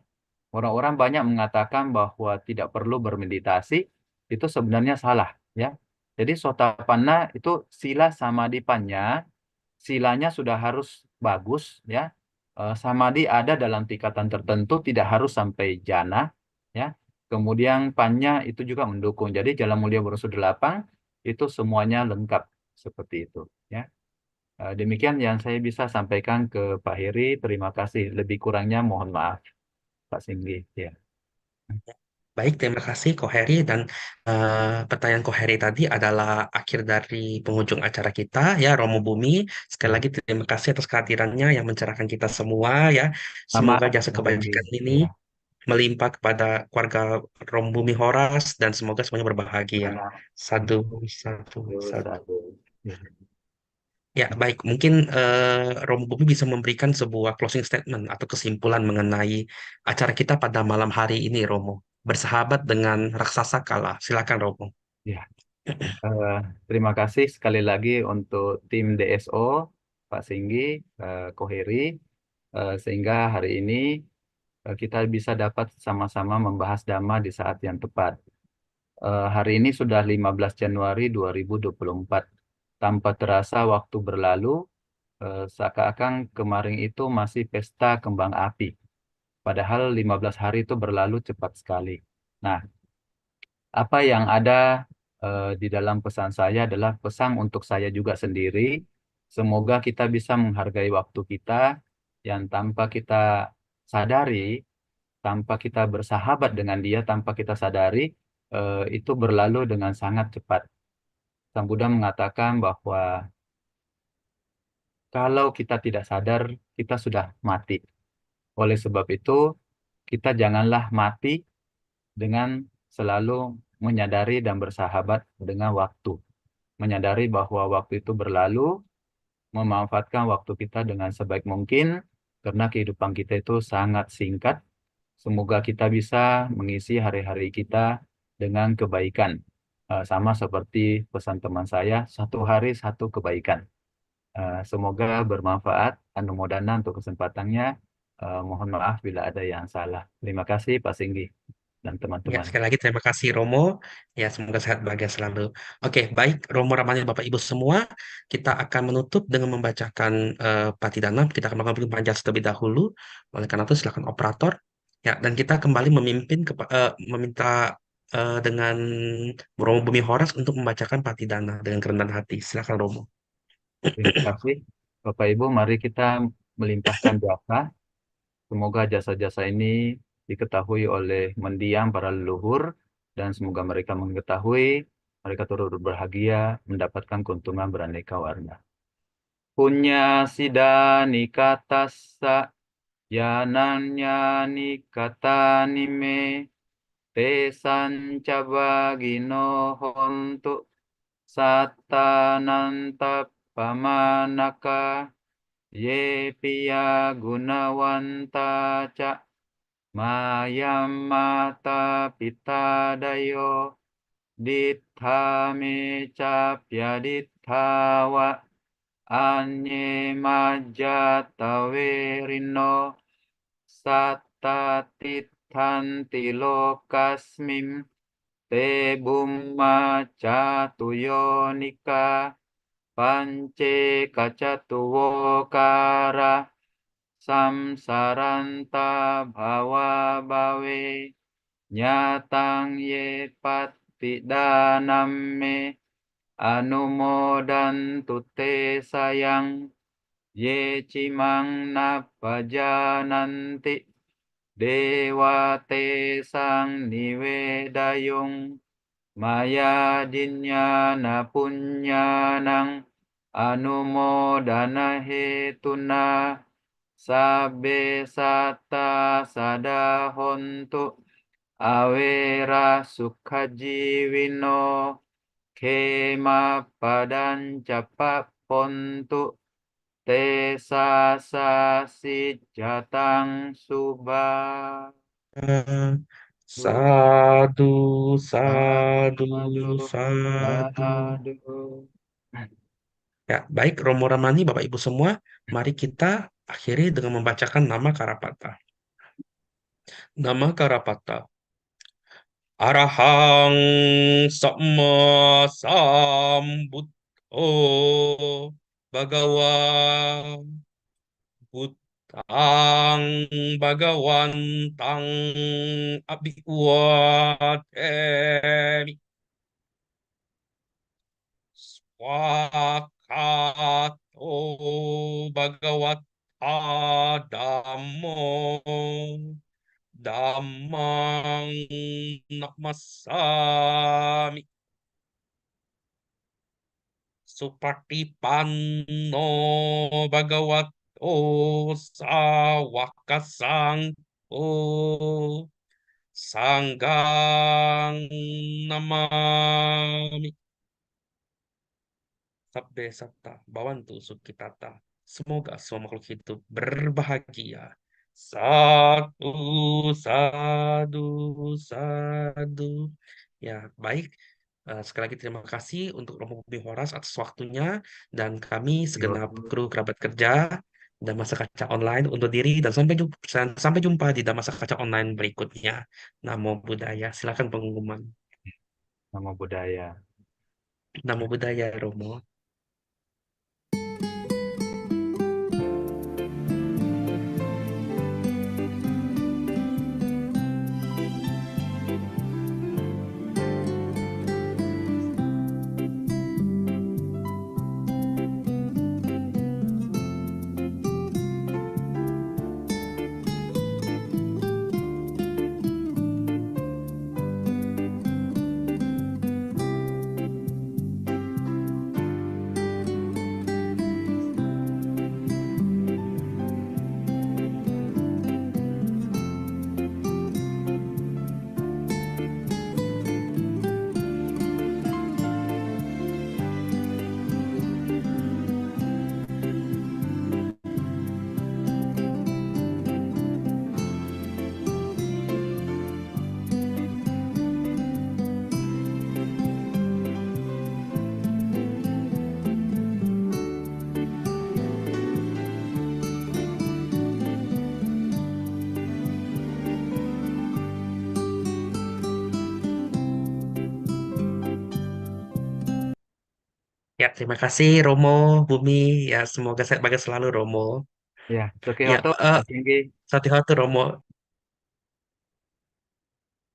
S2: orang-orang banyak mengatakan bahwa tidak perlu bermeditasi, itu sebenarnya salah, ya. Jadi sotapanna itu sila samadhi panya, silanya sudah harus bagus, ya. Samadhi ada dalam tingkatan tertentu, tidak harus sampai jana, ya. Kemudian panya itu juga mendukung. Jadi Jalan Mulia Berunsur 8 itu semuanya lengkap seperti itu, ya. Demikian yang saya bisa sampaikan ke Pak Heri. Terima kasih. Lebih kurangnya mohon maaf, Pak Singgi. Ya.
S1: Baik, terima kasih Ko Heri dan pertanyaan Ko Heri tadi adalah akhir dari penghujung acara kita ya Romo Bumi. Sekali
S2: Ya.
S1: lagi terima kasih atas kehadirannya yang mencerahkan kita semua ya. Semoga
S2: Maaf,
S1: jasa
S2: Pak Singgi.
S1: kebajikan ini
S2: Ya.
S1: melimpah kepada keluarga Romo Bumi Horas dan semoga semuanya berbahagia. Satu, satu,
S2: Terus
S1: satu.
S2: ada. Ya.
S1: Ya, baik. Mungkin Romo Bumi bisa memberikan sebuah closing statement atau kesimpulan mengenai acara kita pada malam hari ini, Romo. Bersahabat dengan raksasa kala. Silakan, Romo.
S2: Ya. Eh, Terima kasih sekali lagi untuk tim DSO, Pak Singgi, Koheri, sehingga hari ini kita bisa dapat sama-sama membahas Dhamma di saat yang tepat. Hari ini sudah 15 Januari 2024. Tanpa terasa waktu berlalu, seakan-akan kemarin itu masih pesta kembang api. Padahal 15 hari itu berlalu cepat sekali. Nah, apa yang ada di dalam pesan saya adalah pesan untuk saya juga sendiri. Semoga kita bisa menghargai waktu kita yang tanpa kita sadari, tanpa kita bersahabat dengan dia, tanpa kita sadari, itu berlalu dengan sangat cepat. Sang Buddha mengatakan bahwa kalau kita tidak sadar, kita sudah mati. Oleh sebab itu, kita janganlah mati dengan selalu menyadari dan bersahabat dengan waktu. Menyadari bahwa waktu itu berlalu, memanfaatkan waktu kita dengan sebaik mungkin, karena kehidupan kita itu sangat singkat. Semoga kita bisa mengisi hari-hari kita dengan kebaikan. Sama seperti pesan teman saya, satu hari satu kebaikan. Semoga bermanfaat. Anumodana untuk kesempatannya. Mohon maaf bila ada yang salah. Terima kasih Pak Singgi dan
S1: Ya,
S2: teman-teman.
S1: sekali lagi terima kasih, Romo. Ya, semoga sehat bahagia selalu. Oke, baik, Romo Ramanya Bapak Ibu semua. Kita akan menutup dengan membacakan Patidana. Kita akan melakukan panjat terlebih dahulu. Oleh karena itu, silakan operator. Ya, dan kita kembali meminta dengan Romo Bumi Horas untuk membacakan Patidana dengan kerendahan hati. Silakan Romo.
S2: Terima kasih. Bapak Ibu, mari kita melimpahkan jasa. Semoga jasa-jasa ini diketahui oleh mendiang para leluhur dan semoga mereka mengetahui, mereka turut berbahagia mendapatkan keuntungan beraneka warna. Punya sida nikatasa yananya nikatani me te sancabagino hontu sattananta pamanaka ye piya gunawanta ca mayam mata pitadayo dittha me capya ditthawa anye majjataverino satta tittanti lokasmim te bumma catuyonika pance kacatuwokara samsaranta bhawa bhawe nyatang ye pattidanam me anumodantu te sayang ye cimang napajananti dewa te sang nivedayung maya dinyana punyanang anumodana hetuna sabbe satta sadahontu awera sukhajiwino khema padanca pontu te sasa sijatang subah.
S1: Sadu, sadu,
S2: Sadu,
S1: sadu.
S2: sadu.
S1: Ya, baik Romo Ramani, Bapak Ibu semua, mari kita akhiri dengan membacakan nama Karapata. Nama Karapata. Arahang Samma Sambuddho Bhagawa Buddhang Bhagawantang Abhiwatemi Swakato Bhagavata Dhammo Dhammang Namasami Supatipanno Bhagavato Sawaka Sangho Sanggang Namami Sabde Satta Bawantu Sukitata. Semoga semua makhluk hidup berbahagia. Satu, sadu, sadu. Ya, baik. Sekali lagi terima kasih untuk Romo Bumi Horas atas waktunya dan kami
S2: Yo,
S1: segenap kru kerabat kerja dan masa kaca online undur diri dan sampai jumpa di masa kaca online berikutnya. Namo Buddhaya. Silakan pengumuman.
S2: nama budaya.
S1: Namo Buddhaya, Romo. Ya, terima kasih Romo, Bumi. Ya, semoga sehat bahagia selalu Romo.
S2: Ya,
S1: Ya,
S2: Sukihoto, Mas Yinggi.
S1: satu Romo.